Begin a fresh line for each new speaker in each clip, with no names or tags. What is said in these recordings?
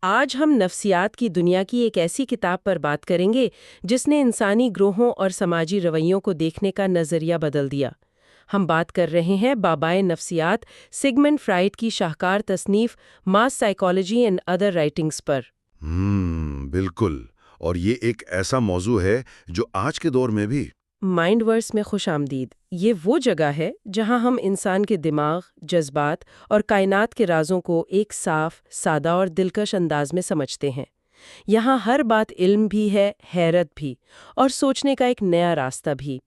آج ہم نفسیات کی دنیا کی ایک ایسی کتاب پر بات کریں گے جس نے انسانی گروہوں اور سماجی رویوں کو دیکھنے کا نظریہ بدل دیا۔ ہم بات کر رہے ہیں بابائے نفسیات سگمنڈ فرائڈ کی شاہکار تصنیف ماس سائیکالوجی اینڈ ادر رائٹنگز پر۔
بالکل، اور یہ ایک ایسا موضوع ہے جو آج کے دور میں بھی
مائنڈ ورس میں خوش آمدید۔ یہ وہ جگہ ہے جہاں ہم انسان کے دماغ، جذبات اور کائنات کے رازوں کو ایک صاف، سادہ اور دلکش انداز میں سمجھتے ہیں۔ یہاں ہر بات علم بھی ہے، حیرت بھی، اور سوچنے کا ایک نیا راستہ بھی۔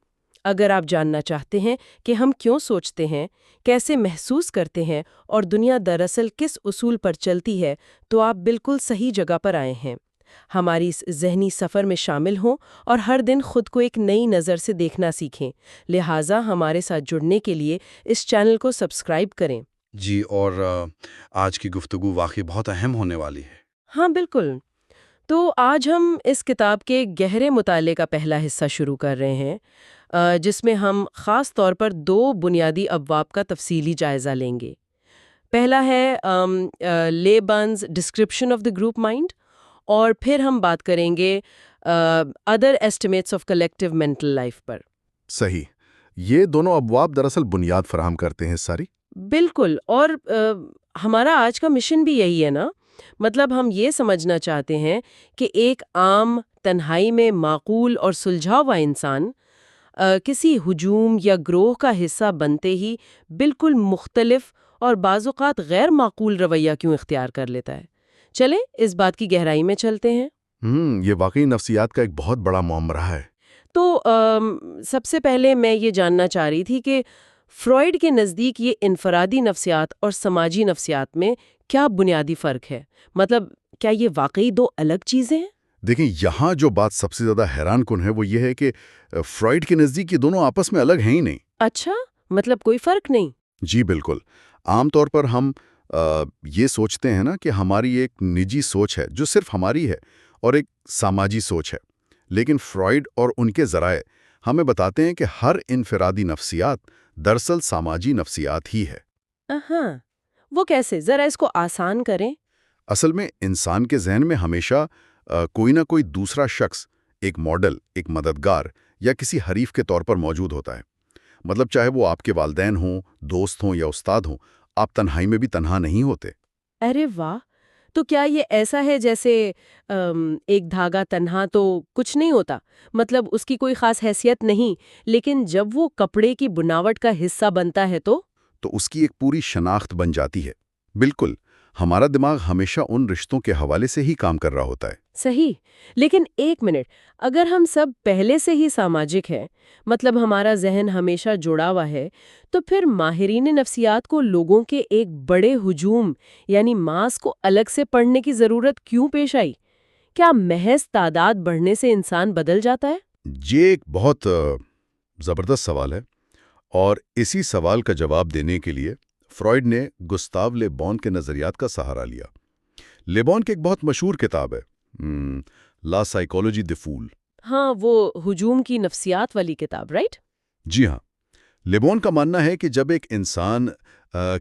اگر آپ جاننا چاہتے ہیں کہ ہم کیوں سوچتے ہیں، کیسے محسوس کرتے ہیں اور دنیا دراصل کس اصول پر چلتی ہے، تو آپ بالکل صحیح جگہ پر آئے ہیں۔ ہماری اس ذہنی سفر میں شامل ہوں اور ہر دن خود کو ایک نئی نظر سے دیکھنا سیکھیں۔ لہٰذا ہمارے ساتھ جڑنے کے لیے اس چینل کو سبسکرائب کریں۔
جی، اور آج کی گفتگو واقعی بہت اہم ہونے والی ہے۔
ہاں بالکل۔ تو آج ہم اس کتاب کے گہرے مطالعے کا پہلا حصہ شروع کر رہے ہیں، جس میں ہم خاص طور پر دو بنیادی ابواب کا تفصیلی جائزہ لیں گے۔ پہلا ہے Leibniz description of the group mind, اور پھر ہم بات کریں گے other estimates of collective mental life پر۔
صحیح، یہ دونوں ابواب دراصل بنیاد فراہم کرتے ہیں ساری۔
بالکل، اور ہمارا آج کا مشن بھی یہی ہے نا، مطلب ہم یہ سمجھنا چاہتے ہیں کہ ایک عام تنہائی میں معقول اور سلجھا ہوا انسان کسی ہجوم یا گروہ کا حصہ بنتے ہی بالکل مختلف اور بعض اوقات غیر معقول رویہ کیوں اختیار کر لیتا ہے۔ چلیں اس بات کی گہرائی میں چلتے ہیں۔
یہ واقعی نفسیات کا ایک بہت بڑا معاملہ ہے۔
تو سب سے پہلے میں یہ جاننا چاہ رہی تھی کہ فرائڈ کے نزدیک یہ انفرادی نفسیات اور سماجی نفسیات میں کیا بنیادی فرق ہے؟ مطلب کیا یہ واقعی دو الگ چیزیں ہیں؟
دیکھیں، یہاں جو بات سب سے زیادہ حیران کن ہے وہ یہ ہے کہ فرائڈ کے نزدیک یہ دونوں آپس میں الگ ہیں ہی نہیں۔
اچھا، مطلب کوئی فرق نہیں؟
جی بالکل۔ عام طور پر ہم یہ سوچتے ہیں نا کہ ہماری ایک نجی سوچ ہے جو صرف ہماری ہے، اور ایک سماجی سوچ ہے، لیکن فرائڈ اور ان کے ذرائع ہمیں بتاتے ہیں کہ ہر انفرادی نفسیات دراصل سماجی نفسیات ہی ہے۔
ہاں، وہ کیسے؟ ذرا اس کو آسان کریں۔
اصل میں انسان کے ذہن میں ہمیشہ کوئی نہ کوئی دوسرا شخص، ایک ماڈل، ایک مددگار یا کسی حریف کے طور پر موجود ہوتا ہے۔ مطلب چاہے وہ آپ کے والدین ہوں، دوست ہوں یا استاد ہوں، آپ تنہائی میں بھی تنہا نہیں ہوتے۔
ارے واہ! تو کیا یہ ایسا ہے جیسے ایک دھاگا تنہا تو کچھ نہیں ہوتا، مطلب اس کی کوئی خاص حیثیت نہیں، لیکن جب وہ کپڑے کی بناوٹ کا حصہ بنتا ہے تو
اس کی ایک پوری شناخت بن جاتی ہے۔ بالکل، ہمارا دماغ ہمیشہ ان رشتوں کے حوالے سے ہی کام کر رہا ہوتا ہے۔
صحیح، لیکن ایک منٹ، اگر ہم سب پہلے سے ہی ساماجک ہیں، مطلب ہمارا ذہن ہمیشہ جڑا ہوا ہے، تو پھر ماہرین نفسیات کو لوگوں کے ایک بڑے ہجوم یعنی ماس کو الگ سے پڑھنے کی ضرورت کیوں پیش آئی؟ کیا محض تعداد بڑھنے سے انسان بدل جاتا ہے؟
یہ ایک بہت زبردست سوال ہے، اور اسی سوال کا جواب دینے کے لیے فرائڈ نے گستاو لے بون کے نظریات کا سہارا لیا۔ لے بون کی ایک بہت مشہور کتاب ہے، لا سائیکالوجی دی فول۔
ہاں، وہ ہجوم کی نفسیات والی کتاب، رائٹ؟
جی ہاں، لے بون کا ماننا ہے کہ جب ایک انسان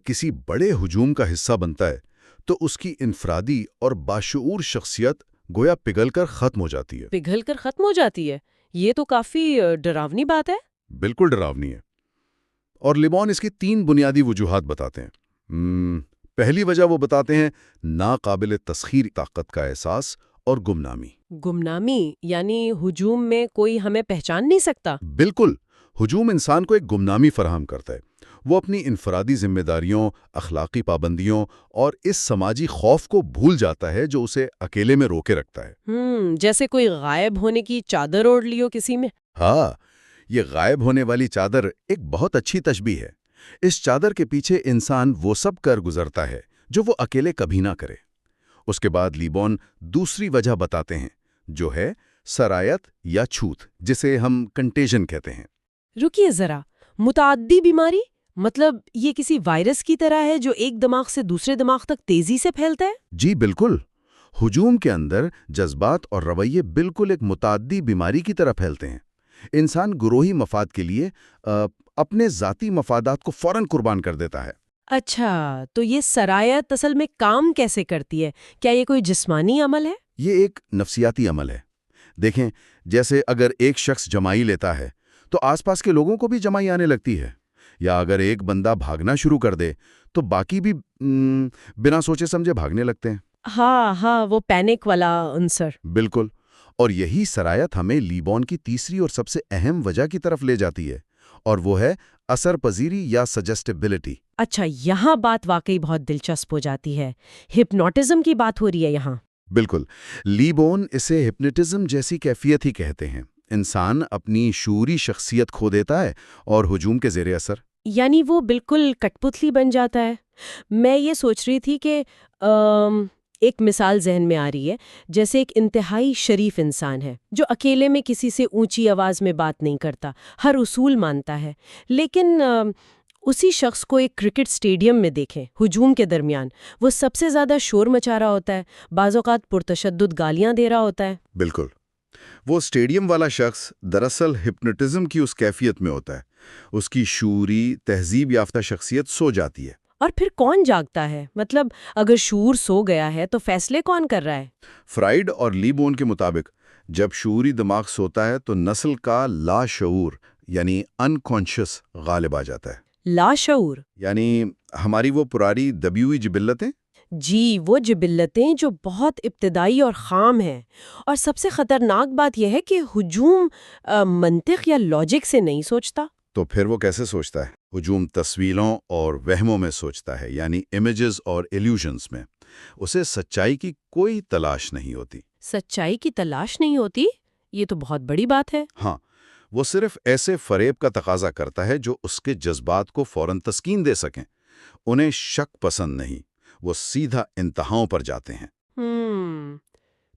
کسی بڑے ہجوم کا حصہ بنتا ہے تو اس کی انفرادی اور باشعور شخصیت گویا پگھل کر ختم ہو جاتی ہے۔
پگھل کر ختم ہو جاتی ہے؟ یہ تو کافی ڈراؤنی بات ہے۔
بالکل ڈراؤنی ہے، اور لے بون اس کی 3 بنیادی وجوہات بتاتے ہیں۔ پہلی وجہ وہ بتاتے ہیں ناقابل تسخیر طاقت کا احساس اور گمنامی۔
گمنامی یعنی ہجوم میں کوئی ہمیں پہچان نہیں سکتا؟
بالکل، ہجوم انسان کو ایک گمنامی فراہم کرتا ہے۔ وہ اپنی انفرادی ذمہ داریوں، اخلاقی پابندیوں اور اس سماجی خوف کو بھول جاتا ہے جو اسے اکیلے میں روکے رکھتا ہے۔
جیسے کوئی غائب ہونے کی چادر اوڑھ لی ہو کسی میں۔
ہاں، یہ غائب ہونے والی چادر ایک بہت اچھی تشبیہ ہے۔ اس چادر کے پیچھے انسان وہ سب کر گزرتا ہے جو وہ اکیلے کبھی نہ کرے۔ اس کے بعد لے بون دوسری وجہ بتاتے ہیں، جو ہے سرایت یا چھوت، جسے ہم کنٹیجن کہتے ہیں۔
رکیے ذرا، متعدی بیماری مطلب یہ کسی وائرس کی طرح ہے جو ایک دماغ سے دوسرے دماغ تک تیزی سے پھیلتا ہے؟
جی بالکل، ہجوم کے اندر جذبات اور رویے بالکل ایک متعدی بیماری کی طرح پھیلتے ہیں۔ انسان گروہی مفاد کے لیے اپنے ذاتی مفادات کو فوراً قربان کر دیتا ہے۔
اچھا، تو یہ سرایت اصل میں کام کیسے کرتی ہے؟ کیا یہ کوئی جسمانی عمل ہے؟
یہ ایک نفسیاتی عمل ہے۔ دیکھیں، جیسے اگر ایک شخص جمائی لیتا ہے تو آس پاس کے لوگوں کو بھی جمائی آنے لگتی ہے، یا اگر ایک بندہ بھاگنا شروع کر دے تو باقی بھی بنا سوچے سمجھے بھاگنے لگتے ہیں۔
ہاں ہاں، وہ پینک والا عنصر۔
بالکل، اور یہی سرایت ہمیں لیبون کی تیسری اور سب سے اہم وجہ کی طرف لے جاتی ہے، اور وہ ہے اثر پذیری یا سجسٹیبلٹی۔
اچھا، یہاں بات واقعی بہت دلچسپ ہو جاتی ہے۔ ہپنوٹزم کی بات ہو رہی ہے یہاں۔
بالکل، لیبون اسے ہپنوٹزم جیسی کیفیت ہی کہتے ہیں۔ انسان اپنی شعوری شخصیت کھو دیتا ہے اور ہجوم کے زیر اثر۔
یعنی وہ بالکل کٹ پتلی بن جاتا ہے۔ میں یہ سوچ رہی تھی کہ ایک مثال ذہن میں آ رہی ہے، جیسے ایک انتہائی شریف انسان ہے جو اکیلے میں کسی سے اونچی آواز میں بات نہیں کرتا، ہر اصول مانتا ہے، لیکن اسی شخص کو ایک کرکٹ سٹیڈیم میں دیکھیں، ہجوم کے درمیان وہ سب سے زیادہ شور مچا رہا ہوتا ہے، بعض اوقات پرتشدد گالیاں دے رہا ہوتا ہے۔
بالکل، وہ سٹیڈیم والا شخص دراصل ہپنوٹزم کی اس کیفیت میں ہوتا ہے۔ اس کی شعوری تہذیب یافتہ شخصیت سو جاتی ہے۔
اور پھر کون جاگتا ہے؟ مطلب اگر شعور سو گیا ہے تو فیصلے کون کر رہا ہے؟
فرائیڈ اور لیبون کے مطابق جب شعوری دماغ سوتا ہے تو نسل کا لاشعور یعنی انکانشس غالب آ جاتا ہے۔
لاشعور؟
یعنی ہماری وہ پرانی دبی ہوئی جبلتیں۔
جی، وہ جبلتیں جو بہت ابتدائی اور خام ہیں۔ اور سب سے خطرناک بات یہ ہے کہ ہجوم منطق یا لاجک سے نہیں سوچتا۔
تو پھر وہ کیسے سوچتا ہے؟ ہجوم تصویروں اور وہموں میں سوچتا ہے، یعنی امیجز اور ایلیوژنز میں۔ اسے سچائی کی کوئی تلاش نہیں ہوتی۔
سچائی کی تلاش نہیں ہوتی؟ یہ تو بہت بڑی بات ہے۔
ہاں، وہ صرف ایسے فریب کا تقاضا کرتا ہے جو اس کے جذبات کو فوراً تسکین دے سکیں۔ انہیں شک پسند نہیں، وہ سیدھا انتہاؤں پر جاتے ہیں۔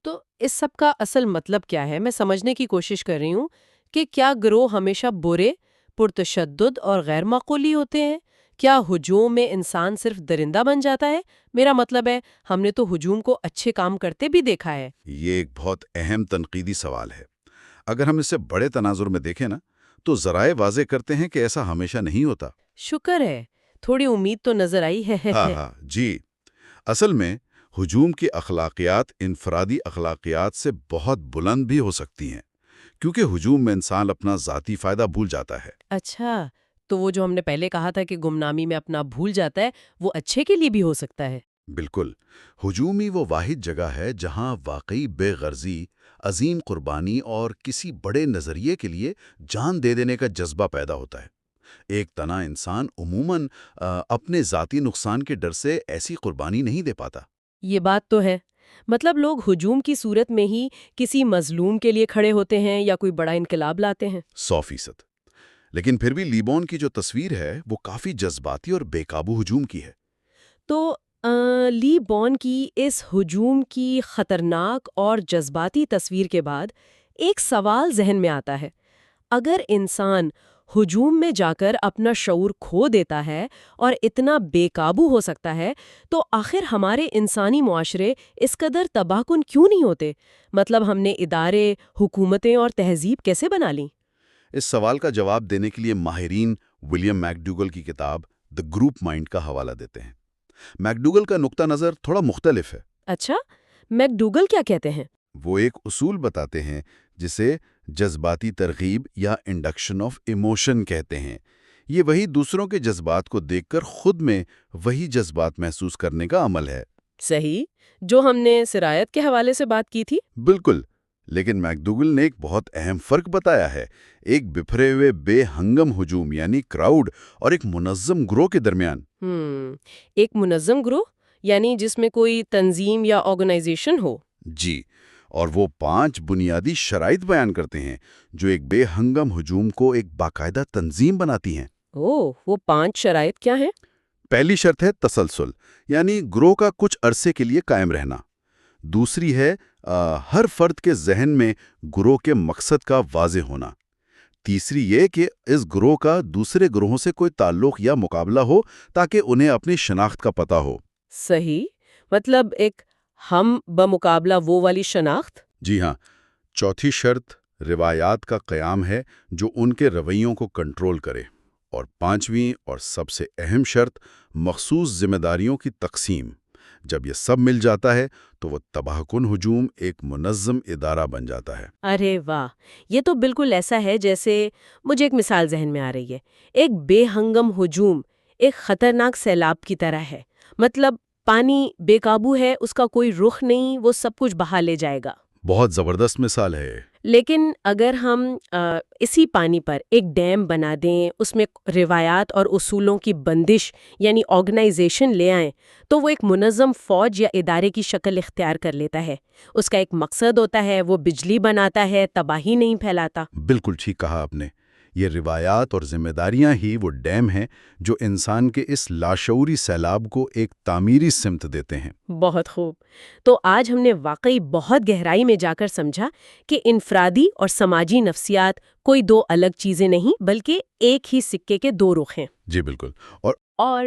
تو اس سب کا اصل مطلب کیا ہے؟ میں سمجھنے کی کوشش کر رہی ہوں کہ کیا گروہ ہمیشہ برے، پرتشدد اور غیر معقولی ہوتے ہیں؟ کیا ہجوم میں انسان صرف درندہ بن جاتا ہے؟ میرا مطلب ہے، ہم نے تو ہجوم کو اچھے کام کرتے بھی دیکھا ہے۔
یہ ایک بہت اہم تنقیدی سوال ہے۔ اگر ہم اسے بڑے تناظر میں دیکھیں نا، تو ذرائع واضح کرتے ہیں کہ ایسا ہمیشہ نہیں ہوتا۔
شکر ہے، تھوڑی امید تو نظر آئی ہے۔
ہاں جی، اصل میں ہجوم کی اخلاقیات انفرادی اخلاقیات سے بہت بلند بھی ہو سکتی ہیں، کیونکہ ہجوم میں انسان اپنا ذاتی فائدہ بھول جاتا ہے۔
اچھا، تو وہ جو ہم نے پہلے کہا تھا کہ گمنامی میں اپنا بھول جاتا ہے، وہ اچھے کے لیے بھی ہو سکتا ہے۔
بالکل، ہجوم ہی وہ واحد جگہ ہے جہاں واقعی بے غرضی، عظیم قربانی اور کسی بڑے نظریے کے لیے جان دے دینے کا جذبہ پیدا ہوتا ہے۔ ایک تنہا انسان عموماً اپنے ذاتی نقصان کے ڈر سے ایسی قربانی نہیں دے پاتا۔
یہ بات تو ہے۔ مطلب لوگ ہجوم کی صورت میں ہی کسی مظلوم کے لیے کھڑے ہوتے ہیں یا کوئی بڑا انقلاب لاتے ہیں۔
100%۔ لیکن پھر بھی لیبون کی جو تصویر ہے وہ کافی جذباتی اور بے قابو ہجوم کی ہے۔
تو لی بون کی اس ہجوم کی خطرناک اور جذباتی تصویر کے بعد ایک سوال ذہن میں آتا ہے۔ اگر انسان ہجوم میں جا کر اپنا شعور کھو دیتا ہے اور اتنا بے قابو ہو سکتا ہے، تو آخر ہمارے انسانی معاشرے اس قدر تباہ کن کیوں نہیں ہوتے؟ مطلب ہم نے ادارے، حکومتیں اور تہذیب کیسے بنا لیں؟
اس سوال کا جواب دینے کے لیے ماہرین ولیم میکڈوگل کی کتاب دی گروپ مائنڈ کا حوالہ دیتے ہیں۔ میکڈوگل کا نقطہ نظر تھوڑا مختلف ہے۔
اچھا، میکڈوگل کیا کہتے ہیں؟
وہ ایک اصول بتاتے ہیں جسے جذباتی ترغیب یا انڈکشن آف ایموشن کہتے ہیں۔ یہ وہی دوسروں کے جذبات کو دیکھ کر خود میں وہی جذبات محسوس کرنے کا عمل ہے۔
صحیح، جو ہم نے سرایت کے حوالے سے بات کی تھی۔
بالکل، لیکن میکڈوگل نے ایک بہت اہم فرق بتایا ہے، ایک بکھرے ہوئے بے ہنگم ہجوم یعنی کراؤڈ اور ایک منظم گروہ کے درمیان۔
ایک منظم گروہ یعنی جس میں کوئی تنظیم یا آرگنائزیشن ہو۔
جی، اور وہ 5 بنیادی شرائط بیان کرتے ہیں جو ایک بے ہنگم ہجوم کو ایک باقاعدہ تنظیم بناتی ہیں۔
وہ 5 شرائط کیا ہیں؟
پہلی شرط ہے تسلسل، یعنی گروہ کا کچھ عرصے کے لیے قائم رہنا۔ دوسری ہے ہر فرد کے ذہن میں گروہ کے مقصد کا واضح ہونا۔ تیسری یہ کہ اس گروہ کا دوسرے گروہوں سے کوئی تعلق یا مقابلہ ہو تاکہ انہیں اپنی شناخت کا پتہ ہو۔
صحیح، مطلب ایک ہم بمقابلہ وہ والی شناخت۔
جی ہاں۔ چوتھی شرط روایات کا قیام ہے جو ان کے رویوں کو کنٹرول کرے۔ اور پانچویں اور سب سے اہم شرط مخصوص ذمہ داریوں کی تقسیم۔ جب یہ سب مل جاتا ہے تو وہ تباہ کن ہجوم ایک منظم ادارہ بن جاتا ہے۔
ارے واہ، یہ تو بالکل ایسا ہے جیسے مجھے ایک مثال ذہن میں آ رہی ہے۔ ایک بے ہنگم ہجوم ایک خطرناک سیلاب کی طرح ہے، مطلب پانی بے قابو ہے، اس کا کوئی رخ نہیں، وہ سب کچھ بہا لے جائے گا۔
بہت زبردست مثال ہے۔
لیکن اگر ہم اسی پانی پر ایک ڈیم بنا دیں، اس میں روایات اور اصولوں کی بندش یعنی آرگنائزیشن لے آئیں، تو وہ ایک منظم فوج یا ادارے کی شکل اختیار کر لیتا ہے۔ اس کا ایک مقصد ہوتا ہے، وہ بجلی بناتا ہے، تباہی نہیں پھیلاتا۔
بالکل ٹھیک کہا آپ نے۔ یہ روایات اور ذمہ داریاں ہی وہ ڈیم ہیں جو انسان کے اس لاشعوری سیلاب کو ایک تعمیری سمت دیتے ہیں۔
بہت خوب۔ تو آج ہم نے واقعی بہت گہرائی میں جا کر سمجھا کہ انفرادی اور سماجی نفسیات کوئی دو الگ چیزیں نہیں بلکہ ایک ہی سکے کے دو رخ ہیں۔
جی بالکل۔
اور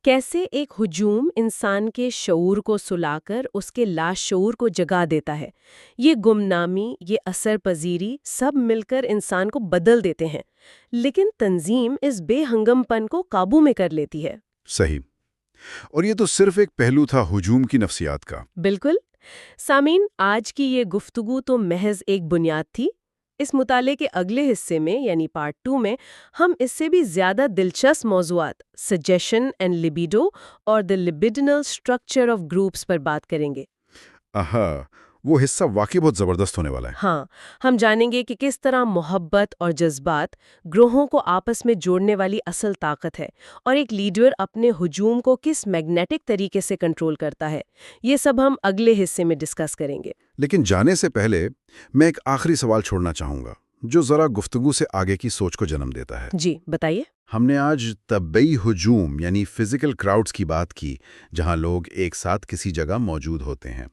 کیسے ایک ہجوم انسان کے شعور کو سلا کر اس کے لاشعور کو جگا دیتا ہے۔ یہ گمنامی، یہ اثر پذیری سب مل کر انسان کو بدل دیتے ہیں، لیکن تنظیم اس بے ہنگم پن کو قابو میں کر لیتی ہے۔
صحیح۔ اور یہ تو صرف ایک پہلو تھا ہجوم کی نفسیات کا۔
بالکل۔ سامعین، آج کی یہ گفتگو تو محض ایک بنیاد تھی۔ اس مطالعے کے اگلے حصے میں یعنی پارٹ 2 میں ہم اس سے بھی زیادہ دلچسپ موضوعات سجیشن اینڈ لبیڈو اور دی لبیڈنل اسٹرکچر آف گروپس پر بات کریں گے۔
وہ حصہ واقعی بہت زبردست ہونے والا ہے۔
ہاں، ہم جانیں گے کہ کس طرح محبت اور جذبات گروہوں کو آپس میں جوڑنے والی اصل طاقت ہے، اور ایک لیڈر اپنے ہجوم کو کس میگنیٹک طریقے سے کنٹرول کرتا ہے۔ یہ سب ہم اگلے حصے میں ڈسکس کریں گے۔
لیکن جانے سے پہلے میں ایک آخری سوال چھوڑنا چاہوں گا جو ذرا گفتگو سے آگے کی سوچ کو جنم دیتا ہے۔
جی بتائیے۔
ہم نے آج طبعی ہجوم یعنی فزیکل کراؤڈز کی بات کی، جہاں لوگ ایک ساتھ کسی جگہ موجود ہوتے ہیں۔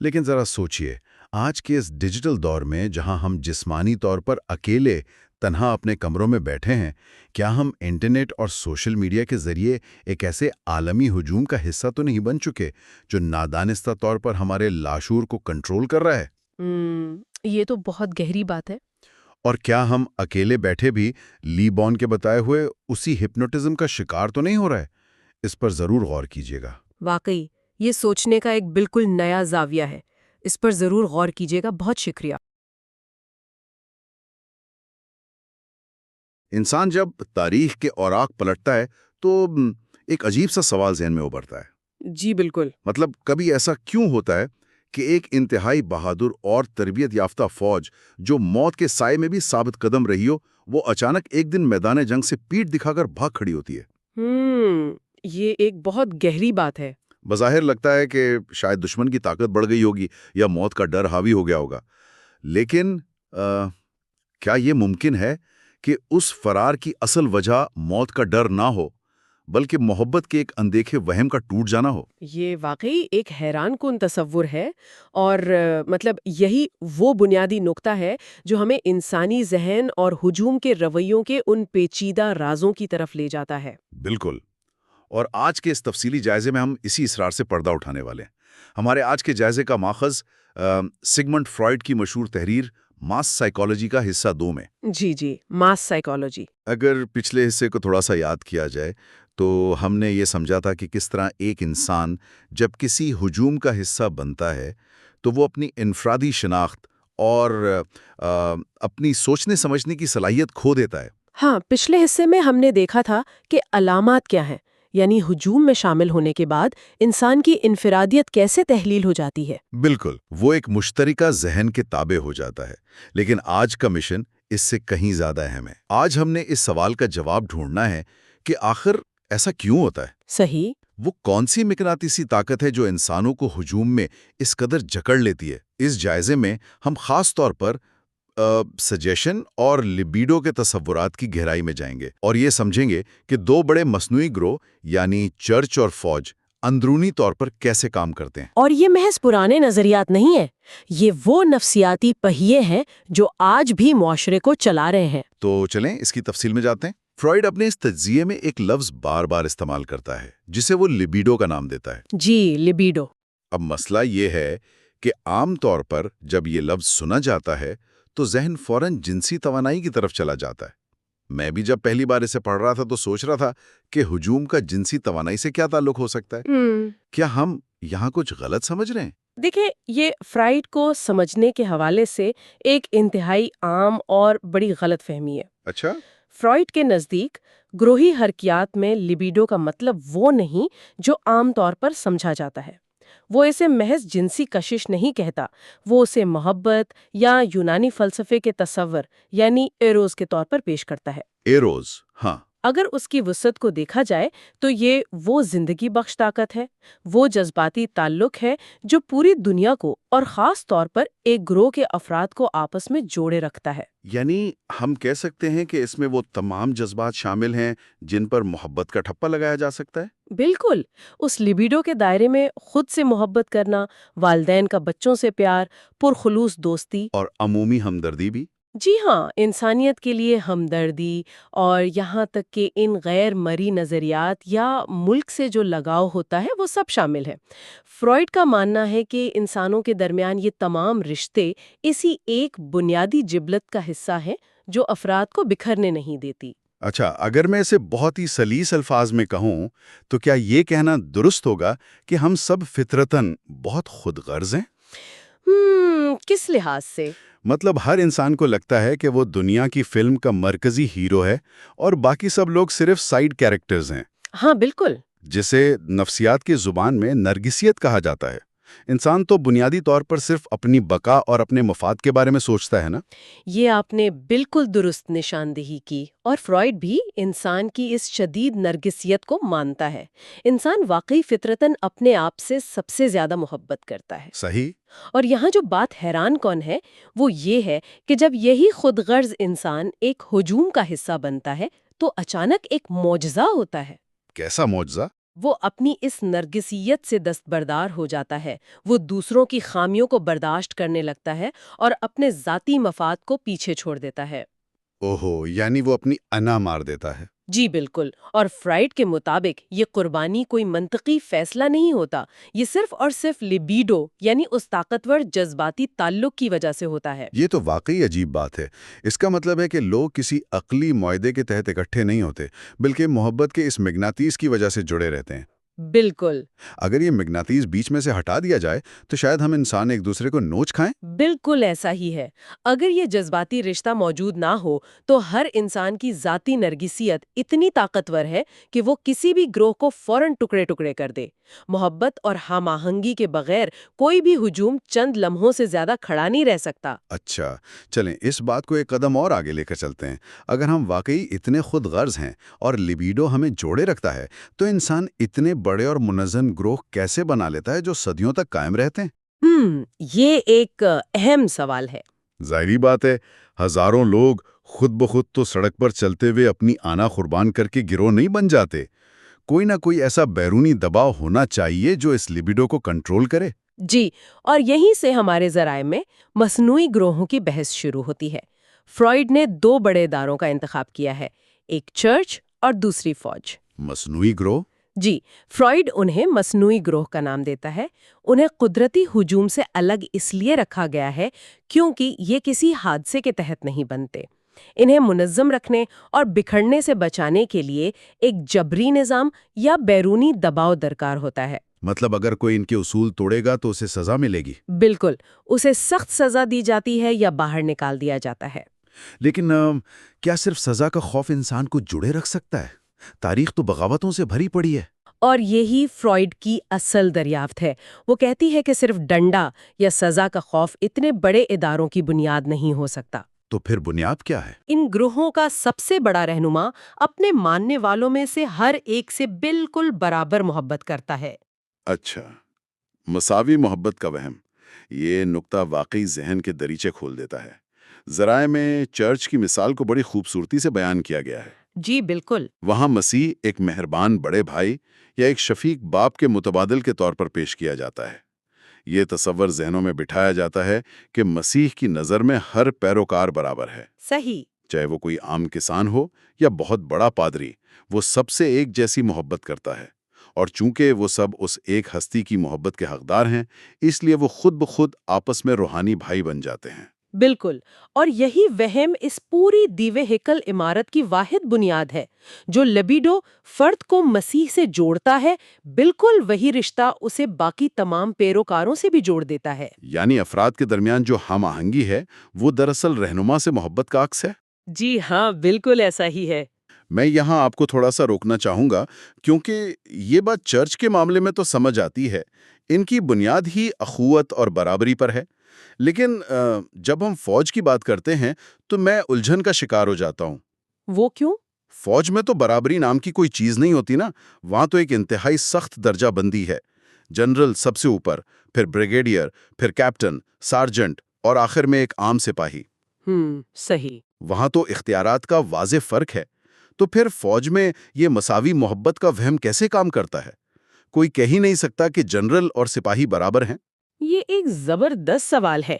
لیکن ذرا سوچئے، آج کے اس ڈیجیٹل دور میں جہاں ہم جسمانی طور پر اکیلے تنہا اپنے کمروں میں بیٹھے ہیں، کیا ہم انٹرنیٹ اور سوشل میڈیا کے ذریعے ایک ایسے عالمی ہجوم کا حصہ تو نہیں بن چکے جو نادانستہ طور پر ہمارے لاشعور کو کنٹرول کر رہا ہے؟
یہ تو بہت گہری بات ہے۔
اور کیا ہم اکیلے بیٹھے بھی لی بون کے بتائے ہوئے اسی ہپنوٹزم کا شکار تو نہیں ہو رہا ہے؟ اس پر ضرور غور کیجیے گا۔
واقعی یہ سوچنے کا ایک بالکل نیا زاویہ ہے، اس پر ضرور غور کیجیے گا۔ بہت شکریہ۔
انسان جب تاریخ کے اوراق پلٹتا ہے تو ایک عجیب سا سوال ذہن میں ابھرتا ہے۔
جی بالکل۔
مطلب کبھی ایسا کیوں ہوتا ہے کہ ایک انتہائی بہادر اور تربیت یافتہ فوج جو موت کے سائے میں بھی ثابت قدم رہی ہو، وہ اچانک ایک دن میدان جنگ سے پیٹھ دکھا کر بھاگ کھڑی ہوتی ہے؟
یہ ایک بہت گہری بات ہے۔
بظاہر لگتا ہے کہ شاید دشمن کی طاقت بڑھ گئی ہوگی یا موت کا ڈر حاوی ہو گیا ہوگا، لیکن کیا یہ ممکن ہے کہ اس فرار کی اصل وجہ موت کا ڈر نہ ہو بلکہ محبت کے ایک اندیکھے وہم کا ٹوٹ جانا ہو؟
یہ واقعی ایک حیران کن تصور ہے، اور مطلب یہی وہ بنیادی نقطہ ہے جو ہمیں انسانی ذہن اور ہجوم کے رویوں کے ان پیچیدہ رازوں کی طرف لے جاتا ہے۔
بالکل۔ اور آج کے اس تفصیلی جائزے میں ہم اسی اسرار سے پردہ اٹھانے والے ہیں۔ ہمارے آج کے جائزے کا ماخذ سگمنڈ فرائڈ کی مشہور تحریر ماس سائیکالوجی کا حصہ 2 میں۔
جی، ماس سائیکالوجی۔
اگر پچھلے حصے کو تھوڑا سا یاد کیا جائے تو ہم نے یہ سمجھا تھا کہ کس طرح ایک انسان جب کسی ہجوم کا حصہ بنتا ہے تو وہ اپنی انفرادی شناخت اور اپنی سوچنے سمجھنے کی صلاحیت کھو دیتا ہے۔
ہاں، پچھلے حصے میں ہم نے دیکھا تھا کہ علامات کیا ہیں، یعنی ہجوم میں شامل ہونے کے بعد انسان کی انفرادیت کیسے تحلیل ہو جاتی ہے۔
بالکل، وہ ایک مشترکہ ذہن کے تابع ہو جاتا ہے۔ لیکن آج کا مشن اس سے کہیں زیادہ اہم ہے۔ آج ہم نے اس سوال کا جواب ڈھونڈنا ہے کہ آخر ایسا کیوں ہوتا ہے؟
صحیح۔
وہ کون سی مقناطیسی طاقت ہے جو انسانوں کو ہجوم میں اس قدر جکڑ لیتی ہے؟ اس جائزے میں ہم خاص طور پر سجیشن اور لبیڈو کے تصورات کی گہرائی میں جائیں گے اور یہ سمجھیں گے کہ 2 بڑے مصنوعی گروہ یعنی چرچ اور فوج اندرونی طور پر کیسے کام کرتے ہیں۔ اور
یہ محض پرانے نظریات نہیں ہیں، یہ وہ نفسیاتی پہیے ہیں جو آج بھی معاشرے کو چلا رہے ہیں۔
تو چلیں اس کی تفصیل میں جاتے ہیں۔ فرائڈ اپنے اس تجزیے میں ایک لفظ بار بار استعمال کرتا ہے جسے وہ لبیڈو کا نام دیتا ہے۔
جی، لبیڈو۔
اب مسئلہ یہ ہے کہ عام طور پر جب یہ لفظ سنا جاتا ہے تو ذہن فوراً جنسی توانائی کی طرف چلا جاتا ہے۔ میں بھی جب پہلی بار اسے پڑھ رہا تھا تو سوچ رہا تھا کہ ہجوم کا جنسی توانائی سے کیا تعلق ہو سکتا ہے؟ کیا ہم یہاں کچھ غلط سمجھ رہے ہیں؟
دیکھیں، یہ فرائیڈ کو سمجھنے کے حوالے سے ایک انتہائی عام اور بڑی غلط فہمی ہے۔
اچھا؟
فرائیڈ کے نزدیک گروہی حرکیات میں لیبیڈو کا مطلب وہ نہیں جو عام طور پر سمجھا جاتا ہے۔ وہ اسے محض جنسی کشش نہیں کہتا، وہ اسے محبت یا یونانی فلسفے کے تصور یعنی ایروز کے طور پر پیش کرتا ہے۔
ایروز، ہاں۔
اگر اس کی وسعت کو دیکھا جائے تو یہ وہ زندگی بخش طاقت ہے، وہ جذباتی تعلق ہے جو پوری دنیا کو اور خاص طور پر ایک گروہ کے افراد کو آپس میں جوڑے رکھتا ہے۔
یعنی ہم کہہ سکتے ہیں کہ اس میں وہ تمام جذبات شامل ہیں جن پر محبت کا ٹھپا لگایا جا سکتا ہے؟
بالکل، اس لیبیڈو کے دائرے میں خود سے محبت کرنا، والدین کا بچوں سے پیار، پرخلوص دوستی
اور عمومی ہمدردی بھی؟
جی ہاں، انسانیت کے لیے ہمدردی اور یہاں تک کہ ان غیر مرئی نظریات یا ملک سے جو لگاؤ ہوتا ہے وہ سب شامل ہے۔ فرائیڈ کا ماننا ہے کہ انسانوں کے درمیان یہ تمام رشتے اسی ایک بنیادی جبلت کا حصہ ہیں جو افراد کو بکھرنے نہیں دیتی۔
اچھا، اگر میں اسے بہت ہی سلیس الفاظ میں کہوں تو کیا یہ کہنا درست ہوگا کہ ہم سب فطرتاً بہت خود غرض ہیں؟
کس لحاظ سے؟
مطلب ہر انسان کو لگتا ہے کہ وہ دنیا کی فلم کا مرکزی ہیرو ہے اور باقی سب لوگ صرف سائیڈ کیریکٹرز ہیں۔
ہاں بالکل۔
جسے نفسیات کی زبان میں نرگسیت کہا جاتا ہے۔ انسان تو بنیادی طور پر صرف اپنی بقا اور اپنے مفاد کے بارے میں سوچتا ہے نا؟
یہ آپ نے بالکل درست نشاندہی کی، اور فرائیڈ بھی انسان کی اس شدید نرگسیت کو مانتا ہے۔ انسان واقعی فطرتاً اپنے آپ سے سب سے زیادہ محبت کرتا ہے۔
صحیح۔
اور یہاں جو بات حیران کن ہے وہ یہ ہے کہ جب یہی خود غرض انسان ایک ہجوم کا حصہ بنتا ہے تو اچانک ایک معجزہ ہوتا ہے۔
کیسا معجزہ؟
وہ اپنی اس نرگسیت سے دستبردار ہو جاتا ہے، وہ دوسروں کی خامیوں کو برداشت کرنے لگتا ہے اور اپنے ذاتی مفاد کو پیچھے چھوڑ دیتا ہے۔
اوہو، یعنی وہ اپنی انا مار دیتا ہے۔
جی بالکل، اور فرائیڈ کے مطابق یہ قربانی کوئی منطقی فیصلہ نہیں ہوتا، یہ صرف اور صرف لیبیڈو یعنی اس طاقتور جذباتی تعلق کی وجہ سے ہوتا ہے۔
یہ تو واقعی عجیب بات ہے۔ اس کا مطلب ہے کہ لوگ کسی عقلی معاہدے کے تحت اکٹھے نہیں ہوتے، بلکہ محبت کے اس مغناطیس کی وجہ سے جڑے رہتے ہیں۔
بالکل۔
اگر یہ مغناطیس بیچ میں سے ہٹا دیا جائے تو شاید ہم انسان ایک دوسرے کو نوچ کھائیں۔
بالکل ایسا ہی ہے۔ اگر یہ جذباتی رشتہ موجود نہ ہو تو ہر انسان کی ذاتی نرگسیت اتنی طاقتور ہے کہ وہ کسی بھی گروہ کو فوراً ٹکڑے ٹکڑے کر دے۔ محبت اور ہم آہنگی کے بغیر کوئی بھی ہجوم چند لمحوں سے زیادہ کھڑا نہیں رہ سکتا۔
اچھا، چلیں اس بات کو ایک قدم اور آگے لے کر چلتے ہیں۔ اگر ہم واقعی اتنے خود غرض ہیں اور لیبیڈو ہمیں جوڑے رکھتا ہے تو انسان اتنے بڑے اور منظم گروہ کیسے بنا لیتا ہے جو صدیوں تک قائم رہتے ہیں؟
یہ ایک اہم سوال ہے۔
ظاہری بات ہے، ہزاروں لوگ خود بخود تو سڑک پر چلتے ہوئے اپنی آنا قربان کر کے گروہ نہیں بن جاتے۔ کوئی نہ کوئی ایسا بیرونی دباؤ ہونا چاہیے جو اس لیبیڈو کو کنٹرول کرے۔
جی، اور یہیں سے ہمارے ذرائع میں مصنوعی گروہوں کی بحث شروع ہوتی ہے۔ فرائیڈ نے دو بڑے اداروں کا انتخاب کیا ہے، ایک چرچ اور دوسری فوج۔
مصنوعی گروہ؟
جی، فرائیڈ انہیں مصنوعی گروہ کا نام دیتا ہے۔ انہیں قدرتی ہجوم سے الگ اس لیے رکھا گیا ہے کیونکہ یہ کسی حادثے کے تحت نہیں بنتے۔ انہیں منظم رکھنے اور بکھرنے سے بچانے کے لیے ایک جبری نظام یا بیرونی دباؤ درکار ہوتا ہے۔
مطلب اگر کوئی ان کے اصول توڑے گا تو اسے سزا ملے گی؟
بالکل، اسے سخت سزا دی جاتی ہے یا باہر نکال دیا جاتا ہے۔
لیکن کیا صرف سزا کا خوف انسان کو جڑے رکھ سکتا ہے؟ تاریخ تو بغاوتوں سے بھری پڑی ہے۔
اور یہی فرائیڈ کی اصل دریافت ہے۔ وہ کہتی ہے کہ صرف ڈنڈا یا سزا کا خوف اتنے بڑے اداروں کی بنیاد نہیں ہو سکتا۔
تو پھر بنیاد کیا ہے؟
ان گروہوں کا سب سے بڑا رہنما اپنے ماننے والوں میں سے ہر ایک سے بالکل برابر محبت کرتا ہے۔
اچھا، مساوی محبت کا وہم، یہ نقطہ واقعی ذہن کے دریچے کھول دیتا ہے۔ ذرائع میں چرچ کی مثال کو بڑی خوبصورتی سے بیان کیا گیا ہے۔
جی بالکل۔
وہاں مسیح ایک مہربان بڑے بھائی یا ایک شفیق باپ کے متبادل کے طور پر پیش کیا جاتا ہے۔ یہ تصور ذہنوں میں بٹھایا جاتا ہے کہ مسیح کی نظر میں ہر پیروکار برابر ہے۔
صحیح۔
چاہے وہ کوئی عام کسان ہو یا بہت بڑا پادری، وہ سب سے ایک جیسی محبت کرتا ہے۔ اور چونکہ وہ سب اس ایک ہستی کی محبت کے حقدار ہیں، اس لیے وہ خود بخود آپس میں روحانی بھائی بن جاتے ہیں۔
بالکل، اور یہی وہم اس پوری دیوے ہیکل عمارت کی واحد بنیاد ہے۔ جو لبیڈو فرد کو مسیح سے جوڑتا ہے، بالکل وہی رشتہ اسے باقی تمام پیروکاروں سے بھی جوڑ دیتا ہے۔
یعنی افراد کے درمیان جو ہم آہنگی ہے وہ دراصل رہنما سے محبت کا عکس ہے۔
جی ہاں، بالکل ایسا ہی ہے۔
میں یہاں آپ کو تھوڑا سا روکنا چاہوں گا کیونکہ یہ بات چرچ کے معاملے میں تو سمجھ آتی ہے، ان کی بنیاد ہی اخوت اور برابری پر ہے، لیکن جب ہم فوج کی بات کرتے ہیں تو میں الجھن کا شکار ہو جاتا ہوں۔
وہ کیوں؟
فوج میں تو برابری نام کی کوئی چیز نہیں ہوتی نا، وہاں تو ایک انتہائی سخت درجہ بندی ہے۔ جنرل سب سے اوپر، پھر بریگیڈیئر، پھر کیپٹن، سارجنٹ اور آخر میں ایک عام سپاہی۔
صحیح۔
وہاں تو اختیارات کا واضح فرق ہے۔ تو پھر فوج میں یہ مساوی محبت کا وہم کیسے کام کرتا ہے؟ کوئی کہہ ہی نہیں سکتا کہ جنرل اور سپاہی برابر ہیں۔
یہ ایک زبردست سوال ہے۔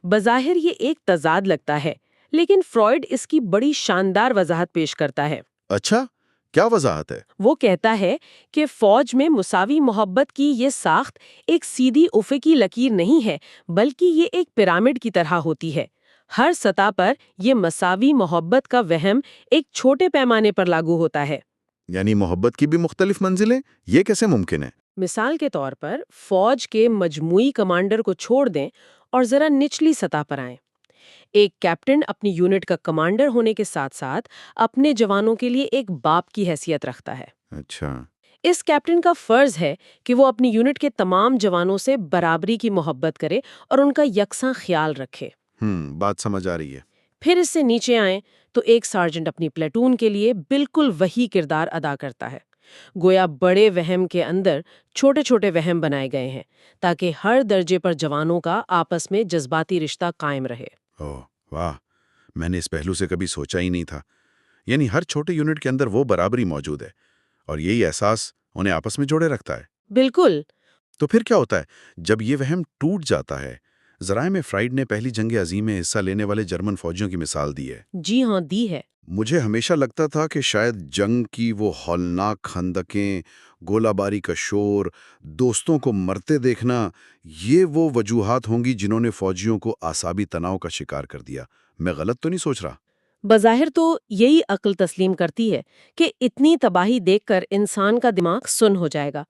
بظاہر یہ ایک تضاد لگتا ہے، لیکن فرائیڈ اس کی بڑی شاندار وضاحت پیش کرتا ہے۔
اچھا، کیا وضاحت ہے؟
وہ کہتا ہے کہ فوج میں مساوی محبت کی یہ ساخت ایک سیدھی افقی لکیر نہیں ہے، بلکہ یہ ایک پیرامڈ کی طرح ہوتی ہے۔ ہر سطح پر یہ مساوی محبت کا وہم ایک چھوٹے پیمانے پر لاگو ہوتا ہے۔
یعنی محبت کی بھی مختلف منزلیں؟ یہ کیسے ممکن ہے؟
مثال کے طور پر فوج کے مجموعی کمانڈر کو چھوڑ دیں اور ذرا نچلی سطح پر آئیں۔ ایک کیپٹن اپنی یونٹ کا کمانڈر ہونے کے ساتھ ساتھ اپنے جوانوں کے لیے ایک باپ کی حیثیت رکھتا ہے۔
اچھا۔
اس کیپٹن کا فرض ہے کہ وہ اپنی یونٹ کے تمام جوانوں سے برابری کی محبت کرے اور ان کا یکساں خیال رکھے۔
بات سمجھ آ رہی ہے۔
پھر اس سے نیچے آئیں تو ایک سارجنٹ اپنی پلیٹون کے لیے بالکل وہی کردار ادا کرتا ہے۔ گویا بڑے وہم کے اندر چھوٹے چھوٹے وہم بنائے گئے ہیں تاکہ ہر درجے پر جوانوں کا آپس میں جذباتی رشتہ قائم رہے۔
اوہ واہ، میں نے اس پہلو سے کبھی سوچا ہی نہیں تھا۔ یعنی ہر چھوٹے یونٹ کے اندر وہ برابری موجود ہے اور یہی احساس انہیں آپس میں جوڑے رکھتا ہے۔
بالکل۔
تو پھر کیا ہوتا ہے جب یہ وہم ٹوٹ جاتا ہے؟ ذرائع میں فرائیڈ نے پہلی جنگ عظیم میں حصہ لینے والے جرمن فوجیوں کی مثال دی ہے۔
جی ہاں، دی ہے۔
مجھے ہمیشہ لگتا تھا کہ شاید جنگ کی وہ ہولناک خندقیں، گولہ باری کا شور، دوستوں کو مرتے دیکھنا، یہ وہ وجوہات ہوں گی جنہوں نے فوجیوں کو اعصابی تناؤ کا شکار کر دیا۔ میں غلط تو نہیں سوچ رہا؟
بظاہر تو یہی عقل تسلیم کرتی ہے کہ اتنی تباہی دیکھ کر انسان کا دماغ سن ہو جائے گا،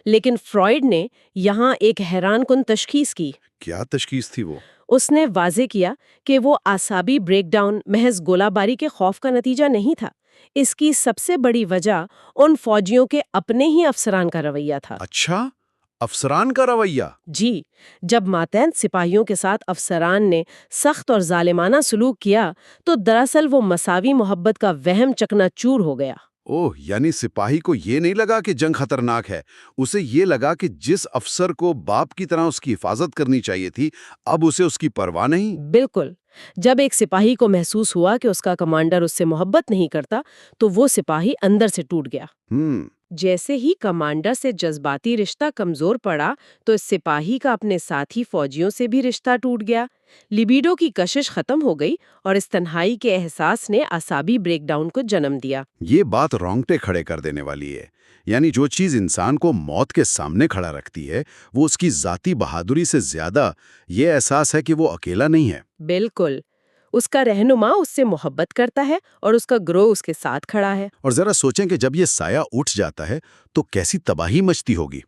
لیکن فرائیڈ نے یہاں ایک حیران کن تشخیص کی۔
کیا تشخیص تھی وہ؟
اس نے واضح کیا کہ وہ اعصابی بریک ڈاؤن محض گولہ باری کے خوف کا نتیجہ نہیں تھا۔ اس کی سب سے بڑی وجہ ان فوجیوں کے اپنے ہی افسران کا رویہ تھا۔
اچھا، افسران کا رویہ؟
جی، جب ماتحت سپاہیوں کے ساتھ افسران نے سخت اور ظالمانہ سلوک کیا تو دراصل وہ مساوی محبت کا وہم چکنا چور ہو گیا۔
اوہ، یعنی سپاہی کو یہ نہیں لگا کہ جنگ خطرناک ہے، اسے یہ لگا کہ جس افسر کو باپ کی طرح اس کی حفاظت کرنی چاہیے تھی، اب اسے اس کی پرواہ نہیں۔
بالکل۔ جب ایک سپاہی کو محسوس ہوا کہ اس کا کمانڈر اس سے محبت نہیں کرتا تو وہ سپاہی اندر سے ٹوٹ گیا۔ جیسے ہی کمانڈر سے جذباتی رشتہ کمزور پڑا تو اس سپاہی کا اپنے ساتھی فوجیوں سے بھی رشتہ ٹوٹ گیا۔ لیبیڈو کی کشش ختم ہو گئی اور اس تنہائی کے احساس نے اعصابی بریک ڈاؤن کو جنم دیا۔
یہ بات رونگٹے کھڑے کر دینے والی ہے۔ یعنی جو چیز انسان کو موت کے سامنے کھڑا رکھتی ہے وہ اس کی ذاتی بہادری سے زیادہ یہ احساس ہے کہ وہ اکیلا نہیں ہے۔
بالکل، اس کا رہنما اس سے محبت کرتا ہے اور اس کا گروہ اس کے ساتھ کھڑا ہے۔
اور ذرا سوچیں کہ جب یہ سایہ اٹھ جاتا ہے تو کیسی تباہی مچتی ہوگی۔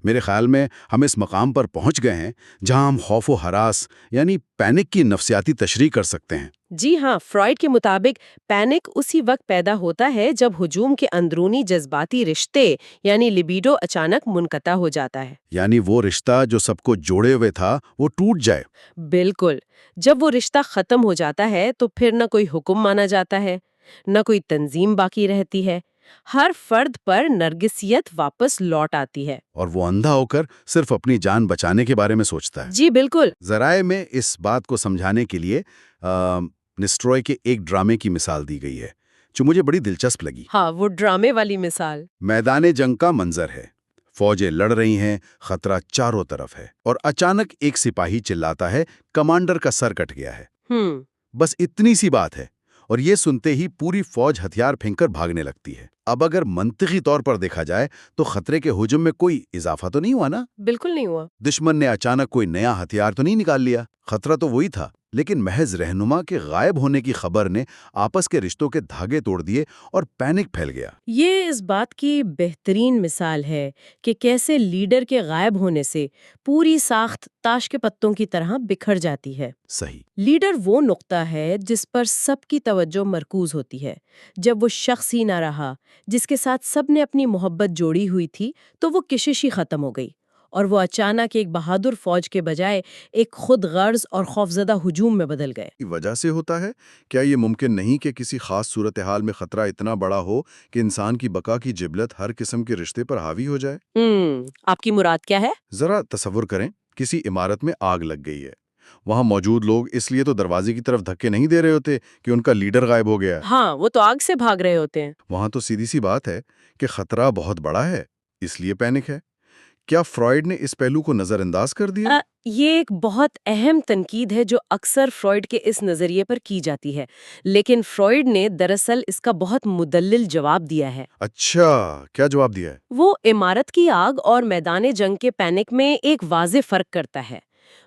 میرے خیال میں ہم اس مقام پر پہنچ گئے ہیں جہاں ہم خوف و ہراس یعنی پینک کی نفسیاتی تشریح کر سکتے ہیں۔
جی ہاں، فرائیڈ کے مطابق پینک اسی وقت پیدا ہوتا ہے جب ہجوم کے اندرونی جذباتی رشتے یعنی لیبیڈو اچانک منقطع ہو جاتا ہے۔
یعنی وہ رشتہ جو سب کو جوڑے ہوئے تھا وہ ٹوٹ جائے۔
بالکل، جب وہ رشتہ ختم ہو جاتا ہے تو پھر نہ کوئی حکم مانا جاتا ہے، نہ کوئی تنظیم باقی رہتی ہے۔ ہر فرد پر نرگسیت واپس لوٹ آتی ہے
اور وہ اندھا ہو کر صرف اپنی جان بچانے کے بارے میں سوچتا ہے۔
جی بالکل۔
ذرائع میں اس بات کو سمجھانے کے لیے نسٹروئے کے ایک ڈرامے کی مثال دی گئی ہے جو مجھے بڑی دلچسپ لگی۔
ہاں، وہ ڈرامے والی مثال۔
میدان جنگ کا منظر ہے، فوجیں لڑ رہی ہیں، خطرہ چاروں طرف ہے، اور اچانک ایک سپاہی چلاتا ہے کمانڈر کا سر کٹ گیا ہے۔ بس اتنی سی بات ہے اور یہ سنتے ہی پوری فوج ہتھیار پھینک کر بھاگنے لگتی ہے۔ اب اگر منطقی طور پر دیکھا جائے تو خطرے کے ہجوم میں کوئی اضافہ تو نہیں ہوا نا؟
بالکل نہیں ہوا۔
دشمن نے اچانک کوئی نیا ہتھیار تو نہیں نکال لیا، خطرہ تو وہی تھا۔ لیکن محض رہنما کے غائب ہونے کی خبر نے آپس کے رشتوں کے دھاگے توڑ دیے اور پینک پھیل گیا۔
یہ اس بات کی بہترین مثال ہے کہ کیسے لیڈر کے غائب ہونے سے پوری ساخت تاش کے پتوں کی طرح بکھر جاتی ہے۔
صحیح۔
لیڈر وہ نقطہ ہے جس پر سب کی توجہ مرکوز ہوتی ہے۔ جب وہ شخص ہی نہ رہا جس کے ساتھ سب نے اپنی محبت جوڑی ہوئی تھی تو وہ کشش ہی ختم ہو گئی، اور وہ اچانک ایک بہادر فوج کے بجائے ایک خود غرض اور خوفزدہ ہجوم میں بدل گئے۔
کی وجہ سے ہوتا ہے؟ کیا یہ ممکن نہیں کہ کسی خاص صورتحال میں خطرہ اتنا بڑا ہو کہ انسان کی بقا کی جبلت ہر قسم کے رشتے پر حاوی ہو جائے؟
آپ کی مراد کیا ہے؟
ذرا تصور کریں، کسی عمارت میں آگ لگ گئی ہے۔ وہاں موجود لوگ اس لیے تو دروازے کی طرف دھکے نہیں دے رہے ہوتے کہ ان کا لیڈر غائب ہو گیا ہے۔
ہاں، وہ تو آگ سے بھاگ رہے ہوتے ہیں۔
وہاں تو سیدھی سی بات ہے کہ خطرہ بہت بڑا ہے، اس لیے پینک ہے۔ کیا فرائیڈ نے اس پہلو کو نظر انداز کر دیا؟
یہ ایک بہت اہم تنقید ہے جو اکثر فرائیڈ کے اس نظریے پر کی جاتی ہے، لیکن فرائیڈ نے دراصل اس کا بہت مدلل جواب دیا ہے۔
اچھا، کیا جواب دیا ہے؟
وہ عمارت کی آگ اور میدان جنگ کے پینک میں ایک واضح فرق کرتا ہے۔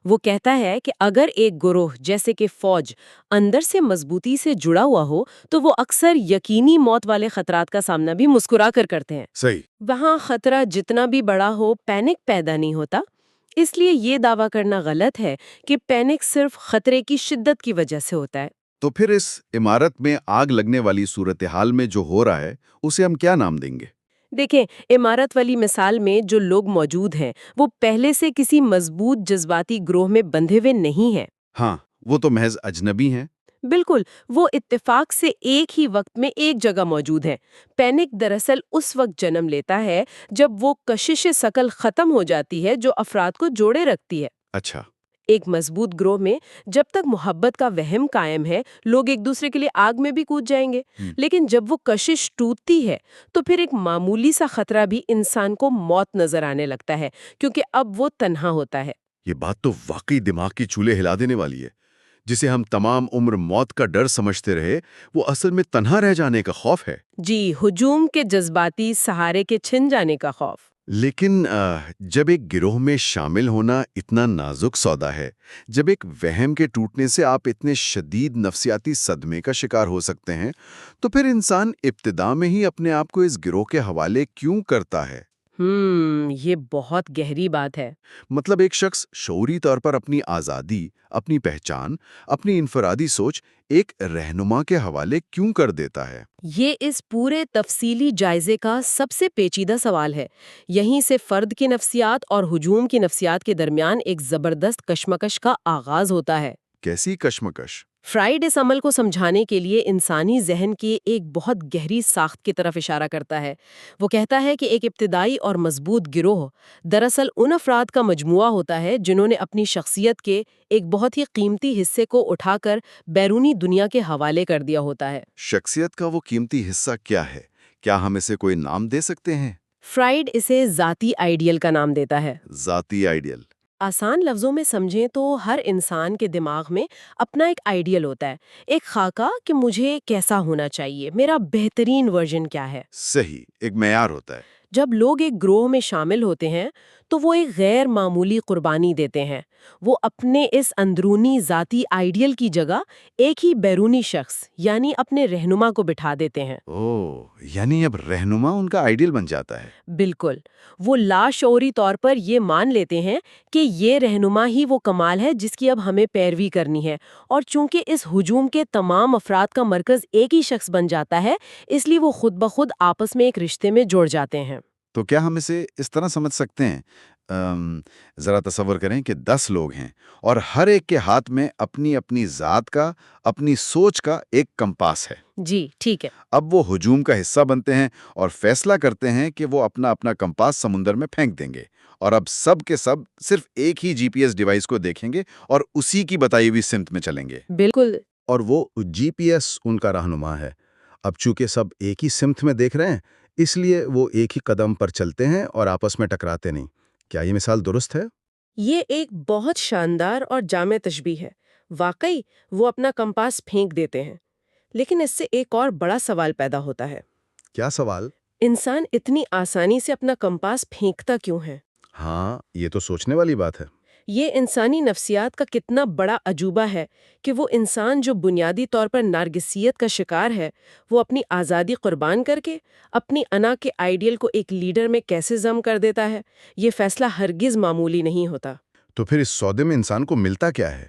وہ کہتا ہے کہ اگر ایک گروہ جیسے کہ فوج اندر سے مضبوطی سے جڑا ہوا ہو تو وہ اکثر یقینی موت والے خطرات کا سامنا بھی مسکرا کر کرتے ہیں۔
صحیح۔
وہاں خطرہ جتنا بھی بڑا ہو، پینک پیدا نہیں ہوتا۔ اس لیے یہ دعویٰ کرنا غلط ہے کہ پینک صرف خطرے کی شدت کی وجہ سے ہوتا ہے۔
تو پھر اس عمارت میں آگ لگنے والی صورتحال میں جو ہو رہا ہے اسے ہم کیا نام دیں گے؟
دیکھیں، عمارت والی مثال میں جو لوگ موجود ہیں وہ پہلے سے کسی مضبوط جذباتی گروہ میں بندھے ہوئے نہیں ہیں۔
ہاں، وہ تو محض اجنبی ہیں۔
بالکل، وہ اتفاق سے ایک ہی وقت میں ایک جگہ موجود ہیں۔ پینک دراصل اس وقت جنم لیتا ہے جب وہ کشش ثقل ختم ہو جاتی ہے جو افراد کو جوڑے رکھتی ہے۔
اچھا۔
ایک مضبوط گروہ میں جب تک محبت کا وہم قائم ہے، لوگ ایک دوسرے کے لیے آگ میں بھی کود جائیں گے، لیکن جب وہ کشش ٹوٹتی ہے تو پھر ایک معمولی سا خطرہ بھی انسان کو موت نظر آنے لگتا ہے، کیونکہ اب وہ تنہا ہوتا ہے۔
یہ بات تو واقعی دماغ کی چولے ہلا دینے والی ہے۔ جسے ہم تمام عمر موت کا ڈر سمجھتے رہے، وہ اصل میں تنہا رہ جانے کا خوف ہے۔
جی، ہجوم کے جذباتی سہارے کے چھن جانے کا خوف۔
لیکن جب ایک گروہ میں شامل ہونا اتنا نازک سودا ہے، جب ایک وہم کے ٹوٹنے سے آپ اتنے شدید نفسیاتی صدمے کا شکار ہو سکتے ہیں، تو پھر انسان ابتدا میں ہی اپنے آپ کو اس گروہ کے حوالے کیوں کرتا ہے؟
یہ بہت گہری بات ہے۔
مطلب ایک شخص شعوری طور پر اپنی آزادی، اپنی پہچان، اپنی انفرادی سوچ ایک رہنما کے حوالے کیوں کر دیتا ہے؟
یہ اس پورے تفصیلی جائزے کا سب سے پیچیدہ سوال ہے۔ یہیں سے فرد کی نفسیات اور ہجوم کی نفسیات کے درمیان ایک زبردست کشمکش کا آغاز ہوتا ہے۔
کیسی کشمکش؟
فرائیڈ اس عمل کو سمجھانے کے لیے انسانی ذہن کی ایک بہت گہری ساخت کی طرف اشارہ کرتا ہے۔ وہ کہتا ہے کہ ایک ابتدائی اور مضبوط گروہ دراصل ان افراد کا مجموعہ ہوتا ہے جنہوں نے اپنی شخصیت کے ایک بہت ہی قیمتی حصے کو اٹھا کر بیرونی دنیا کے حوالے کر دیا ہوتا ہے۔
شخصیت کا وہ قیمتی حصہ کیا ہے؟ کیا ہم اسے کوئی نام دے سکتے ہیں؟
فرائیڈ اسے ذاتی آئیڈیل کا نام دیتا ہے۔
ذاتی آئیڈیل؟
آسان لفظوں میں سمجھیں تو ہر انسان کے دماغ میں اپنا ایک آئیڈیل ہوتا ہے، ایک خاکہ کہ مجھے کیسا ہونا چاہیے، میرا بہترین ورژن کیا ہے۔
صحیح، ایک معیار ہوتا ہے۔
جب لوگ ایک گروہ میں شامل ہوتے ہیں تو وہ ایک غیر معمولی قربانی دیتے ہیں۔ وہ اپنے اس اندرونی ذاتی آئیڈیل کی جگہ ایک ہی بیرونی شخص یعنی اپنے رہنما کو بٹھا دیتے ہیں۔
یعنی اب رہنما ان کا آئیڈیل بن جاتا ہے۔
بالکل، وہ لاشعوری طور پر یہ مان لیتے ہیں کہ یہ رہنما ہی وہ کمال ہے جس کی اب ہمیں پیروی کرنی ہے، اور چونکہ اس ہجوم کے تمام افراد کا مرکز ایک ہی شخص بن جاتا ہے، اس لیے وہ خود بخود آپس میں ایک رشتے میں جڑ جاتے ہیں۔
تو کیا ہم اسے اس طرح سمجھ سکتے ہیں؟ ذرا تصور کریں کہ 10 لوگ ہیں اور ہر ایک کے ہاتھ میں اپنی اپنی ذات کا، اپنی سوچ کا ایک کمپاس ہے۔
جی ٹھیک ہے۔
اب وہ ہجوم کا حصہ بنتے ہیں اور فیصلہ کرتے ہیں کہ وہ اپنا اپنا کمپاس سمندر میں پھینک دیں گے، اور اب سب کے سب صرف ایک ہی GPS ڈیوائس کو دیکھیں گے اور اسی کی بتائی ہوئی سمت میں چلیں گے۔
بالکل۔
اور وہ GPS ان کا رہنما ہے۔ اب چونکہ سب ایک ہی سمت میں دیکھ رہے ہیں، اس لیے وہ ایک ہی قدم پر چلتے ہیں اور آپس میں ٹکراتے نہیں۔ کیا یہ مثال درست ہے؟
یہ ایک بہت شاندار اور جامع تشبیہ ہے۔ واقعی وہ اپنا کمپاس پھینک دیتے ہیں، لیکن اس سے ایک اور بڑا سوال پیدا ہوتا ہے۔
کیا سوال؟
انسان اتنی آسانی سے اپنا کمپاس پھینکتا کیوں ہے؟
ہاں، یہ تو سوچنے والی بات ہے۔
یہ انسانی نفسیات کا کتنا بڑا عجوبہ ہے کہ وہ انسان جو بنیادی طور پر نرگسیت کا شکار ہے، وہ اپنی آزادی قربان کر کے اپنی انا کے آئیڈیل کو ایک لیڈر میں کیسے ضم کر دیتا ہے۔ یہ فیصلہ ہرگز معمولی نہیں ہوتا۔
تو پھر اس سودے میں انسان کو ملتا کیا ہے؟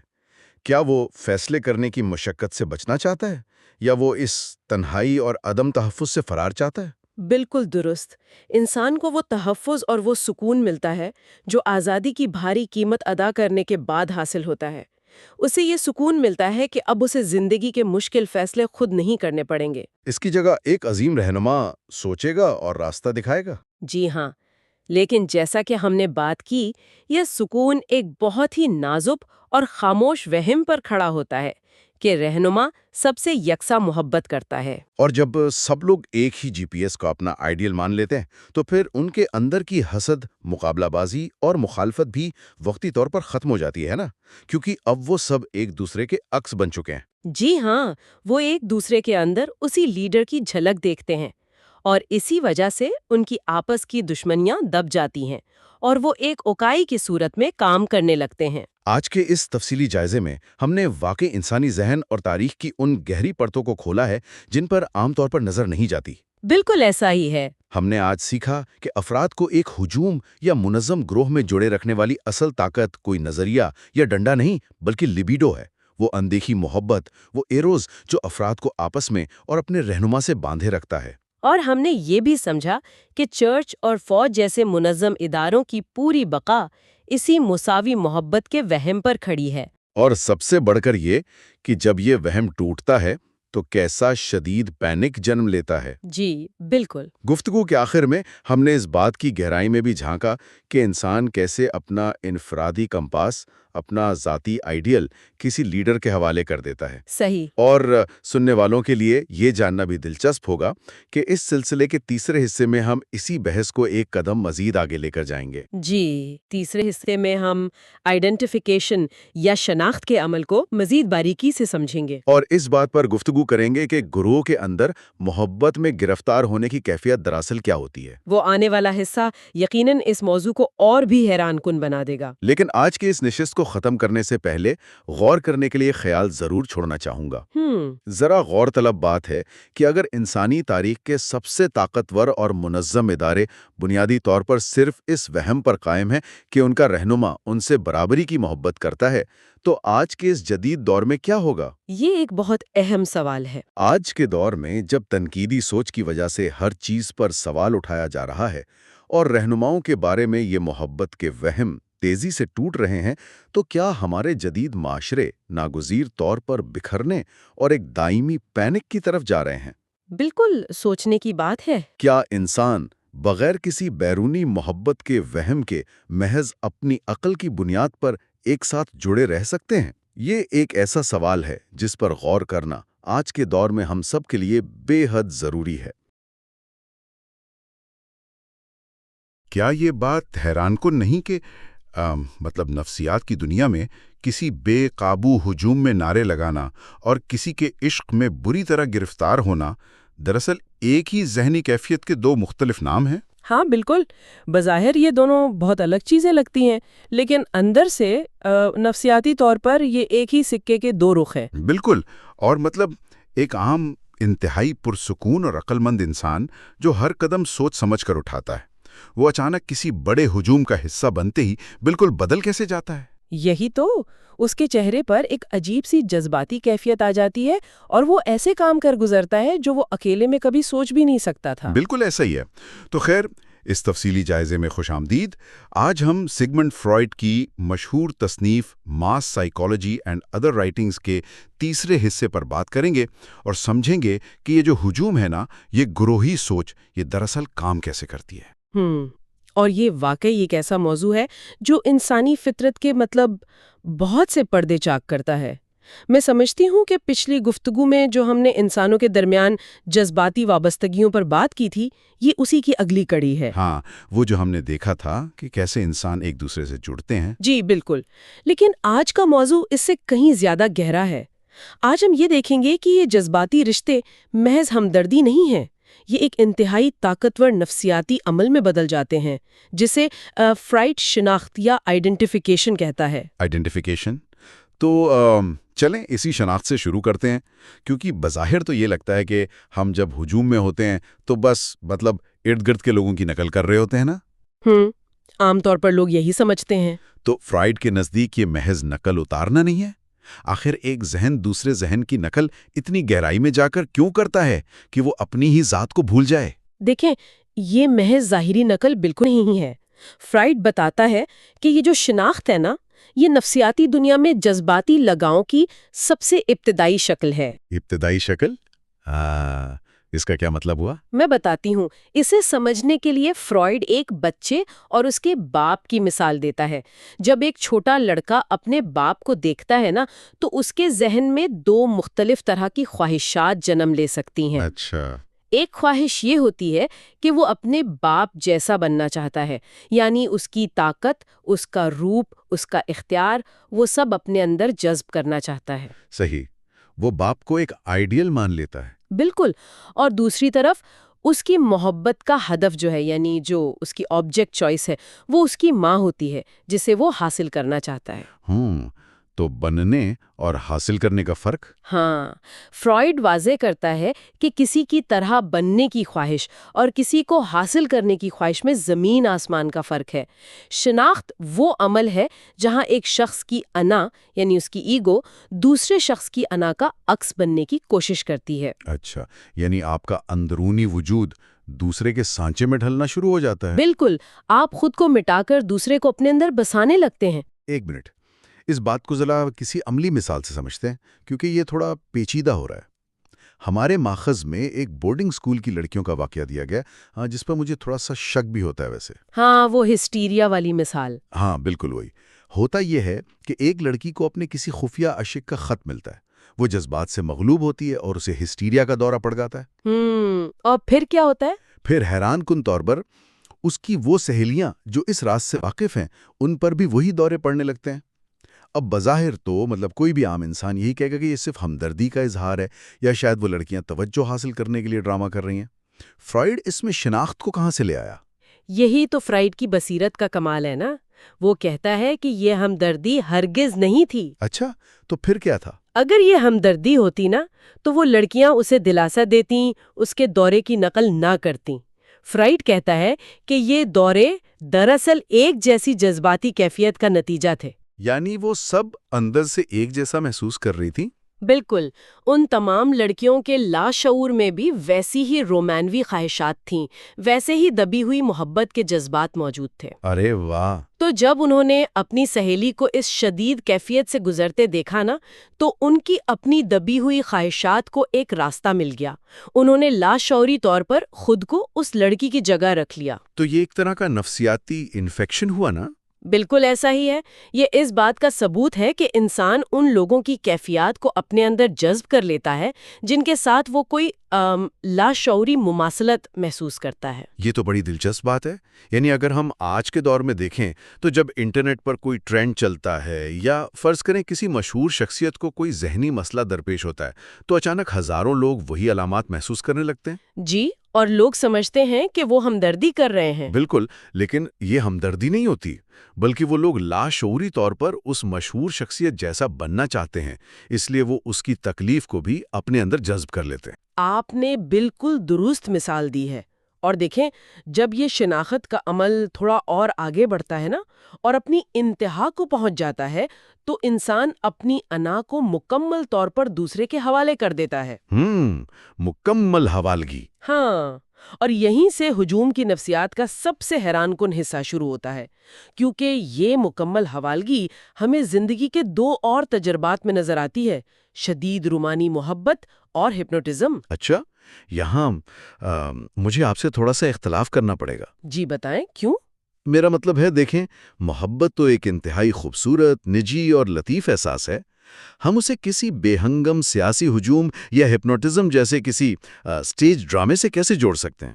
کیا وہ فیصلے کرنے کی مشقت سے بچنا چاہتا ہے، یا وہ اس تنہائی اور عدم تحفظ سے فرار چاہتا ہے؟
بالکل درست۔ انسان کو وہ تحفظ اور وہ سکون ملتا ہے جو آزادی کی بھاری قیمت ادا کرنے کے بعد حاصل ہوتا ہے۔ اسے یہ سکون ملتا ہے کہ اب اسے زندگی کے مشکل فیصلے خود نہیں کرنے پڑیں گے۔
اس کی جگہ ایک عظیم رہنما سوچے گا اور راستہ دکھائے گا۔
جی ہاں، لیکن جیسا کہ ہم نے بات کی، یہ سکون ایک بہت ہی نازک اور خاموش وہم پر کھڑا ہوتا ہے کہ رہنما سب سے یکساں محبت کرتا ہے۔
اور جب سب لوگ ایک ہی جی پی ایس کو اپنا آئیڈیل مان لیتے ہیں تو پھر ان کے اندر کی حسد، مقابلہ بازی اور مخالفت بھی وقتی طور پر ختم ہو جاتی ہے نا، کیونکہ اب وہ سب ایک دوسرے کے عکس بن چکے ہیں۔
جی ہاں، وہ ایک دوسرے کے اندر اسی لیڈر کی جھلک دیکھتے ہیں، اور اسی وجہ سے ان کی آپس کی دشمنیاں دب جاتی ہیں اور وہ ایک اکائی کی صورت میں کام کرنے لگتے ہیں۔
آج کے اس تفصیلی جائزے میں ہم نے واقعی انسانی ذہن اور تاریخ کی ان گہری پرتوں کو کھولا ہے جن پر عام طور پر نظر نہیں جاتی۔
بالکل ایسا ہی ہے۔
ہم نے آج سیکھا کہ افراد کو ایک ہجوم یا منظم گروہ میں جوڑے رکھنے والی اصل طاقت کوئی نظریہ یا ڈنڈا نہیں بلکہ لیبیڈو ہے، وہ اندیکھی محبت، وہ ایروز جو افراد کو آپس میں اور اپنے رہنما سے باندھے رکھتا ہے۔
اور ہم نے یہ بھی سمجھا کہ چرچ اور فوج جیسے منظم اداروں کی پوری بقا اسی مساوی محبت کے وہم پر کھڑی ہے۔
اور سب سے بڑھ کر یہ کہ جب یہ وہم ٹوٹتا ہے تو کیسا شدید پینک جنم لیتا ہے۔
جی بالکل۔
گفتگو کے آخر میں ہم نے اس بات کی گہرائی میں بھی جھانکا کہ انسان کیسے اپنا انفرادی کمپاس، اپنا ذاتی آئیڈیل کسی لیڈر کے حوالے کر دیتا ہے۔
صحیح۔
اور سننے والوں کے لیے یہ جاننا بھی دلچسپ ہوگا کہ اس سلسلے کے تیسرے حصے میں ہم اسی بحث کو ایک قدم مزید آگے لے کر جائیں گے۔
جی، تیسرے حصے میں ہم آئیڈینٹیفیکیشن یا شناخت کے عمل کو مزید باریکی سے سمجھیں گے،
اور اس بات پر گفتگو کریں گے کہ گروہ کے اندر محبت میں گرفتار ہونے کی کیفیت دراصل کیا ہوتی ہے۔
وہ آنے والا حصہ یقیناً اس موضوع کو اور بھی حیران کن بنا دے گا۔
لیکن آج کے اس نشست کو ختم کرنے سے پہلے غور کرنے کے لیے خیال ضرور چھوڑنا چاہوں گا۔ ذرا غور طلب بات ہے کہ اگر انسانی تاریخ کے سب سے طاقتور اور منظم ادارے بنیادی طور پر صرف اس وہم پر قائم ہیں کہ ان کا رہنما ان سے برابری کی محبت کرتا ہے، تو آج کے اس جدید دور میں کیا ہوگا؟
یہ ایک بہت اہم سوال ہے۔
آج کے دور میں جب تنقیدی سوچ کی وجہ سے ہر چیز پر سوال اٹھایا جا رہا ہے اور رہنماؤں کے بارے میں یہ محبت کے وہم تیزی سے ٹوٹ رہے ہیں، تو کیا ہمارے جدید معاشرے ناگزیر طور پر بکھرنے اور ایک دائمی پینک کی طرف جا رہے ہیں؟
بالکل سوچنے کی بات ہے۔
کیا انسان بغیر کسی بیرونی محبت کے وہم کے محض اپنی عقل کی بنیاد پر ایک ساتھ جڑے رہ سکتے ہیں؟ یہ ایک ایسا سوال ہے جس پر غور کرنا آج کے دور میں ہم سب کے لیے بے حد ضروری ہے۔ کیا یہ بات حیران کن نہیں کہ نفسیات کی دنیا میں کسی بے قابو ہجوم میں نعرے لگانا اور کسی کے عشق میں بری طرح گرفتار ہونا دراصل ایک ہی ذہنی کیفیت کے دو مختلف نام ہیں؟
ہاں بالکل، بظاہر یہ دونوں بہت الگ چیزیں لگتی ہیں، لیکن اندر سے نفسیاتی طور پر یہ ایک ہی سکے کے دو رخ ہیں۔
بالکل، اور ایک عام انتہائی پرسکون اور عقل مند انسان جو ہر قدم سوچ سمجھ کر اٹھاتا ہے، وہ اچانک کسی بڑے ہجوم کا حصہ بنتے ہی بالکل بدل کیسے جاتا ہے؟
یہی تو، اس کے چہرے پر ایک عجیب سی جذباتی کیفیت آ جاتی ہے اور وہ ایسے کام کر گزرتا ہے جو وہ اکیلے میں کبھی سوچ بھی نہیں سکتا تھا۔
بالکل ایسا ہی ہے۔ تو خیر، اس تفصیلی جائزے میں خوش آمدید۔ آج ہم سگمنڈ فرائڈ کی مشہور تصنیف ماس سائیکالوجی اینڈ ادر رائٹنگز کے تیسرے حصے پر بات کریں گے اور سمجھیں گے کہ یہ جو ہجوم ہے نا، یہ گروہی سوچ، یہ دراصل کام کیسے کرتی ہے۔
اور یہ واقعی ایک ایسا موضوع ہے جو انسانی فطرت کے بہت سے پردے چاک کرتا ہے۔ میں سمجھتی ہوں کہ پچھلی گفتگو میں جو ہم نے انسانوں کے درمیان جذباتی وابستگیوں پر بات کی تھی، یہ اسی کی اگلی کڑی ہے۔
ہاں، وہ جو ہم نے دیکھا تھا کہ کیسے انسان ایک دوسرے سے جڑتے ہیں۔
جی بالکل، لیکن آج کا موضوع اس سے کہیں زیادہ گہرا ہے۔ آج ہم یہ دیکھیں گے کہ یہ جذباتی رشتے محض ہمدردی نہیں ہیں، یہ ایک انتہائی طاقتور نفسیاتی عمل میں بدل جاتے ہیں جسے فرائڈ شناخت یا آئیڈینٹیفیکیشن کہتا ہے۔
آئیڈینٹیفیکیشن تو چلیں اسی شناخت سے شروع کرتے ہیں، کیونکہ بظاہر تو یہ لگتا ہے کہ ہم جب ہجوم میں ہوتے ہیں تو بس مطلب ارد گرد کے لوگوں کی نقل کر رہے ہوتے ہیں نا۔
عام طور پر لوگ یہی سمجھتے ہیں۔
تو فرائڈ کے نزدیک یہ محض نقل اتارنا نہیں ہے؟ آخر ایک ذہن دوسرے ذہن کی نقل اتنی گہرائی میں جا کر کیوں کرتا ہے کہ وہ اپنی ہی ذات کو بھول جائے؟
دیکھیں، یہ محض ظاہری نقل بالکل نہیں ہے۔ فرائڈ بتاتا ہے کہ یہ جو شناخت ہے نا، یہ نفسیاتی دنیا میں جذباتی لگاؤں کی سب سے ابتدائی شکل ہے۔
ابتدائی شکل؟ اس کا کیا مطلب ہوا؟
میں بتاتی ہوں۔ اسے سمجھنے کے لیے فرائڈ ایک بچے اور اس کے باپ کی مثال دیتا ہے۔ جب ایک چھوٹا لڑکا اپنے باپ کو دیکھتا ہے نا، تو اس کے ذہن میں دو مختلف طرح کی خواہشات جنم لے سکتی ہیں۔
اچھا۔
ایک خواہش یہ ہوتی ہے کہ وہ اپنے باپ جیسا بننا چاہتا ہے، یعنی اس کی طاقت، اس کا روپ، اس کا اختیار، وہ سب اپنے اندر جذب کرنا چاہتا ہے۔
صحیح، وہ باپ کو ایک آئیڈیل مان لیتا ہے۔
بالکل۔ اور دوسری طرف اس کی محبت کا ہدف جو ہے، یعنی جو اس کی آبجیکٹ چوائس ہے، وہ اس کی ماں ہوتی ہے جسے وہ حاصل کرنا چاہتا ہے۔
تو بننے اور حاصل کرنے کا فرق؟
ہاں، فرائڈ واضح کرتا ہے کہ کسی کی طرح بننے کی خواہش اور کسی کو حاصل کرنے کی خواہش میں زمین آسمان کا فرق ہے۔ شناخت وہ عمل ہے جہاں ایک شخص کی انا، یعنی اس کی ایگو، دوسرے شخص کی انا کا عکس بننے کی کوشش کرتی ہے۔
اچھا، یعنی آپ کا اندرونی وجود دوسرے کے سانچے میں ڈھلنا شروع ہو جاتا ہے؟
بالکل، آپ خود کو مٹا کر دوسرے کو اپنے اندر بسانے لگتے ہیں۔
ایک منٹ، اس بات کو ذرا کسی عملی مثال سے سمجھتے ہیں، کیونکہ یہ تھوڑا پیچیدہ ہو رہا ہے۔ ہمارے ماخذ میں ایک بورڈنگ سکول کی لڑکیوں کا واقعہ دیا گیا، جس پر مجھے تھوڑا سا شک بھی ہوتا ہے ویسے۔
ہاں، وہ ہسٹیریا والی مثال۔
ہاں بالکل وہی۔ ہوتا یہ ہے کہ ایک لڑکی کو اپنے کسی خفیہ عاشق کا خط ملتا ہے، وہ جذبات سے مغلوب ہوتی ہے اور اسے ہسٹیریا کا دورہ پڑ جاتا ہے۔
اور پھر کیا ہوتا ہے؟
پھر حیران کن طور پر اس کی وہ سہیلیاں جو اس راز سے واقف ہیں، ان پر بھی وہی دورے پڑنے لگتے ہیں۔ اب بظاہر تو کوئی بھی عام انسان یہی کہے گا کہ یہ صرف ہمدردی کا اظہار ہے، یا شاید وہ لڑکیاں توجہ حاصل کرنے کے لیے ڈرامہ کر رہی ہیں۔ فرائڈ اس میں شناخت کو کہاں سے لے آیا؟
یہی تو فرائڈ کی بصیرت کا کمال ہے نا۔ وہ کہتا ہے کہ یہ ہمدردی ہرگز نہیں تھی۔
اچھا، تو پھر کیا تھا؟
اگر یہ ہمدردی ہوتی نا، تو وہ لڑکیاں اسے دلاسا دیتیں، اس کے دورے کی نقل نہ کرتیں۔ فرائڈ کہتا ہے کہ یہ دورے دراصل ایک جیسی جذباتی کیفیت کا نتیجہ تھے۔
یعنی وہ سب اندر سے ایک جیسا محسوس کر رہی تھی؟
بالکل، ان تمام لڑکیوں کے لاشعور میں بھی ویسی ہی رومانوی خواہشات تھیں، ویسے ہی دبی ہوئی محبت کے جذبات موجود تھے۔
ارے واہ!
تو جب انہوں نے اپنی سہیلی کو اس شدید کیفیت سے گزرتے دیکھا نا، تو ان کی اپنی دبی ہوئی خواہشات کو ایک راستہ مل گیا۔ انہوں نے لاشعوری طور پر خود کو اس لڑکی کی جگہ رکھ لیا۔
تو یہ ایک طرح کا نفسیاتی انفیکشن ہوا نا؟
بالکل ایسا ہی ہے۔ یہ اس بات کا ثبوت ہے کہ انسان ان لوگوں کی کیفیات کو اپنے اندر جذب کر لیتا ہے جن کے ساتھ وہ کوئی لاشعوری مماثلت محسوس کرتا ہے۔
یہ تو بڑی دلچسپ بات ہے۔ یعنی اگر ہم آج کے دور میں دیکھیں تو جب انٹرنیٹ پر کوئی ٹرینڈ چلتا ہے، یا فرض کریں کسی مشہور شخصیت کو کوئی ذہنی مسئلہ درپیش ہوتا ہے، تو اچانک ہزاروں لوگ وہی علامات محسوس کرنے لگتے ہیں۔
جی، اور لوگ سمجھتے ہیں کہ وہ ہمدردی کر رہے ہیں۔
بالکل، لیکن یہ ہمدردی نہیں ہوتی، بلکہ وہ لوگ لاشعوری طور پر اس مشہور شخصیت جیسا بننا چاہتے ہیں، اس لیے وہ اس کی تکلیف کو بھی اپنے اندر جذب کر لیتے ہیں۔
آپ نے بالکل درست مثال دی ہے۔ اور دیکھیں، جب یہ شناخت کا عمل تھوڑا اور آگے بڑھتا ہے نا، اور اپنی انتہا کو پہنچ جاتا ہے، تو انسان اپنی انا کو مکمل طور پر دوسرے کے حوالے کر دیتا ہے۔
مکمل حوالگی۔
ہاں، اور یہیں سے ہجوم کی نفسیات کا سب سے حیران کن حصہ شروع ہوتا ہے، کیونکہ یہ مکمل حوالگی ہمیں زندگی کے دو اور تجربات میں نظر آتی ہے: شدید رومانی محبت اور ہپنوٹزم۔
اچھا، یہاں مجھے آپ سے تھوڑا سا اختلاف کرنا پڑے گا۔
جی بتائیں، کیوں؟
میرا مطلب ہے، دیکھیں، محبت تو ایک انتہائی خوبصورت، نجی اور لطیف احساس ہے۔ ہم اسے کسی بے ہنگم سیاسی ہجوم یا ہپنوٹزم جیسے کسی سٹیج ڈرامے سے کیسے جوڑ سکتے ہیں؟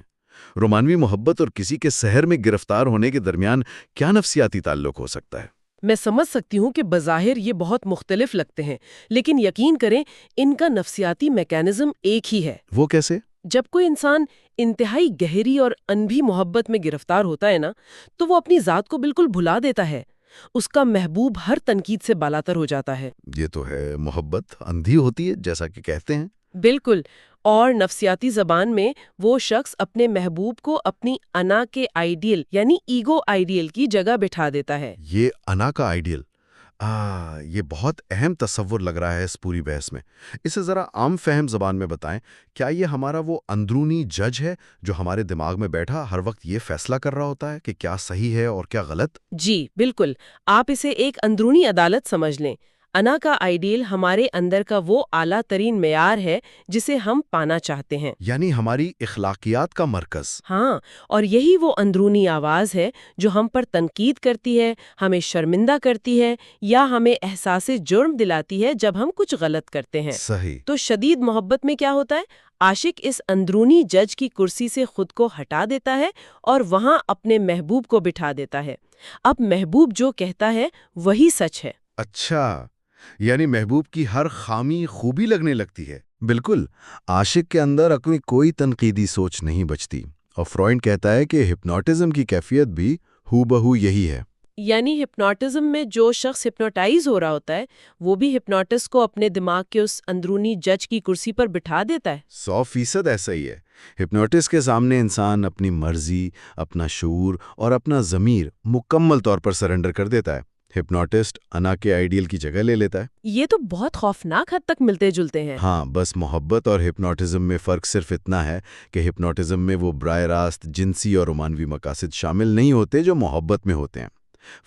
رومانوی محبت اور کسی کے سحر میں گرفتار ہونے کے درمیان کیا نفسیاتی تعلق ہو سکتا ہے؟
میں سمجھ سکتی ہوں کہ بظاہر یہ بہت مختلف لگتے ہیں، لیکن یقین کریں، ان کا نفسیاتی میکانزم ایک ہی ہے۔
وہ کیسے؟
جب کوئی انسان انتہائی گہری اور انبھی محبت میں گرفتار ہوتا ہے نا، تو وہ اپنی ذات کو بالکل بھلا دیتا ہے. اس کا محبوب ہر تنقید سے بالاتر ہو جاتا ہے.
یہ تو ہے، محبت اندھی ہوتی ہے جیسا کہ کہتے ہیں.
بالکل. اور نفسیاتی زبان میں وہ شخص اپنے محبوب کو اپنی انا کے آئیڈیل یعنی ایگو آئیڈیل کی جگہ بٹھا دیتا ہے.
یہ انا کا آئیڈیل، یہ بہت اہم تصور لگ رہا ہے اس پوری بحث میں. اسے ذرا عام فہم زبان میں بتائیں. کیا یہ ہمارا وہ اندرونی جج ہے جو ہمارے دماغ میں بیٹھا ہر وقت یہ فیصلہ کر رہا ہوتا ہے کہ کیا صحیح ہے اور کیا غلط؟
جی بالکل. آپ اسے ایک اندرونی عدالت سمجھ لیں. انا کا آئیڈیل ہمارے اندر کا وہ اعلیٰ ترین معیار ہے جسے ہم پانا چاہتے ہیں.
یعنی ہماری اخلاقیات کا مرکز.
ہاں، اور یہی وہ اندرونی آواز ہے جو ہم پر تنقید کرتی ہے، ہمیں شرمندہ کرتی ہے یا ہمیں احساس جرم دلاتی ہے جب ہم کچھ غلط کرتے ہیں.
صحیح.
تو شدید محبت میں کیا ہوتا ہے؟ عاشق اس اندرونی جج کی کرسی سے خود کو ہٹا دیتا ہے اور وہاں اپنے محبوب کو بٹھا دیتا ہے. اب محبوب جو کہتا ہے وہی سچ ہے.
اچھا، یعنی محبوب کی ہر خامی خوبی لگنے لگتی ہے. بالکل، عاشق کے اندر اپنی کوئی تنقیدی سوچ نہیں بچتی. اور فرائڈ کہتا ہے کہ ہپنوٹزم کی کیفیت بھی ہو بہو یہی ہے.
یعنی ہپنوٹزم میں جو شخص ہپنوٹائز ہو رہا ہوتا ہے وہ بھی ہپنوٹسٹ کو اپنے دماغ کے اس اندرونی جج کی کرسی پر بٹھا دیتا ہے.
100% ایسا ہی ہے. ہپنوٹسٹ کے سامنے انسان اپنی مرضی، اپنا شعور اور اپنا ضمیر مکمل طور پر سرنڈر کر دیتا ہے. ہپنوٹسٹ انا کے آئیڈیل کی جگہ لے لیتا ہے.
یہ تو بہت خوفناک حد تک ملتے جلتے ہیں.
ہاں، بس محبت اور ہپنوٹزم میں فرق صرف اتنا ہے کہ ہپنوٹزم میں وہ براہ راست جنسی اور رومانوی مقاصد شامل نہیں ہوتے جو محبت میں ہوتے ہیں.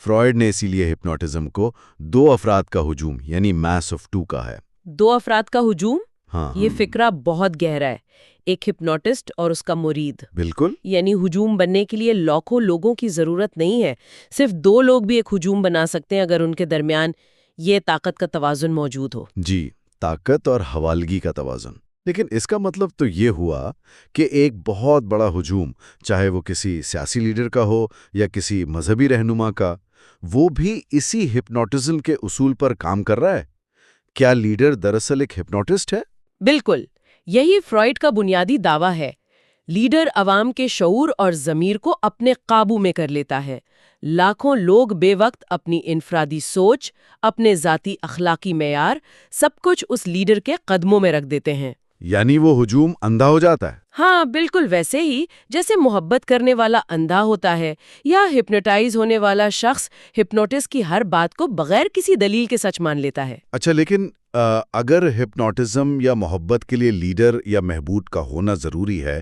فرائڈ نے اسی لیے ہپنوٹزم کو 2 افراد کا ہجوم یعنی میس آف 2 کہا ہے.
2 افراد کا ہجوم؟
ہاں،
یہ فکرہ بہت گہرا ہے. ایک ہپنوٹسٹ اور اس کا مرید.
بالکل.
یعنی ہجوم بننے کے لیے لاکھوں لوگوں کی ضرورت نہیں ہے، صرف 2 لوگ بھی ایک ہجوم بنا سکتے ہیں اگر ان کے درمیان یہ طاقت کا توازن موجود ہو.
جی، طاقت اور حوالگی کا توازن. لیکن اس کا مطلب تو یہ ہوا کہ ایک بہت بڑا ہجوم، چاہے وہ کسی سیاسی لیڈر کا ہو یا کسی مذہبی رہنما کا، وہ بھی اسی ہپنوٹزم کے اصول پر کام کر رہا ہے. کیا لیڈر دراصل ایک ہپنوٹسٹ ہے؟
بالکل، یہی فرائڈ کا بنیادی دعویٰ ہے. لیڈر عوام کے شعور اور ضمیر کو اپنے قابو میں کر لیتا ہے. لاکھوں لوگ بے وقت اپنی انفرادی سوچ، اپنے ذاتی اخلاقی معیار، سب کچھ اس لیڈر کے قدموں میں رکھ دیتے ہیں.
یعنی وہ ہجوم اندھا ہو جاتا ہے.
ہاں، بالکل ویسے ہی جیسے محبت کرنے والا اندھا ہوتا ہے یا ہپنوٹائز ہونے والا شخص ہپنوٹسٹ کی ہر بات کو بغیر کسی دلیل کے سچ مان لیتا ہے.
اچھا، لیکن اگر ہپنوٹزم یا محبت کے لیے لیڈر یا محبوب کا ہونا ضروری ہے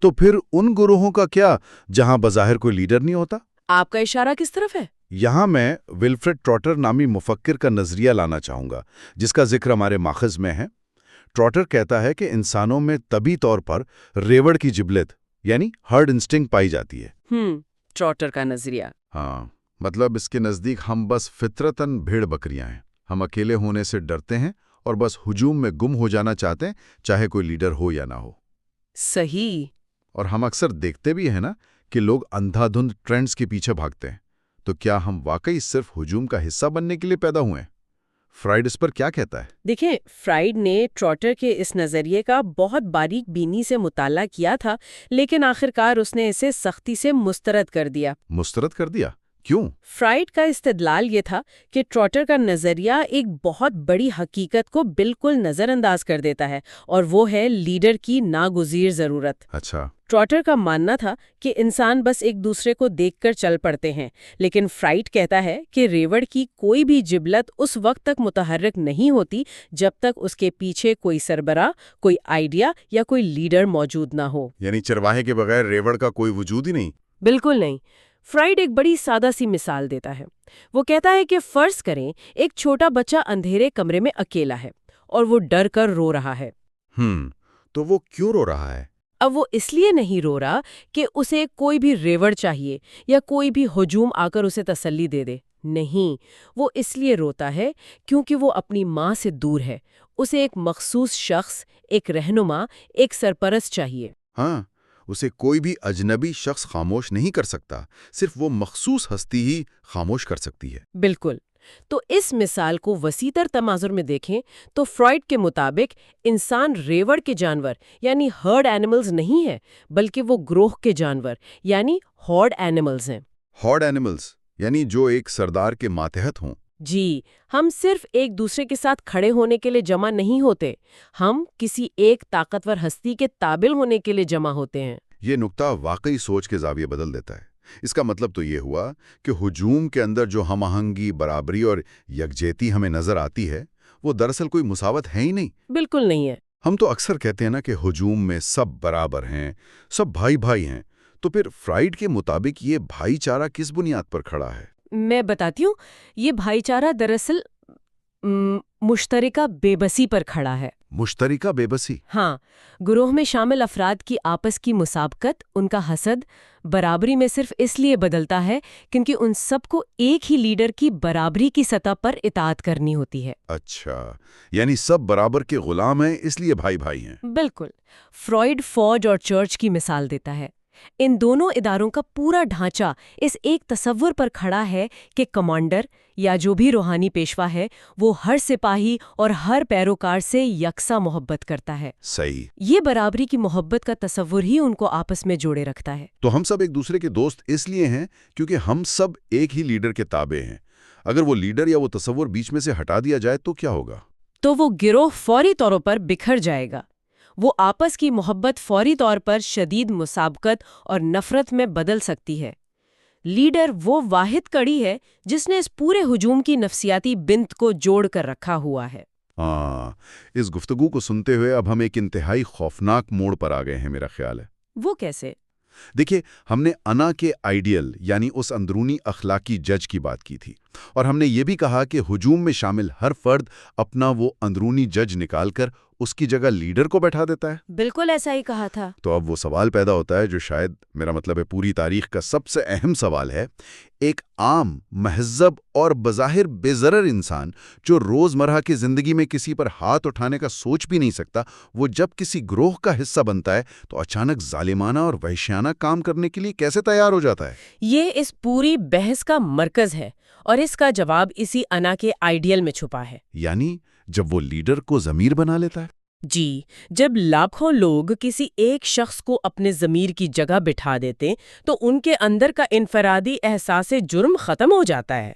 تو پھر ان گروہوں کا کیا جہاں بظاہر کوئی لیڈر نہیں ہوتا؟
آپ کا اشارہ کس طرف ہے؟
یہاں میں ولفریڈ ٹراٹر نامی مفکر کا نظریہ لانا چاہوں گا جس کا ذکر ہمارے ماخذ میں ہے. ٹراٹر کہتا ہے کہ انسانوں میں طبی طور پر ریوڑ کی جبلت یعنی ہرڈ انسٹنکٹ پائی جاتی ہے.
ٹراٹر کا نظریہ.
ہاں، مطلب اس کے نزدیک ہم بس فطرتاً بھیڑ بکریاں ہیں. ہم اکیلے ہونے سے ڈرتے ہیں اور بس ہجوم میں گم ہو جانا چاہتے ہیں، چاہے کوئی لیڈر ہو یا نہ ہو.
صحیح.
اور ہم اکثر دیکھتے بھی ہیں نا کہ لوگ اندھا دھند ٹرینڈز کے پیچھے بھاگتے ہیں. تو کیا ہم واقعی صرف ہجوم کا حصہ بننے کے لیے پیدا ہوئے ہیں؟ فرائڈ اس پر کیا کہتا ہے؟
دیکھیں، فرائڈ نے ٹراٹر کے اس نظریے کا بہت باریک بینی سے مطالعہ کیا تھا، لیکن آخرکار اس نے اسے سختی سے مسترد کر دیا.
مسترد کر دیا؟ کیوں؟
فرائڈ کا استدلال یہ تھا کہ ٹراٹر کا نظریہ ایک بہت بڑی حقیقت کو بالکل نظر انداز کر دیتا ہے، اور وہ ہے لیڈر کی ناگزیر ضرورت.
اچھا.
ٹراٹر کا ماننا تھا کہ انسان بس ایک دوسرے کو دیکھ کر چل پڑتے ہیں، لیکن فرائڈ کہتا ہے کہ ریوڑ کی کوئی بھی جبلت اس وقت تک متحرک نہیں ہوتی جب تک اس کے پیچھے کوئی سربراہ، کوئی آئیڈیا یا کوئی لیڈر موجود نہ ہو.
یعنی چرواہے کے بغیر ریوڑ کا کوئی وجود ہی نہیں؟
بالکل نہیں. فرائڈ ایک بڑی سادہ سی مثال دیتا ہے. وہ کہتا ہے کہ فرض کریں ایک چھوٹا بچہ اندھیرے کمرے میں اکیلا ہے اور وہ ڈر کر رو رہا ہے.
تو وہ کیوں رو رہا ہے؟
اب وہ اس لیے نہیں رو رہا کہ اسے کوئی بھی ریوڑ چاہیے یا کوئی بھی ہجوم آ کر اسے تسلی دے دے. نہیں، وہ اس لیے روتا ہے کیونکہ وہ اپنی ماں سے دور ہے. اسے ایک مخصوص شخص، ایک رہنما، ایک سرپرست چاہیے.
ہاں، اسے کوئی بھی اجنبی شخص خاموش نہیں کر سکتا، صرف وہ مخصوص ہستی ہی خاموش کر سکتی ہے.
بالکل. تو اس مثال کو وسیع تر تناظر میں دیکھیں تو فرائڈ کے مطابق انسان ریوڑ کے جانور یعنی ہرڈ اینیملز نہیں ہیں، بلکہ وہ گروہ کے جانور یعنی ہارڈ اینیملز ہیں۔
ہارڈ اینیملز یعنی جو ایک سردار کے ماتحت ہوں۔
جی، ہم صرف ایک دوسرے کے ساتھ کھڑے ہونے کے لیے جمع نہیں ہوتے، ہم کسی ایک طاقتور ہستی کے تابع ہونے کے لیے جمع ہوتے ہیں۔
یہ نقطہ واقعی سوچ کے زاویے بدل دیتا ہے۔ اس کا مطلب تو یہ ہوا کہ ہجوم کے اندر جو ہم آہنگی، برابری اور یکجہتی ہمیں نظر آتی ہے، وہ دراصل کوئی مساوت ہے ہی نہیں۔
بالکل نہیں ہے۔
ہم تو اکثر کہتے ہیں نا کہ ہجوم میں سب برابر ہیں، سب بھائی بھائی ہیں، تو پھر فرائڈ کے مطابق یہ بھائی چارہ کس بنیاد پر کھڑا ہے؟
میں بتاتی ہوں، یہ بھائی چارہ دراصل مشترکہ بے بسی پر کھڑا ہے۔
مشترکہ بے بسی؟
ہاں، گروہ میں شامل افراد کی آپس کی مسابقت، ان کا حسد، برابری میں صرف اس لیے بدلتا ہے کیونکہ ان سب کو ایک ہی لیڈر کی برابری کی سطح پر اطاعت کرنی ہوتی ہے۔
اچھا، یعنی سب برابر کے غلام ہیں، اس لیے بھائی بھائی ہیں۔
بالکل۔ فرائڈ فوج اور چرچ کی مثال دیتا ہے۔ ان دونوں اداروں کا پورا ڈھانچہ اس ایک تصور پر کھڑا ہے کہ کمانڈر یا جو بھی روحانی پیشوا ہے وہ ہر سپاہی اور ہر پیروکار سے یکساں محبت کرتا ہے۔
صحیح۔
یہ برابری کی محبت کا تصور ہی ان کو آپس میں جوڑے رکھتا ہے۔
تو ہم سب ایک دوسرے کے دوست اس لیے ہیں کیونکہ ہم سب ایک ہی لیڈر کے تابع ہیں۔ اگر وہ لیڈر یا وہ تصور بیچ میں سے ہٹا دیا جائے تو کیا ہوگا؟
تو وہ گروہ فوری طور پر بکھر جائے گا۔ وہ آپس کی محبت فوری طور پر شدید مسابقت اور نفرت میں بدل سکتی ہے۔ لیڈر وہ واحد کڑی ہے جس نے اس پورے ہجوم کی نفسیاتی بنت کو جوڑ کر رکھا ہوا ہے۔
اس گفتگو کو سنتے ہوئے اب ہم ایک انتہائی خوفناک موڑ پر آ گئے ہیں، میرا خیال ہے۔
وہ کیسے؟
دیکھیں، ہم نے انا کے آئیڈیل یعنی اس اندرونی اخلاقی جج کی بات کی تھی، اور ہم نے یہ بھی کہا کہ ہجوم میں شامل ہر فرد اپنا وہ اندرونی جج نکال کر اس کی جگہ لیڈر کو بیٹھا دیتا ہے۔
بالکل ایسا ہی کہا تھا۔
تو اب وہ سوال پیدا ہوتا ہے جو شاید میرا مطلب ہے پوری تاریخ کا سب سے اہم سوال ہے۔ ایک عام، مہذب اور بظاہر بے ضرر انسان جو روزمرہ کی زندگی میں کسی پر ہاتھ اٹھانے کا سوچ بھی نہیں سکتا، وہ جب کسی گروہ کا حصہ بنتا ہے تو اچانک ظالمانہ اور وحشیانہ کام کرنے کے لیے کیسے تیار ہو جاتا ہے؟
یہ اس پوری بحث کا مرکز ہے، اور اس کا جواب اسی انا کے آئیڈیل میں چھپا ہے۔
یعنی جب وہ لیڈر کو ضمیر بنا لیتا ہے؟
جی، جب لاکھوں لوگ کسی ایک شخص کو اپنے ضمیر کی جگہ بٹھا دیتے تو ان کے اندر کا انفرادی احساس جرم ختم ہو جاتا ہے۔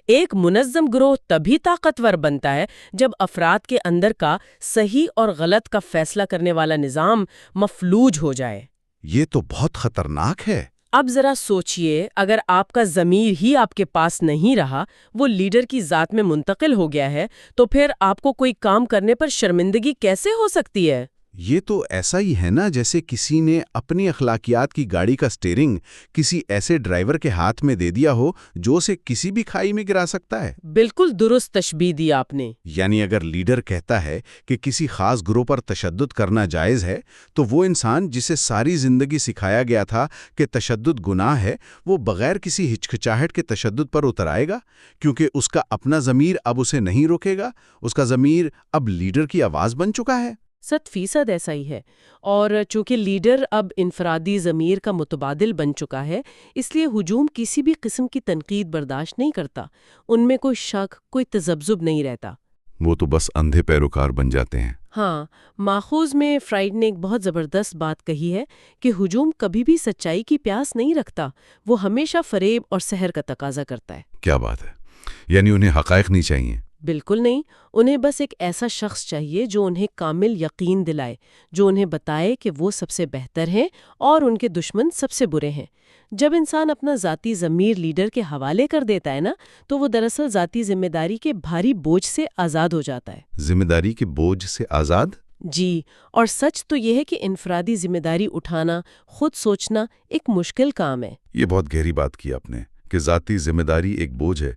ایک منظم گروہ تبھی طاقتور بنتا ہے جب افراد کے اندر کا صحیح اور غلط کا فیصلہ کرنے والا نظام مفلوج ہو جائے۔
یہ تو بہت خطرناک ہے۔
اب ذرا سوچئے، اگر آپ کا ضمیر ہی آپ کے پاس نہیں رہا، وہ لیڈر کی ذات میں منتقل ہو گیا ہے، تو پھر آپ کو کوئی کام کرنے پر شرمندگی کیسے ہو سکتی ہے؟
یہ تو ایسا ہی ہے نا جیسے کسی نے اپنی اخلاقیات کی گاڑی کا سٹیئرنگ کسی ایسے ڈرائیور کے ہاتھ میں دے دیا ہو جو اسے کسی بھی کھائی میں گرا سکتا ہے۔
بالکل درست تشبیہ دی آپ نے۔
یعنی اگر لیڈر کہتا ہے کہ کسی خاص گروہ پر تشدد کرنا جائز ہے، تو وہ انسان جسے ساری زندگی سکھایا گیا تھا کہ تشدد گناہ ہے، وہ بغیر کسی ہچکچاہٹ کے تشدد پر اتر آئے گا، کیونکہ اس کا اپنا ضمیر اب اسے نہیں روکے گا۔ اس کا ضمیر اب لیڈر کی آواز بن چکا ہے۔
100% ایسا ہی ہے، اور چونکہ لیڈر اب انفرادی ضمیر کا متبادل بن چکا ہے، اس لیے ہجوم کسی بھی قسم کی تنقید برداشت نہیں کرتا۔ ان میں کوئی شک، کوئی تذبذب نہیں رہتا۔
وہ تو بس اندھے پیروکار بن جاتے ہیں۔
ہاں، ماخوذ میں فرائڈ نے ایک بہت زبردست بات کہی ہے کہ ہجوم کبھی بھی سچائی کی پیاس نہیں رکھتا، وہ ہمیشہ فریب اور سحر کا تقاضا کرتا ہے۔
کیا بات ہے! یعنی انہیں حقائق نہیں چاہیے؟
بالکل نہیں، انہیں بس ایک ایسا شخص چاہیے جو انہیں کامل یقین دلائے، جو انہیں بتائے کہ وہ سب سے بہتر ہیں اور ان کے دشمن سب سے برے ہیں۔ جب انسان اپنا ذاتی ضمیر لیڈر کے حوالے کر دیتا ہے نا، تو وہ دراصل ذاتی ذمہ داری کے بھاری بوجھ سے آزاد ہو جاتا ہے۔
ذمہ داری کے بوجھ سے آزاد؟
جی، اور سچ تو یہ ہے کہ انفرادی ذمہ داری اٹھانا، خود سوچنا ایک مشکل کام ہے۔
یہ بہت گہری بات کی آپ نے کہ ذاتی ذمہ داری ایک بوجھ ہے۔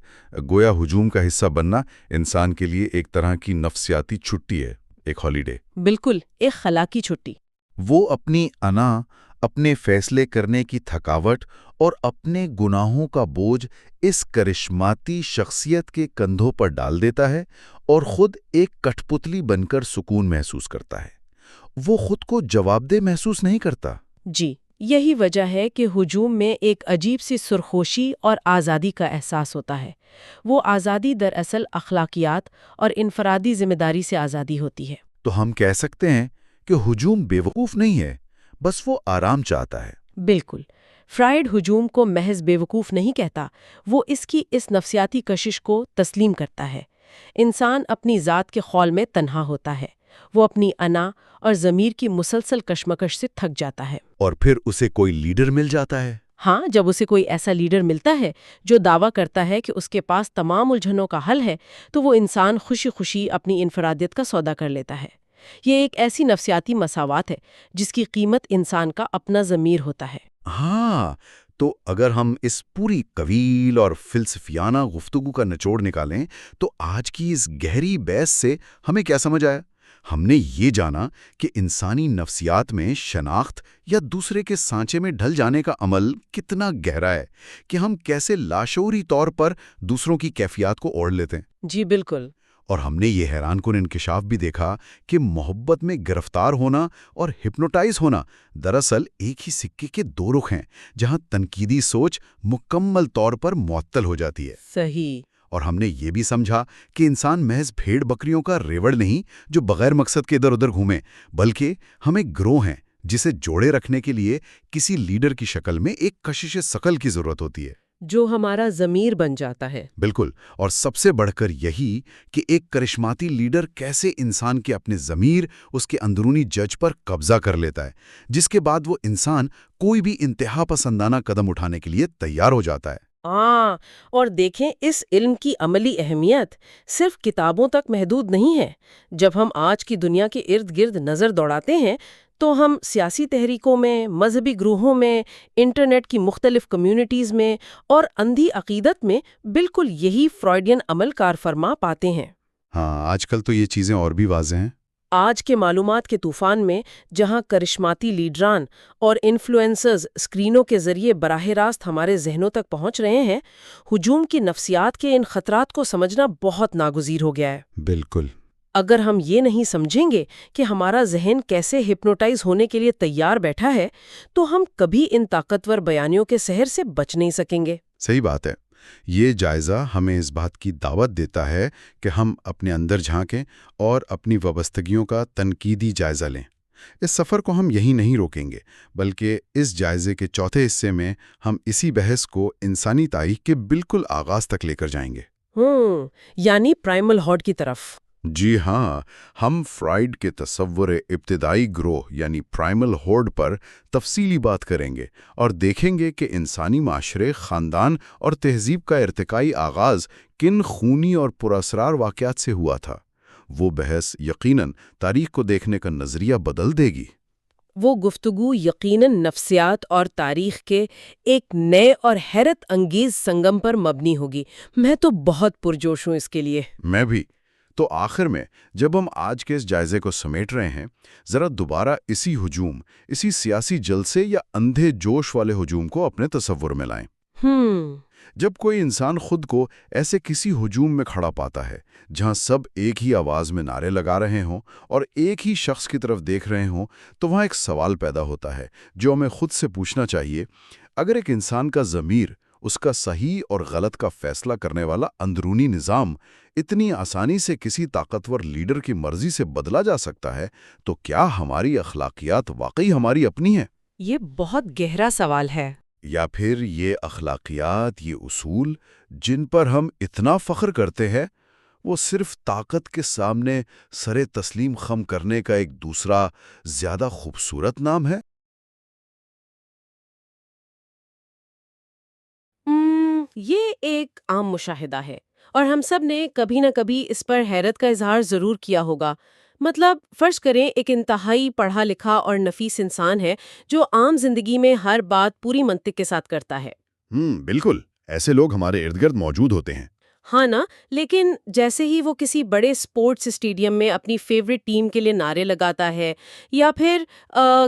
گویا ہجوم کا حصہ بننا انسان کے لیے ایک طرح کی نفسیاتی چھٹی ہے، ایک ہالیڈے۔
بالکل، ایک خلاقی چھٹی۔
وہ اپنی انا، اپنے فیصلے کرنے کی تھکاوٹ اور اپنے گناہوں کا بوجھ اس کرشماتی شخصیت کے کندھوں پر ڈال دیتا ہے اور خود ایک کٹھ پتلی بن کر سکون محسوس کرتا ہے۔ وہ خود کو جواب دہ محسوس نہیں کرتا۔
جی، یہی وجہ ہے کہ ہجوم میں ایک عجیب سی سرخوشی اور آزادی کا احساس ہوتا ہے۔ وہ آزادی دراصل اخلاقیات اور انفرادی ذمہ داری سے آزادی ہوتی ہے۔
تو ہم کہہ سکتے ہیں کہ ہجوم بے وقوف نہیں ہے، بس وہ آرام چاہتا ہے۔
بالکل، فرائیڈ ہجوم کو محض بیوقوف نہیں کہتا، وہ اس کی اس نفسیاتی کشش کو تسلیم کرتا ہے۔ انسان اپنی ذات کے خول میں تنہا ہوتا ہے، وہ اپنی انا اور ضمیر کی مسلسل کشمکش سے تھک جاتا ہے۔
اور پھر اسے کوئی لیڈر مل جاتا ہے۔
ہاں، جب اسے کوئی ایسا لیڈر ملتا ہے جو دعویٰ کرتا ہے کہ اس کے پاس تمام الجھنوں کا حل ہے، تو وہ انسان خوشی خوشی اپنی انفرادیت کا سودا کر لیتا ہے۔ یہ ایک ایسی نفسیاتی مساوات ہے جس کی قیمت انسان کا اپنا ضمیر ہوتا ہے۔
ہاں، تو اگر ہم اس پوری طویل اور فلسفیانہ گفتگو کا نچوڑ نکالیں تو آج کی اس گہری بحث سے ہمیں کیا سمجھ آیا؟ ہم نے یہ جانا کہ انسانی نفسیات میں شناخت یا دوسرے کے سانچے میں ڈھل جانے کا عمل کتنا گہرا ہے، کہ ہم کیسے لاشعوری طور پر دوسروں کی کیفیات کو اوڑھ لیتے ہیں۔
جی بالکل۔
اور ہم نے یہ حیران کن انکشاف بھی دیکھا کہ محبت میں گرفتار ہونا اور ہپنوٹائز ہونا دراصل ایک ہی سکے کے دو رخ ہیں، جہاں تنقیدی سوچ مکمل طور پر معطل ہو جاتی ہے۔
صحیح۔
اور ہم نے یہ بھی سمجھا کہ انسان محض بھیڑ بکریوں کا ریوڑ نہیں جو بغیر مقصد کے ادھر ادھر گھومے، بلکہ ہم ایک گروہ ہیں جسے جوڑے رکھنے کے لیے کسی لیڈر کی شکل میں ایک کشش ثقل کی ضرورت ہوتی ہے،
جو ہمارا ضمیر بن جاتا ہے۔
بالکل۔ اور سب سے بڑھ کر یہی کہ ایک کرشماتی لیڈر کیسے انسان کے اپنے ضمیر، اس کے اندرونی جج پر قبضہ کر لیتا ہے، جس کے بعد وہ انسان کوئی بھی انتہا پسندانہ قدم اٹھانے کے لیے تیار ہو جاتا ہے۔
ہاں، اور دیکھیں اس علم کی عملی اہمیت صرف کتابوں تک محدود نہیں ہے۔ جب ہم آج کی دنیا کے ارد گرد نظر دوڑاتے ہیں تو ہم سیاسی تحریکوں میں، مذہبی گروہوں میں، انٹرنیٹ کی مختلف کمیونٹیز میں اور اندھی عقیدت میں بالکل یہی فرائیڈین عمل کار فرما پاتے ہیں۔
ہاں، آج کل تو یہ چیزیں اور بھی واضح ہیں۔
آج کے معلومات کے طوفان میں جہاں کرشماتی لیڈران اور انفلوئنسرز اسکرینوں کے ذریعے براہ راست ہمارے ذہنوں تک پہنچ رہے ہیں، ہجوم کی نفسیات کے ان خطرات کو سمجھنا بہت ناگزیر ہو گیا ہے۔
بالکل۔
اگر ہم یہ نہیں سمجھیں گے کہ ہمارا ذہن کیسے ہپنوٹائز ہونے کے لیے تیار بیٹھا ہے، تو ہم کبھی ان طاقتور بیانیوں کے سحر سے بچ نہیں سکیں گے۔
صحیح بات ہے۔ یہ جائزہ ہمیں اس بات کی دعوت دیتا ہے کہ ہم اپنے اندر جھانکیں اور اپنی وابستگیوں کا تنقیدی جائزہ لیں۔ اس سفر کو ہم یہیں نہیں روکیں گے، بلکہ اس جائزے کے چوتھے حصے میں ہم اسی بحث کو انسانی تاریخ کے بالکل آغاز تک لے کر جائیں گے۔
یعنی پرائمل ہارڈ کی طرف۔
جی ہاں، ہم فرائیڈ کے تصور ابتدائی گروہ یعنی پرائمل ہورڈ پر تفصیلی بات کریں گے اور دیکھیں گے کہ انسانی معاشرے، خاندان اور تہذیب کا ارتقائی آغاز کن خونی اور پراسرار واقعات سے ہوا تھا۔ وہ بحث یقیناً تاریخ کو دیکھنے کا نظریہ بدل دے گی۔
وہ گفتگو یقیناً نفسیات اور تاریخ کے ایک نئے اور حیرت انگیز سنگم پر مبنی ہوگی۔ میں تو بہت پرجوش ہوں اس کے لیے۔
میں بھی۔ تو آخر میں جب ہم آج کے اس جائزے کو سمیٹ رہے ہیں، ذرا دوبارہ اسی ہجوم، اسی سیاسی جلسے یا اندھے جوش والے ہجوم کو اپنے تصور میں لائیں۔ جب کوئی انسان خود کو ایسے کسی ہجوم میں کھڑا پاتا ہے جہاں سب ایک ہی آواز میں نعرے لگا رہے ہوں اور ایک ہی شخص کی طرف دیکھ رہے ہوں، تو وہاں ایک سوال پیدا ہوتا ہے جو ہمیں خود سے پوچھنا چاہیے۔ اگر ایک انسان کا ضمیر، اس کا صحیح اور غلط کا فیصلہ کرنے والا اندرونی نظام اتنی آسانی سے کسی طاقتور لیڈر کی مرضی سے بدلا جا سکتا ہے، تو کیا ہماری اخلاقیات واقعی ہماری اپنی ہیں؟
یہ بہت گہرا سوال ہے۔
یا پھر یہ اخلاقیات، یہ اصول جن پر ہم اتنا فخر کرتے ہیں، وہ صرف طاقت کے سامنے سر تسلیم خم کرنے کا ایک دوسرا زیادہ خوبصورت نام ہے؟
یہ ایک عام مشاہدہ ہے اور ہم سب نے کبھی نہ کبھی اس پر حیرت کا اظہار ضرور کیا ہوگا۔ مطلب فرض کریں ایک انتہائی پڑھا لکھا اور نفیس انسان ہے جو عام زندگی میں ہر بات پوری منطق کے ساتھ کرتا ہے۔
بالکل، ایسے لوگ ہمارے ارد گرد موجود ہوتے ہیں۔
ہاں نا، لیکن جیسے ہی وہ کسی بڑے سپورٹس اسٹیڈیم میں اپنی فیوریٹ ٹیم کے لیے نعرے لگاتا ہے یا پھر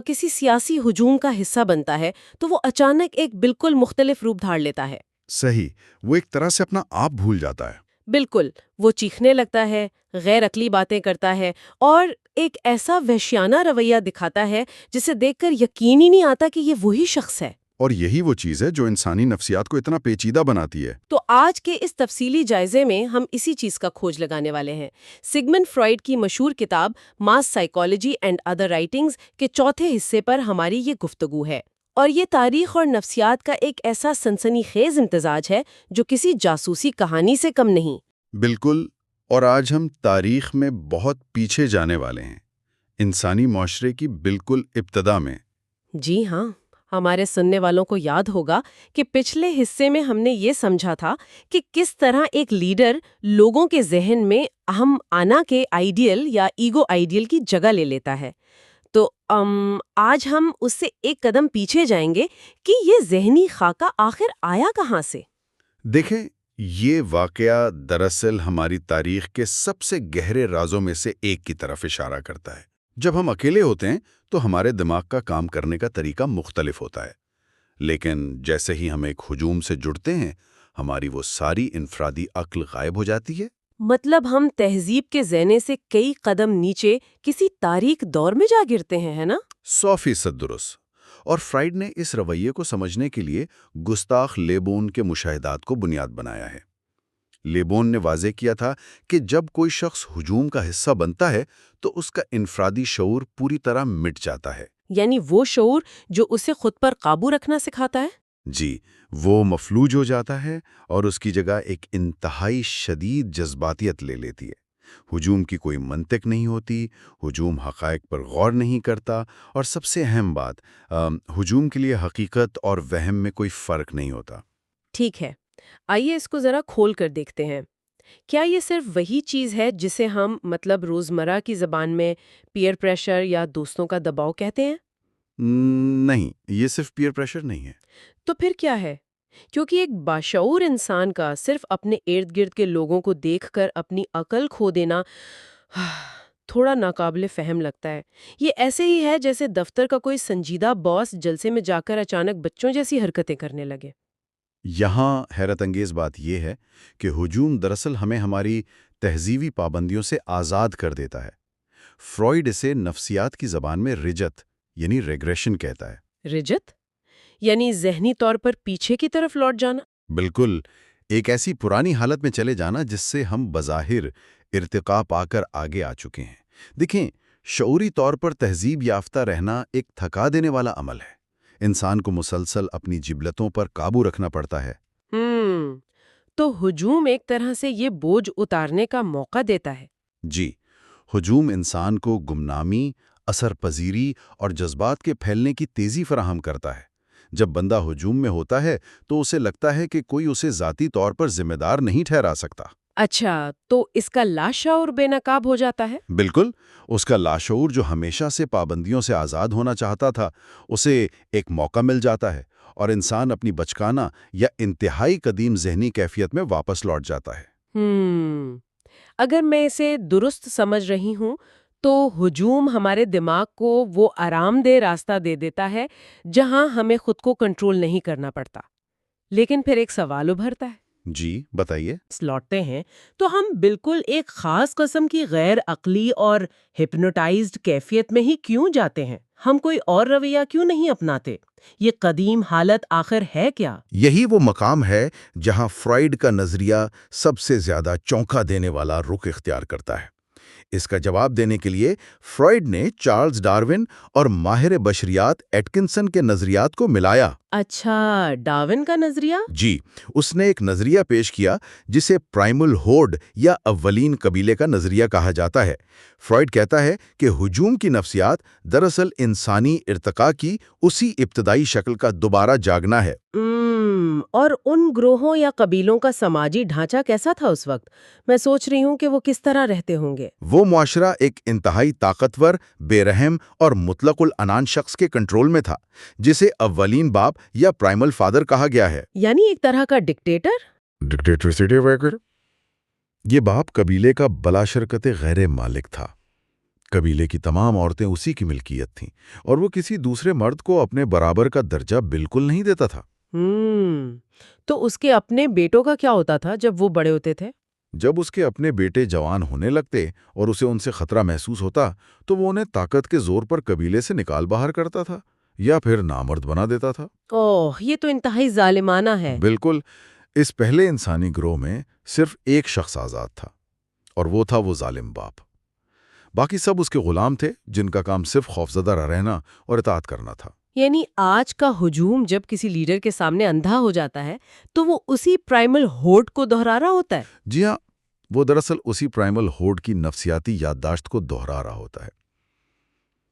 کسی سیاسی ہجوم کا حصہ بنتا ہے تو وہ اچانک ایک بالکل مختلف روپ دھار لیتا ہے۔
صحیح، وہ ایک طرح سے اپنا آپ بھول جاتا ہے۔
بالکل، وہ چیخنے لگتا ہے، غیر عقلی باتیں کرتا ہے اور ایک ایسا وحشیانہ رویہ دکھاتا ہے جسے دیکھ کر یقین ہی نہیں آتا کہ یہ وہی شخص ہے۔
اور یہی وہ چیز ہے جو انسانی نفسیات کو اتنا پیچیدہ بناتی ہے۔
تو آج کے اس تفصیلی جائزے میں ہم اسی چیز کا کھوج لگانے والے ہیں۔ سگمنڈ فرائیڈ کی مشہور کتاب ماس سائیکالوجی اینڈ ادر رائٹنگز کے چوتھے حصے پر ہماری یہ گفتگو ہے، اور یہ تاریخ اور نفسیات کا ایک ایسا سنسنی خیز امتزاج ہے جو کسی جاسوسی کہانی سے کم نہیں۔
بالکل، اور آج ہم تاریخ میں بہت پیچھے جانے والے ہیں، انسانی معاشرے کی بالکل ابتدا میں۔
جی ہاں، ہمارے سننے والوں کو یاد ہوگا کہ پچھلے حصے میں ہم نے یہ سمجھا تھا کہ کس طرح ایک لیڈر لوگوں کے ذہن میں اہم آنا کے آئیڈیل یا ایگو آئیڈیل کی جگہ لے لیتا ہے۔ تو آج ہم اس سے ایک قدم پیچھے جائیں گے کہ یہ ذہنی خاکہ آخر آیا کہاں سے؟
دیکھیں، یہ واقعہ دراصل ہماری تاریخ کے سب سے گہرے رازوں میں سے ایک کی طرف اشارہ کرتا ہے۔ جب ہم اکیلے ہوتے ہیں تو ہمارے دماغ کا کام کرنے کا طریقہ مختلف ہوتا ہے، لیکن جیسے ہی ہم ایک ہجوم سے جڑتے ہیں، ہماری وہ ساری انفرادی عقل غائب ہو جاتی ہے۔
مطلب ہم تہذیب کے زینے سے کئی قدم نیچے کسی تاریک دور میں جا گرتے ہیں، ہے نا؟
100% درست۔ اور فرائیڈ نے اس رویے کو سمجھنے کے لیے گستاخ لیبون کے مشاہدات کو بنیاد بنایا ہے۔ لیبون نے واضح کیا تھا کہ جب کوئی شخص ہجوم کا حصہ بنتا ہے تو اس کا انفرادی شعور پوری طرح مٹ جاتا ہے۔
یعنی وہ شعور جو اسے خود پر قابو رکھنا سکھاتا ہے؟
جی، وہ مفلوج ہو جاتا ہے اور اس کی جگہ ایک انتہائی شدید جذباتیت لے لیتی ہے۔ ہجوم کی کوئی منطق نہیں ہوتی، ہجوم حقائق پر غور نہیں کرتا، اور سب سے اہم بات، ہجوم کے لیے حقیقت اور وہم میں کوئی فرق نہیں ہوتا۔
ٹھیک ہے، آئیے اس کو ذرا کھول کر دیکھتے ہیں۔ کیا یہ صرف وہی چیز ہے جسے ہم روزمرہ کی زبان میں پیئر پریشر یا دوستوں کا دباؤ کہتے ہیں؟
نہیں، یہ صرف پیئر پریشر نہیں ہے۔
تو پھر کیا ہے؟ کیونکہ ایک باشعور انسان کا صرف اپنے ارد گرد کے لوگوں کو دیکھ کر اپنی عقل کھو دینا تھوڑا ناقابل فہم لگتا ہے۔ یہ ایسے ہی ہے جیسے دفتر کا کوئی سنجیدہ باس جلسے میں جا کر اچانک بچوں جیسی حرکتیں کرنے لگے۔
یہاں حیرت انگیز بات یہ ہے کہ ہجوم دراصل ہمیں ہماری تہذیبی پابندیوں سے آزاد کر دیتا ہے۔ فرائیڈ اسے نفسیات کی زبان میں رجت یعنی ریگریشن کہتا ہے۔
رجت؟ یعنی ذہنی طور پر پیچھے کی طرف لوٹ جانا؟
بالکل، ایک ایسی پرانی حالت میں چلے جانا جس سے ہم بظاہر ارتقا پا کر آگے آ چکے ہیں۔ دیکھیں، شعوری طور پر تہذیب یافتہ رہنا ایک تھکا دینے والا عمل ہے۔ انسان کو مسلسل اپنی جبلتوں پر قابو رکھنا پڑتا ہے۔
تو ہجوم ایک طرح سے یہ بوجھ اتارنے کا موقع دیتا ہے۔
جی، ہجوم انسان کو گمنامی، اثر پذیری اور جذبات کے پھیلنے کی تیزی فراہم کرتا ہے۔ جب بندہ ہجوم میں ہوتا ہے تو اسے لگتا ہے کہ کوئی اسے ذاتی طور پر ذمہ دار نہیں ٹھہرا سکتا۔
اچھا، تو اس کا لاشعور بے نقاب ہو جاتا ہے؟
بالکل، اس کا لاشعور جو ہمیشہ سے پابندیوں سے آزاد ہونا چاہتا تھا، اسے ایک موقع مل جاتا ہے اور انسان اپنی بچکانہ یا انتہائی قدیم ذہنی کیفیت میں واپس لوٹ جاتا ہے۔
اگر میں اسے درست سمجھ رہی ہوں تو ہجوم ہمارے دماغ کو وہ آرام دہ راستہ دے دیتا ہے جہاں ہمیں خود کو کنٹرول نہیں کرنا پڑتا۔ لیکن پھر ایک سوال ابھرتا ہے۔
جی، بتائیے۔
لوٹتے ہیں تو ہم بالکل ایک خاص قسم کی غیر عقلی اور ہپنوٹائزڈ کیفیت میں ہی کیوں جاتے ہیں؟ ہم کوئی اور رویہ کیوں نہیں اپناتے؟ یہ قدیم حالت آخر ہے کیا؟
یہی وہ مقام ہے جہاں فرائیڈ کا نظریہ سب سے زیادہ چونکا دینے والا رخ اختیار کرتا ہے۔ اس کا جواب دینے کے لیے فرائیڈ نے چارلز ڈارون اور ماہر بشریات ایٹکنسن کے نظریات کو ملایا۔
اچھا، ڈارون کا نظریہ؟
جی، اس نے ایک نظریہ پیش کیا جسے پرائمل ہوڈ یا اولین قبیلے کا نظریہ کہا جاتا ہے۔ فرائیڈ کہتا ہے کہ ہجوم کی نفسیات دراصل انسانی ارتقاء کی اسی ابتدائی شکل کا دوبارہ جاگنا ہے۔
اور ان گروہوں یا قبیلوں کا سماجی ڈھانچہ کیسا تھا اس وقت؟ میں سوچ رہی ہوں کہ وہ کس طرح رہتے ہوں گے۔
وہ معاشرہ ایک انتہائی طاقتور، بے رحم اور مطلق العنان شخص کے کنٹرول میں تھا، جسے اولین باپ یا پرائمل فادر کہا گیا ہے۔
یعنی ایک طرح کا ڈکٹیٹر؟
یہ باپ قبیلے کا بلا شرکت غیر مالک تھا۔ قبیلے کی تمام عورتیں اسی کی ملکیت تھیں اور وہ کسی دوسرے مرد کو اپنے برابر کا درجہ بالکل نہیں دیتا تھا۔
تو اس کے اپنے بیٹوں کا کیا ہوتا تھا جب وہ بڑے ہوتے تھے؟
جب اس کے اپنے بیٹے جوان ہونے لگتے اور اسے ان سے خطرہ محسوس ہوتا تو وہ انہیں طاقت کے زور پر قبیلے سے نکال باہر کرتا تھا یا پھر نامرد بنا دیتا تھا۔
اوہ، یہ تو انتہائی ظالمانہ ہے۔
بالکل، اس پہلے انسانی گروہ میں صرف ایک شخص آزاد تھا، اور وہ تھا وہ ظالم باپ۔ باقی سب اس کے غلام تھے جن کا کام صرف خوفزدہ رہنا اور اطاعت کرنا تھا۔
یعنی آج کا ہجوم جب کسی لیڈر کے سامنے اندھا ہو جاتا ہے تو وہ اسی پرائمل ہوڈ کو دہرا رہا ہوتا ہے۔
جی ہاں، وہ دراصل اسی پرائمل ہوڈ کی نفسیاتی یادداشت کو دہرا رہا ہوتا ہے۔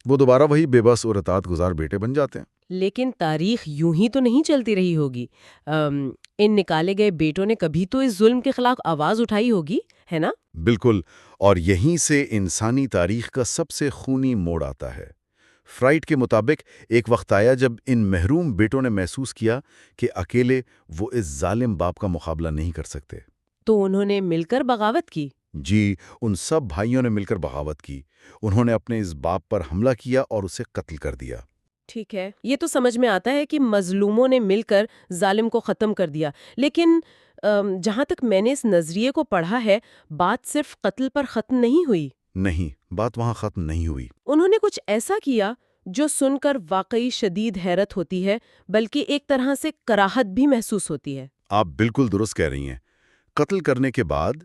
وہ دوبارہ وہی بے بس اور اطاعت گزار بیٹے بن جاتے ہیں۔
لیکن تاریخ یوں ہی تو نہیں چلتی رہی ہوگی۔ ان نکالے گئے بیٹوں نے کبھی تو اس ظلم کے خلاف آواز اٹھائی ہوگی، ہے نا؟
بالکل، اور یہیں سے انسانی تاریخ کا سب سے خونی موڑ آتا ہے۔ فرائڈ کے مطابق ایک وقت آیا جب ان محروم بیٹوں نے محسوس کیا کہ اکیلے وہ اس ظالم باپ کا مقابلہ نہیں کر سکتے۔
تو انہوں نے مل کر بغاوت کی۔
جی، ان سب بھائیوں نے مل کر بغاوت کی۔ انہوں نے اپنے اس باپ پر حملہ کیا اور اسے قتل کر دیا۔
ٹھیک ہے، یہ تو سمجھ میں آتا ہے کہ مظلوموں نے مل کر ظالم کو ختم کر دیا، لیکن جہاں تک میں نے اس نظریے کو پڑھا ہے، بات صرف قتل پر ختم نہیں ہوئی۔
نہیں، بات وہاں ختم نہیں ہوئی۔
انہوں نے کچھ ایسا کیا جو سن کر واقعی شدید حیرت ہوتی ہے، بلکہ ایک طرح سے کراہت بھی محسوس ہوتی ہے۔
آپ بالکل درست کہہ رہی ہیں۔ قتل کرنے کے بعد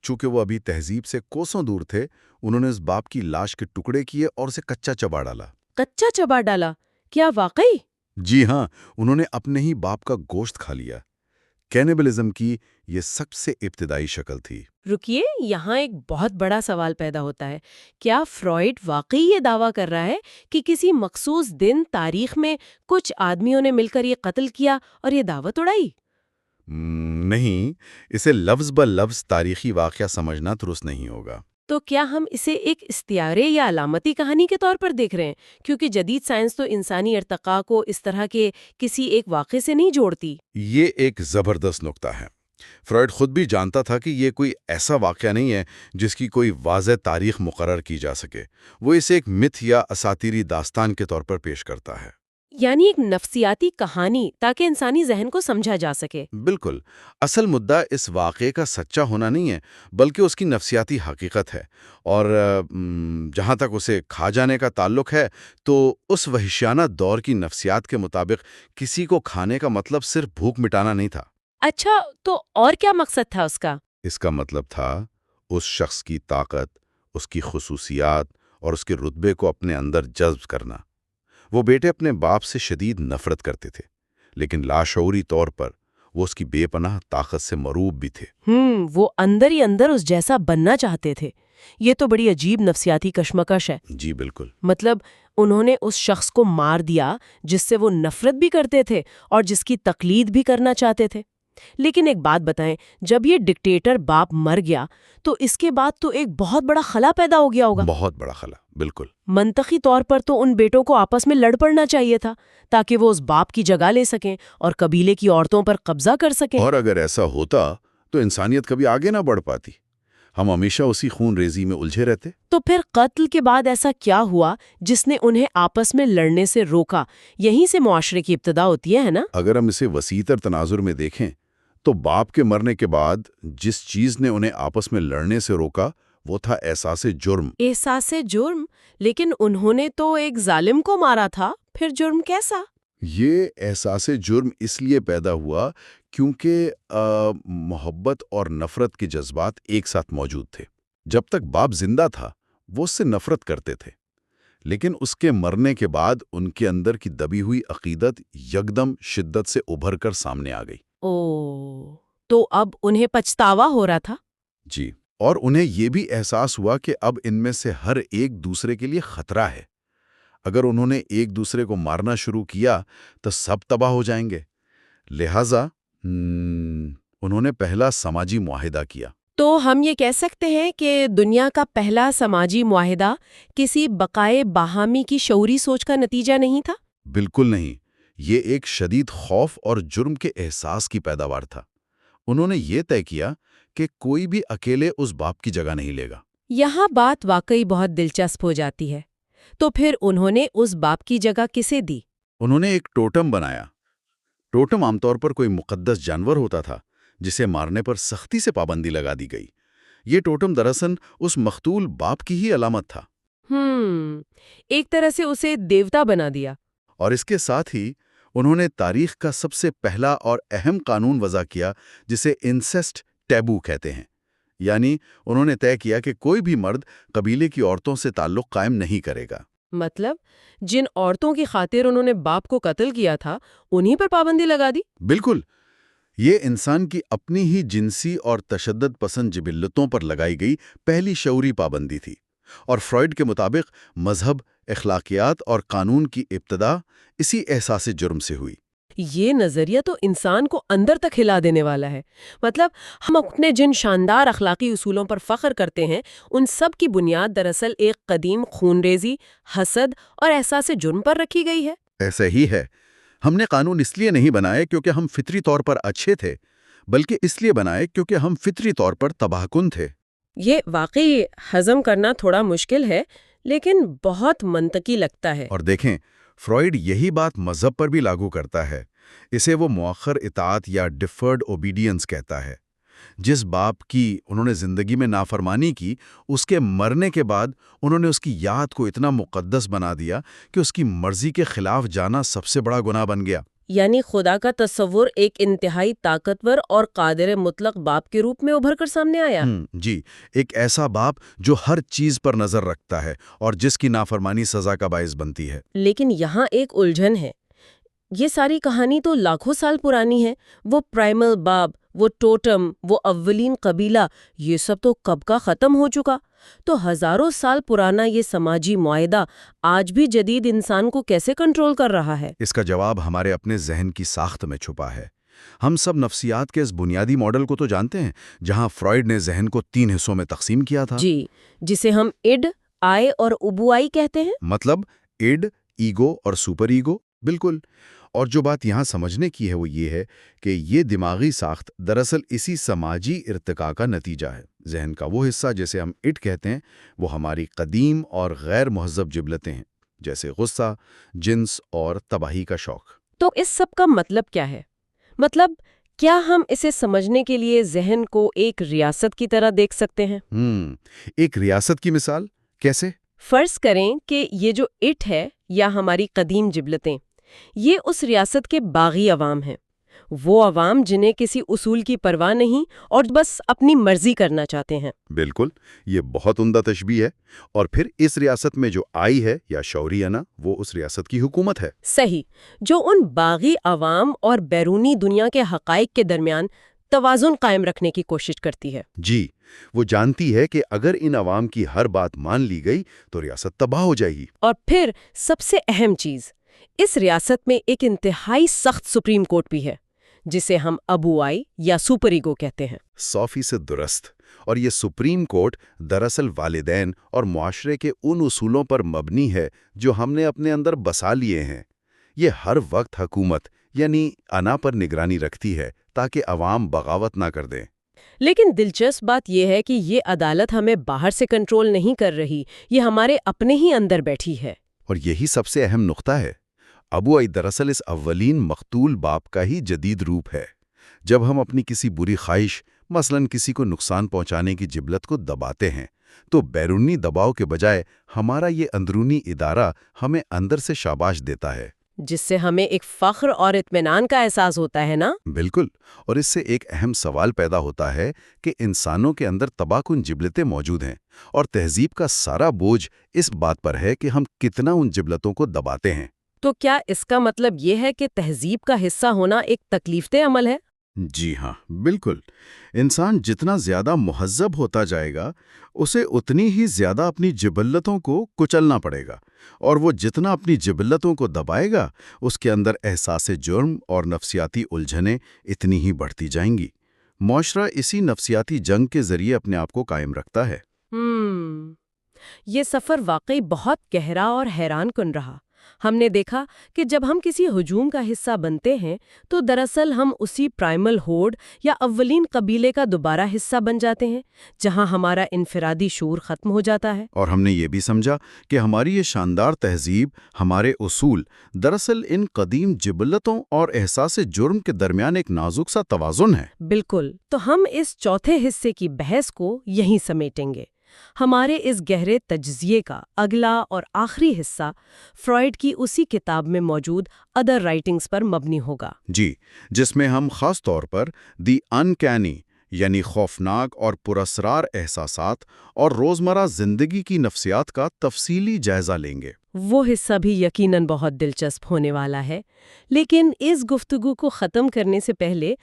چونکہ وہ ابھی تہذیب سے کوسوں دور تھے، انہوں نے اس باپ کی لاش کے ٹکڑے کیے اور اسے کچا چبا ڈالا۔
کچا چبا ڈالا؟ کیا واقعی؟
جی ہاں، انہوں نے اپنے ہی باپ کا گوشت کھا لیا۔ کینیبلزم کی یہ سب سے ابتدائی شکل تھی۔
رکیے، یہاں ایک بہت بڑا سوال پیدا ہوتا ہے۔ کیا فرائڈ واقعی یہ دعویٰ کر رہا ہے کہ کسی مخصوص دن تاریخ میں کچھ آدمیوں نے مل کر یہ قتل کیا اور یہ دعوت اڑائی؟
نہیں، اسے لفظ بہ لفظ تاریخی واقعہ سمجھنا درست نہیں ہوگا۔
تو کیا ہم اسے ایک استعارے یا علامتی کہانی کے طور پر دیکھ رہے ہیں؟ کیونکہ جدید سائنس تو انسانی ارتقاء کو اس طرح کے کسی ایک واقعے سے نہیں جوڑتی۔
یہ ایک زبردست نکتہ ہے۔ فرائڈ خود بھی جانتا تھا کہ یہ کوئی ایسا واقعہ نہیں ہے جس کی کوئی واضح تاریخ مقرر کی جا سکے۔ وہ اسے ایک متھ یا اساطیری داستان کے طور پر پیش کرتا ہے۔
یعنی ایک نفسیاتی کہانی تاکہ انسانی ذہن کو سمجھا جا سکے۔
بالکل، اصل مدعا اس واقعے کا سچا ہونا نہیں ہے بلکہ اس کی نفسیاتی حقیقت ہے، اور جہاں تک اسے کھا جانے کا تعلق ہے تو اس وحشیانہ دور کی نفسیات کے مطابق کسی کو کھانے کا مطلب صرف بھوک مٹانا نہیں تھا۔
اچھا، تو اور کیا مقصد تھا اس کا؟
اس کا مطلب تھا اس شخص کی طاقت، اس کی خصوصیات اور اس کے رتبے کو اپنے اندر جذب کرنا۔ وہ بیٹے اپنے باپ سے شدید نفرت کرتے تھے، لیکن لاشعوری طور پر وہ اس کی بے پناہ طاقت سے مروب بھی تھے۔
وہ اندر ہی اندر اس جیسا بننا چاہتے تھے۔ یہ تو بڑی عجیب نفسیاتی کشمکش ہے۔
جی بالکل۔
مطلب انہوں نے اس شخص کو مار دیا جس سے وہ نفرت بھی کرتے تھے اور جس کی تقلید بھی کرنا چاہتے تھے۔ لیکن ایک بات بتائیں، جب یہ ڈکٹیٹر باپ مر گیا تو اس کے بعد تو ایک بہت بڑا خلا پیدا ہو گیا ہوگا۔
بہت بڑا خلا، بالکل۔
منطقی طور پر تو ان بیٹوں کو آپس میں لڑ پڑنا چاہیے تھا تاکہ وہ اس باپ کی جگہ لے سکیں اور قبیلے کی عورتوں پر قبضہ کر سکیں۔
اور اگر ایسا ہوتا تو انسانیت کبھی آگے نہ بڑھ پاتی۔ ہم ہمیشہ اسی خون ریزی میں الجھے رہتے۔
تو پھر قتل کے بعد ایسا کیا ہوا جس نے انہیں آپس میں لڑنے سے روکا؟ یہیں سے معاشرے کی ابتدا ہوتی ہے نا؟
اگر ہم اسے وسیع تر تناظر میں دیکھیں تو باپ کے مرنے کے بعد جس چیز نے انہیں آپس میں لڑنے سے روکا وہ تھا احساس جرم۔
احساس جرم؟ لیکن انہوں نے تو ایک ظالم کو مارا تھا، پھر جرم کیسا؟
یہ احساس جرم اس لیے پیدا ہوا کیونکہ محبت اور نفرت کے جذبات ایک ساتھ موجود تھے۔ جب تک باپ زندہ تھا وہ اس سے نفرت کرتے تھے، لیکن اس کے مرنے کے بعد ان کے اندر کی دبی ہوئی عقیدت یکدم شدت سے ابھر کر سامنے آ گئی۔
تو اب انہیں پچھتاوا ہو رہا تھا؟
جی، اور انہیں یہ بھی احساس ہوا کہ اب ان میں سے ہر ایک دوسرے کے لیے خطرہ ہے۔ اگر انہوں نے ایک دوسرے کو مارنا شروع کیا تو سب تباہ ہو جائیں گے۔ لہٰذا انہوں نے پہلا سماجی معاہدہ کیا۔
تو ہم یہ کہہ سکتے ہیں کہ دنیا کا پہلا سماجی معاہدہ کسی بقائے باہمی کی شعوری سوچ کا نتیجہ نہیں تھا؟
بالکل نہیں، یہ ایک شدید خوف اور جرم کے احساس کی پیداوار تھا۔ انہوں نے یہ طے کیا کہ کوئی بھی اکیلے اس باپ کی جگہ نہیں لے گا۔
یہاں بات واقعی بہت دلچسپ ہو جاتی ہے۔ تو پھر انہوں نے اس باپ کی جگہ کسے دی؟
انہوں نے ایک ٹوٹم بنایا۔ ٹوٹم عام طور پر کوئی مقدس جانور ہوتا تھا جسے مارنے پر سختی سے پابندی لگا دی گئی۔ یہ ٹوٹم دراصل اس مقتول باپ کی ہی علامت تھا۔
ایک طرح سے اسے دیوتا بنا دیا۔
اور اس کے ساتھ ہی انہوں نے تاریخ کا سب سے پہلا اور اہم قانون وضع کیا جسے انسیسٹ ٹیبو کہتے ہیں، یعنی انہوں نے طے کیا کہ کوئی بھی مرد قبیلے کی عورتوں سے تعلق قائم نہیں کرے گا۔
مطلب جن عورتوں کی خاطر انہوں نے باپ کو قتل کیا تھا انہی پر پابندی لگا دی؟
بالکل، یہ انسان کی اپنی ہی جنسی اور تشدد پسند جبلتوں پر لگائی گئی پہلی شعوری پابندی تھی، اور فرائیڈ کے مطابق مذہب، اخلاقیات اور قانون کی ابتدا اسی احساس جرم سے ہوئی۔
یہ نظریہ تو انسان کو اندر تک ہلا دینے والا ہے۔ مطلب ہم اپنے جن شاندار اخلاقی اصولوں پر فخر کرتے ہیں ان سب کی بنیاد دراصل ایک قدیم خونریزی، حسد اور احساس جرم پر رکھی گئی ہے۔
ایسا ہی ہے، ہم نے قانون اس لیے نہیں بنائے کیونکہ ہم فطری طور پر اچھے تھے، بلکہ اس لیے بنائے کیونکہ ہم فطری طور پر تباہ کن تھے۔
یہ واقعی ہضم کرنا تھوڑا مشکل ہے لیکن بہت منطقی لگتا ہے۔
اور دیکھیں، فرائیڈ یہی بات مذہب پر بھی لاگو کرتا ہے۔ اسے وہ مؤخر اطاعت یا ڈیفرڈ اوبیڈینس کہتا ہے۔ جس باپ کی انہوں نے زندگی میں نافرمانی کی، اس کے مرنے کے بعد انہوں نے اس کی یاد کو اتنا مقدس بنا دیا کہ اس کی مرضی کے خلاف جانا سب سے بڑا گناہ بن گیا۔
یعنی خدا کا تصور ایک انتہائی طاقتور اور قادر مطلق باپ کے روپ میں ابھر کر سامنے آیا۔
جی، ایک ایسا باپ جو ہر چیز پر نظر رکھتا ہے اور جس کی نافرمانی سزا کا باعث بنتی ہے۔
لیکن یہاں ایک الجھن ہے۔ یہ ساری کہانی تو لاکھوں سال پرانی ہے۔ وہ پرائمل باپ، وہ ٹوٹم، وہ اولین قبیلہ، یہ سب تو کب کا ختم ہو چکا۔ تو ہزاروں سال پرانا یہ سماجی معاہدہ آج بھی جدید انسان کو کیسے کنٹرول کر رہا ہے؟
اس کا جواب ہمارے اپنے ذہن کی ساخت میں چھپا ہے۔ ہم سب نفسیات کے اس بنیادی ماڈل کو تو جانتے ہیں جہاں فرائیڈ نے ذہن کو 3 حصوں میں تقسیم کیا تھا۔
جی، جسے ہم اڈ، آئی اور ابوائی کہتے ہیں۔
مطلب اڈ، ایگو اور سپر ایگو۔ بالکل۔ اور جو بات یہاں سمجھنے کی ہے وہ یہ ہے کہ یہ دماغی ساخت دراصل اسی سماجی ارتقاء کا نتیجہ ہے۔ ذہن کا وہ حصہ جسے ہم اڈ کہتے ہیں وہ ہماری قدیم اور غیر مہذب جبلتیں ہیں، جیسے غصہ، جنس اور تباہی کا شوق۔
تو اس سب کا مطلب کیا ہے؟ مطلب کیا ہم اسے سمجھنے کے لیے ذہن کو ایک ریاست کی طرح دیکھ سکتے ہیں؟
ایک ریاست کی مثال کیسے؟
فرض کریں کہ یہ جو اٹ ہے یا ہماری قدیم جبلتیں، یہ اس ریاست کے باغی عوام ہیں۔ وہ عوام جنہیں کسی اصول کی پرواہ نہیں اور بس اپنی مرضی کرنا چاہتے ہیں۔
بالکل، یہ بہت عمدہ تشبیہ ہے۔ اور پھر اس ریاست میں جو آئی ہے یا شعوری انا، وہ اس ریاست کی حکومت ہے۔
صحیح، جو ان باغی عوام اور بیرونی دنیا کے حقائق کے درمیان توازن قائم رکھنے کی کوشش کرتی ہے۔
جی، وہ جانتی ہے کہ اگر ان عوام کی ہر بات مان لی گئی تو ریاست تباہ ہو جائے گی۔ اور
پھر سب سے اہم چیز، اس ریاست میں ایک انتہائی سخت سپریم کورٹ بھی ہے جسے ہم ابوائی یا سپر ایگو کہتے ہیں۔
100% درست۔ اور یہ سپریم کورٹ دراصل والدین اور معاشرے کے ان اصولوں پر مبنی ہے جو ہم نے اپنے اندر بسا لیے ہیں۔ یہ ہر وقت حکومت یعنی انا پر نگرانی رکھتی ہے تاکہ عوام بغاوت نہ کر دیں۔
لیکن دلچسپ بات یہ ہے کہ یہ عدالت ہمیں باہر سے کنٹرول نہیں کر رہی، یہ ہمارے اپنے ہی اندر بیٹھی ہے۔
اور یہی سب سے اہم نقطہ ہے۔ ابوائی دراصل اس اولین مقتول باپ کا ہی جدید روپ ہے۔ جب ہم اپنی کسی بری خواہش، مثلاً کسی کو نقصان پہنچانے کی جبلت کو دباتے ہیں تو بیرونی دباؤ کے بجائے ہمارا یہ اندرونی ادارہ ہمیں اندر سے شاباش دیتا ہے،
جس سے ہمیں ایک فخر اور اطمینان کا احساس ہوتا ہے نا؟
بالکل۔ اور اس سے ایک اہم سوال پیدا ہوتا ہے کہ انسانوں کے اندر تباہ کن جبلتیں موجود ہیں اور تہذیب کا سارا بوجھ اس بات پر ہے کہ ہم کتنا ان جبلتوں کو دباتے ہیں۔
تو کیا اس کا مطلب یہ ہے کہ تہذیب کا حصہ ہونا ایک تکلیف دہ عمل ہے؟
جی ہاں، بالکل۔ انسان جتنا زیادہ مہذب ہوتا جائے گا اسے اتنی ہی زیادہ اپنی جبلتوں کو کچلنا پڑے گا، اور وہ جتنا اپنی جبلتوں کو دبائے گا اس کے اندر احساس جرم اور نفسیاتی الجھنیں اتنی ہی بڑھتی جائیں گی۔ معاشرہ اسی نفسیاتی جنگ کے ذریعے اپنے آپ کو قائم رکھتا ہے۔
یہ سفر واقعی بہت گہرا اور حیران کن رہا۔ ہم نے دیکھا کہ جب ہم کسی ہجوم کا حصہ بنتے ہیں تو دراصل ہم اسی پرائمل ہوڈ یا اولین قبیلے کا دوبارہ حصہ بن جاتے ہیں، جہاں ہمارا انفرادی شعور ختم ہو جاتا ہے۔
اور ہم نے یہ بھی سمجھا کہ ہماری یہ شاندار تہذیب، ہمارے اصول، دراصل ان قدیم جبلتوں اور احساس جرم کے درمیان ایک نازک سا توازن ہے۔
بالکل، تو ہم اس چوتھے حصے کی بحث کو یہیں سمیٹیں گے۔ ہمارے اس گہرے تجزیے کا اگلا اور آخری حصہ فرائیڈ کی اسی کتاب میں موجود ادر رائٹنگز پر مبنی ہوگا۔
جی، جس میں ہم خاص طور پر دی انکینی یعنی خوفناک اور پراسرار احساسات اور روزمرہ زندگی کی نفسیات کا تفصیلی جائزہ لیں گے۔
وہ حصہ بھی یقیناً بہت دلچسپ ہونے والا ہے، لیکن اس گفتگو کو ختم کرنے سے پہلے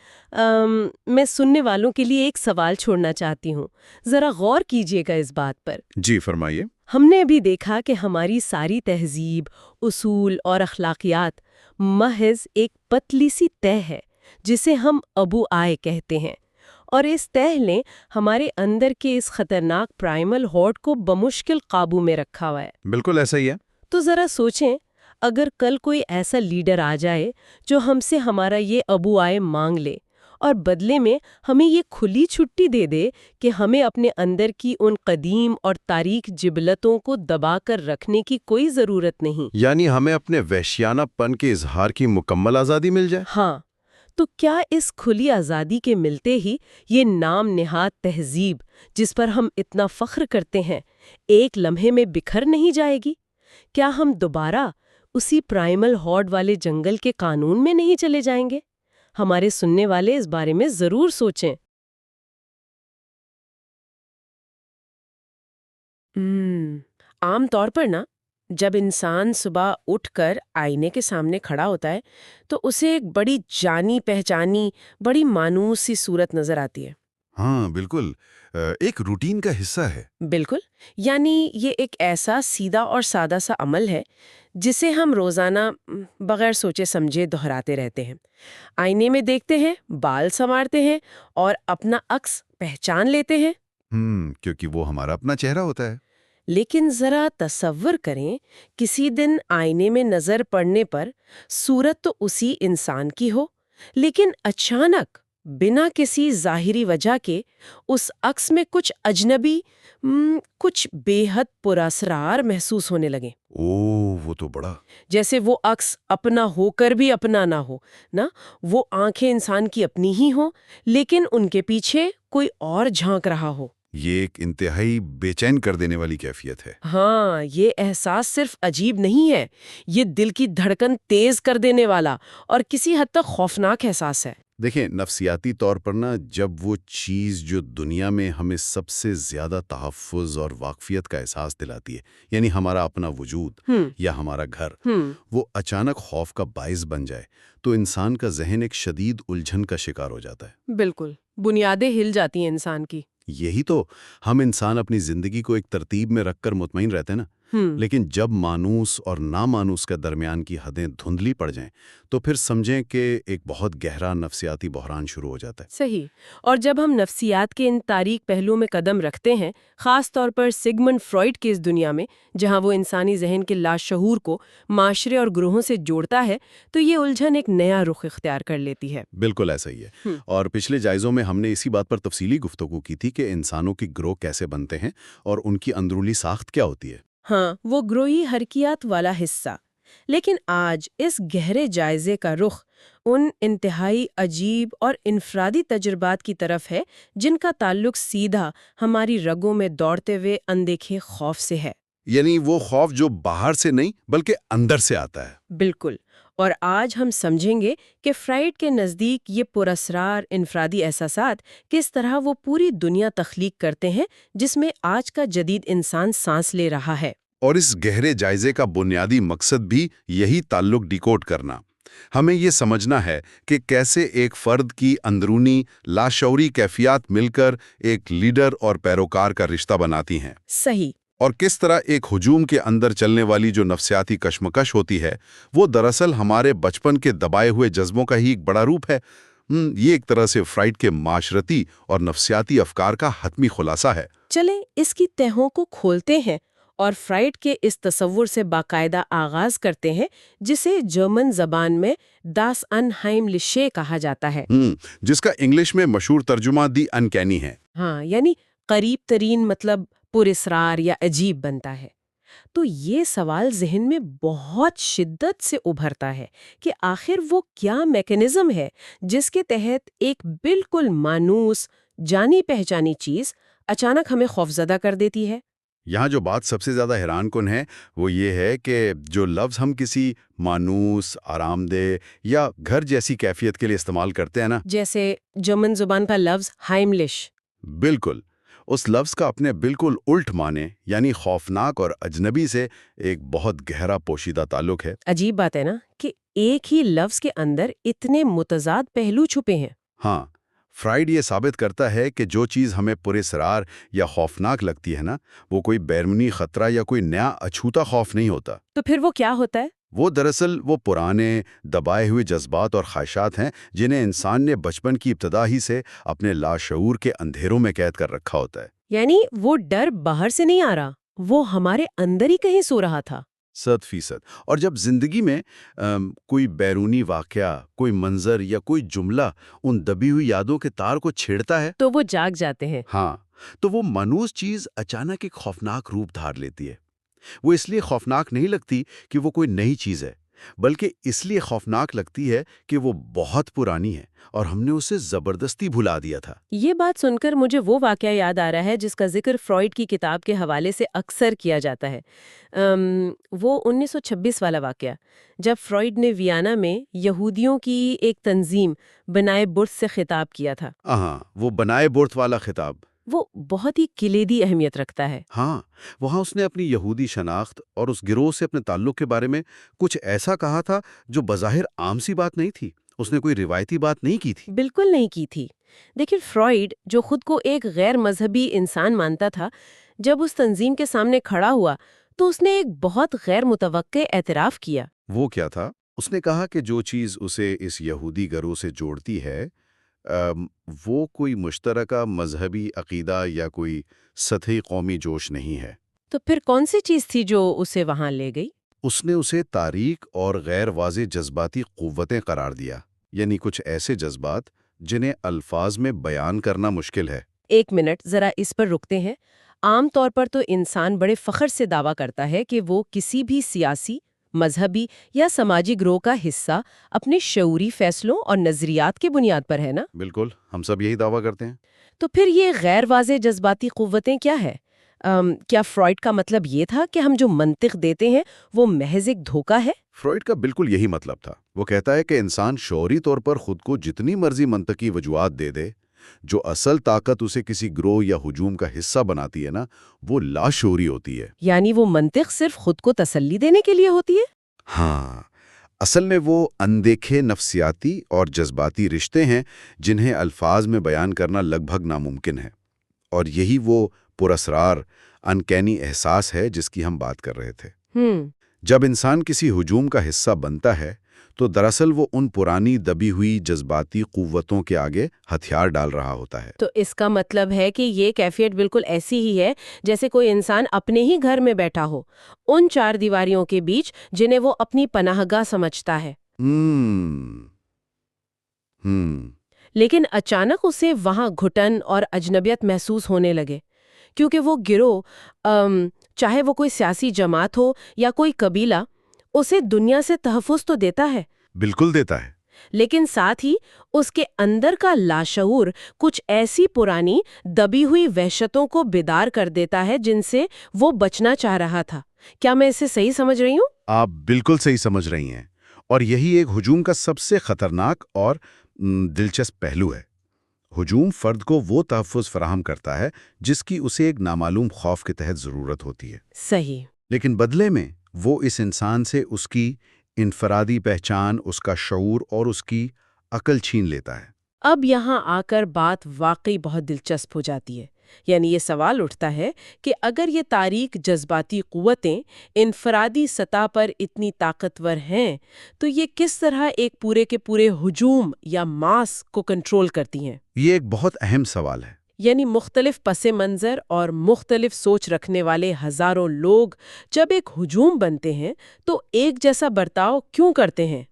میں سننے والوں کے لیے ایک سوال چھوڑنا چاہتی ہوں۔ ذرا غور کیجیے گا اس بات پر۔
جی فرمائیے۔
ہم نے ابھی دیکھا کہ ہماری ساری تہذیب، اصول اور اخلاقیات محض ایک پتلی سی تہ ہے جسے ہم ابو آئے کہتے ہیں، اور اس تہ نے ہمارے اندر کے اس خطرناک پرائمل ہارٹ کو بمشکل قابو میں رکھا ہوا ہے۔
بالکل ایسا ہی ہے۔
تو ذرا سوچیں، اگر کل کوئی ایسا لیڈر آ جائے جو ہم سے ہمارا یہ ابو آئے مانگ لے اور بدلے میں ہمیں یہ کھلی چھٹی دے دے کہ ہمیں اپنے اندر کی ان قدیم اور تاریک جبلتوں کو دبا کر رکھنے کی کوئی ضرورت نہیں،
یعنی ہمیں اپنے وحشیانہ پن کے اظہار کی مکمل آزادی مل جائے۔
ہاں، تو کیا اس کھلی آزادی کے ملتے ہی یہ نام نہاد تہذیب جس پر ہم اتنا فخر کرتے ہیں ایک لمحے میں بکھر نہیں جائے گی؟ کیا ہم دوبارہ اسی پرائمل ہارڈ والے جنگل کے قانون میں نہیں چلے جائیں گے؟ ہمارے سننے والے اس بارے میں ضرور سوچیں۔ عام طور پر نا، جب انسان صبح اٹھ کر آئینے کے سامنے کھڑا ہوتا ہے تو اسے ایک بڑی جانی پہچانی، بڑی مانوس سی صورت نظر آتی ہے۔
ہاں بالکل، ایک روٹین کا حصہ ہے۔
بالکل، یعنی یہ ایک ایسا سیدھا اور سادہ سا عمل ہے جسے ہم روزانہ بغیر سوچے سمجھے دہراتے رہتے ہیں۔ آئینے میں دیکھتے ہیں، بال سنوارتے ہیں اور اپنا عکس پہچان لیتے ہیں۔
کیونکہ وہ ہمارا اپنا چہرہ ہوتا ہے۔
لیکن ذرا تصور کریں، کسی دن آئینے میں نظر پڑنے پر صورت تو اسی انسان کی ہو، لیکن اچانک بنا کسی ظاہری وجہ کے اس عکس میں کچھ اجنبی، کچھ بے حد پراسرار محسوس ہونے لگے۔
وہ تو بڑا،
جیسے وہ عکس اپنا ہو کر بھی اپنا نہ ہو نا، وہ آنکھیں انسان کی اپنی ہی ہوں لیکن ان کے پیچھے کوئی اور جھانک رہا ہو۔
یہ ایک انتہائی بے چین کر دینے والی کیفیت ہے۔
ہاں، یہ احساس صرف عجیب نہیں ہے، یہ دل کی دھڑکن تیز کر دینے والا اور کسی حد تک خوفناک احساس ہے۔
دیکھیں، نفسیاتی طور پر جب وہ چیز جو دنیا میں ہمیں سب سے زیادہ تحفظ اور واقفیت کا احساس دلاتی ہے، یعنی ہمارا اپنا وجود یا ہمارا گھر، وہ اچانک خوف کا باعث بن جائے تو انسان کا ذہن ایک شدید الجھن کا شکار ہو جاتا ہے۔
بالکل، بنیادیں ہل جاتی ہیں انسان کی۔
یہی تو، ہم انسان اپنی زندگی کو ایک ترتیب میں رکھ کر مطمئن رہتے ہیں نا، لیکن جب مانوس اور نامانوس کے درمیان کی حدیں دھندلی پڑ جائیں تو پھر سمجھیں کہ ایک بہت گہرا نفسیاتی بحران شروع ہو جاتا ہے۔
صحیح، اور جب ہم نفسیات کے ان تاریک پہلوؤں میں قدم رکھتے ہیں، خاص طور پر سگمنڈ فرائیڈ کی اس دنیا میں جہاں وہ انسانی ذہن کے لاشعور کو معاشرے اور گروہوں سے جوڑتا ہے، تو یہ الجھن ایک نیا رخ اختیار کر لیتی ہے۔
بالکل ایسا ہی ہے، اور پچھلے جائزوں میں ہم نے اسی بات پر تفصیلی گفتگو کی تھی کہ انسانوں کی گروہ کیسے بنتے ہیں اور ان کی اندرونی ساخت کیا ہوتی ہے۔
ہاں، وہ گروہی حرکیات والا حصہ۔ لیکن آج اس گہرے جائزے کا رخ ان انتہائی عجیب اور انفرادی تجربات کی طرف ہے جن کا تعلق سیدھا ہماری رگوں میں دوڑتے ہوئے اندیکھے خوف سے ہے۔
یعنی وہ خوف جو باہر سے نہیں بلکہ اندر سے آتا ہے۔
بالکل، اور آج ہم سمجھیں گے کہ فرائیڈ کے نزدیک یہ پراسرار انفرادی احساسات کس طرح وہ پوری دنیا تخلیق کرتے ہیں جس میں آج کا جدید انسان سانس لے رہا ہے۔
اور اس گہرے جائزے کا بنیادی مقصد بھی یہی تعلق ڈیکوڈ کرنا۔ ہمیں یہ سمجھنا ہے کہ کیسے ایک فرد کی اندرونی لاشعوری کیفیات مل کر ایک لیڈر اور پیروکار کا رشتہ بناتی ہیں۔
صحیح۔
اور کس طرح ایک ہجوم کے اندر چلنے والی جو نفسیاتی کشمکش ہوتی ہے وہ دراصل ہمارے بچپن کے دبائے ہوئے جذبوں کا ہی ایک بڑا روپ ہے۔ یہ ایک طرح سے فرائیڈ کے معاشرتی اور نفسیاتی افکار کا حتمی خلاصہ ہے۔
چلیں اس کی تہوں کو کھولتے ہیں اور فرائڈ کے اس تصور سے باقاعدہ آغاز کرتے ہیں جسے جرمن زبان میں داس انہائملشے کہا جاتا ہے۔
جس کا انگلش میں مشہور ترجمہ دی انکینی ہے۔
ہاں، یعنی قریب ترین مطلب پراسرار یا عجیب بنتا ہے۔ تو یہ سوال ذہن میں بہت شدت سے ابھرتا ہے کہ آخر وہ کیا میکانزم ہے جس کے تحت ایک بالکل مانوس، جانی پہچانی چیز اچانک ہمیں خوفزدہ کر دیتی ہے۔
یہاں جو بات سب سے زیادہ حیران کن ہے وہ یہ ہے کہ جو لفظ ہم کسی مانوس، آرام دہ یا گھر جیسی کیفیت کے لیے استعمال کرتے ہیں نا،
جیسے جرمن زبان کا لفظ ہائملش،
بالکل اس لفظ کا اپنے بالکل الٹ معنی یعنی خوفناک اور اجنبی سے ایک بہت گہرا پوشیدہ تعلق ہے۔
عجیب بات ہے نا کہ ایک ہی لفظ کے اندر اتنے متضاد پہلو چھپے ہیں۔
ہاں، فرائڈ یہ ثابت کرتا ہے کہ جو چیز ہمیں پراسرار یا خوفناک لگتی ہے نا، وہ کوئی بیرونی خطرہ یا کوئی نیا اچھوتا خوف نہیں ہوتا۔
تو پھر وہ کیا ہوتا ہے؟
وہ دراصل وہ پرانے دبائے ہوئے جذبات اور خواہشات ہیں جنہیں انسان نے بچپن کی ابتدا ہی سے اپنے لاشعور کے اندھیروں میں قید کر رکھا ہوتا ہے۔
یعنی وہ ڈر باہر سے نہیں آ رہا، وہ ہمارے اندر ہی کہیں سو رہا تھا۔
100%۔ اور جب زندگی میں کوئی بیرونی واقعہ، کوئی منظر یا کوئی جملہ ان دبی ہوئی یادوں کے تار کو چھیڑتا ہے
تو وہ جاگ جاتے ہیں۔
ہاں، تو وہ مانوس چیز اچانک ایک خوفناک روپ دھار لیتی ہے۔ وہ اس لیے خوفناک نہیں لگتی کہ وہ کوئی نئی چیز ہے، بلکہ اس لیے خوفناک لگتی ہے کہ وہ بہت پرانی ہے اور ہم نے اسے زبردستی بھلا دیا تھا۔
یہ بات سن کر مجھے وہ واقعہ یاد آ رہا ہے جس کا ذکر فرائڈ کی کتاب کے حوالے سے اکثر کیا جاتا ہے۔ وہ 1926 والا واقعہ، جب فرائڈ نے ویانا میں یہودیوں کی ایک تنظیم بنائے برت سے خطاب کیا تھا۔
ہاں، وہ بنائے برت والا خطاب،
وہ بہت ہی کلیدی اہمیت رکھتا ہے۔
ہاں، وہاں اس نے اپنی یہودی شناخت اور اس گروہ سے اپنے تعلق کے بارے میں کچھ ایسا کہا تھا جو بظاہر عام سی بات نہیں تھی۔ اس نے کوئی روایتی بات نہیں کی تھی۔
بالکل نہیں کی تھی۔ دیکھیں، فرائڈ جو خود کو ایک غیر مذہبی انسان مانتا تھا، جب اس تنظیم کے سامنے کھڑا ہوا تو اس نے ایک بہت غیر متوقع اعتراف کیا۔
وہ کیا تھا؟ اس نے کہا کہ جو چیز اسے اس یہودی گروہ سے جوڑتی ہے وہ کوئی مشترکہ مذہبی عقیدہ یا کوئی سطحی قومی جوش نہیں ہے۔
تو پھر کون سی چیز تھی جو اسے وہاں لے گئی؟
اس نے اسے تاریک اور غیر واضح جذباتی قوتیں قرار دیا، یعنی کچھ ایسے جذبات جنہیں الفاظ میں بیان کرنا مشکل ہے۔
ایک منٹ ذرا اس پر رکتے ہیں۔ عام طور پر تو انسان بڑے فخر سے دعویٰ کرتا ہے کہ وہ کسی بھی سیاسی، مذہبی یا سماجی گروہ کا حصہ اپنے شعوری فیصلوں اور نظریات کی بنیاد پر ہے نا؟
بالکل، ہم سب یہی دعویٰ کرتے ہیں۔
تو پھر یہ غیر واضح جذباتی قوتیں کیا ہے؟ کیا فرائڈ کا مطلب یہ تھا کہ ہم جو منطق دیتے ہیں وہ محض ایک دھوکہ ہے؟
فرائڈ کا بالکل یہی مطلب تھا۔ وہ کہتا ہے کہ انسان شعوری طور پر خود کو جتنی مرضی منطقی وجوہات دے دے، جو اصل طاقت اسے کسی گروہ یا ہجوم کا حصہ بناتی ہے نا، وہ لاشعوری ہوتی ہے۔
یعنی وہ منطق صرف خود کو تسلی دینے کے لیے ہوتی ہے؟
ہاں، اصل میں وہ اندیکھے نفسیاتی اور جذباتی رشتے ہیں جنہیں الفاظ میں بیان کرنا لگ بھگ ناممکن ہے، اور یہی وہ پراسرار انکینی احساس ہے جس کی ہم بات کر رہے تھے۔ جب انسان کسی ہجوم کا حصہ بنتا ہے تو دراصل وہ ان پرانی دبی ہوئی جذباتی قوتوں کے آگے ہتھیار ڈال رہا ہوتا ہے۔
تو اس کا مطلب ہے کہ یہ کیفیت بالکل ایسی ہی ہے جیسے کوئی انسان اپنے ہی گھر میں بیٹھا ہو، ان چار دیواریوں کے بیچ جنہیں وہ اپنی پناہ گاہ سمجھتا ہے۔ لیکن اچانک اسے وہاں گھٹن اور اجنبیت محسوس ہونے لگے، کیونکہ وہ گروہ، چاہے وہ کوئی سیاسی جماعت ہو یا کوئی قبیلہ، اسے دنیا سے تحفظ تو دیتا ہے،
بالکل دیتا ہے،
لیکن ساتھ ہی اس کے اندر کا لاشعور کچھ ایسی پرانی دبی ہوئی وحشتوں کو بیدار کر دیتا ہے جن سے وہ بچنا چاہ رہا تھا۔ کیا میں اسے صحیح سمجھ رہی ہوں؟
آپ بالکل صحیح سمجھ رہی ہیں، اور یہی ایک ہجوم کا سب سے خطرناک اور دلچسپ پہلو ہے۔ ہجوم فرد کو وہ تحفظ فراہم کرتا ہے جس کی اسے ایک نامعلوم خوف کے تحت ضرورت ہوتی ہے۔
صحیح۔
لیکن بدلے میں وہ اس انسان سے اس کی انفرادی پہچان، اس کا شعور اور اس کی عقل چھین لیتا ہے۔
اب یہاں آ کر بات واقعی بہت دلچسپ ہو جاتی ہے۔ یعنی یہ سوال اٹھتا ہے کہ اگر یہ تاریک جذباتی قوتیں انفرادی سطح پر اتنی طاقتور ہیں تو یہ کس طرح ایک پورے کے پورے ہجوم یا ماس کو کنٹرول کرتی ہیں؟
یہ ایک بہت اہم سوال ہے۔
یعنی مختلف پس منظر اور مختلف سوچ رکھنے والے ہزاروں لوگ جب ایک ہجوم بنتے ہیں تو ایک جیسا برتاؤ کیوں کرتے ہیں؟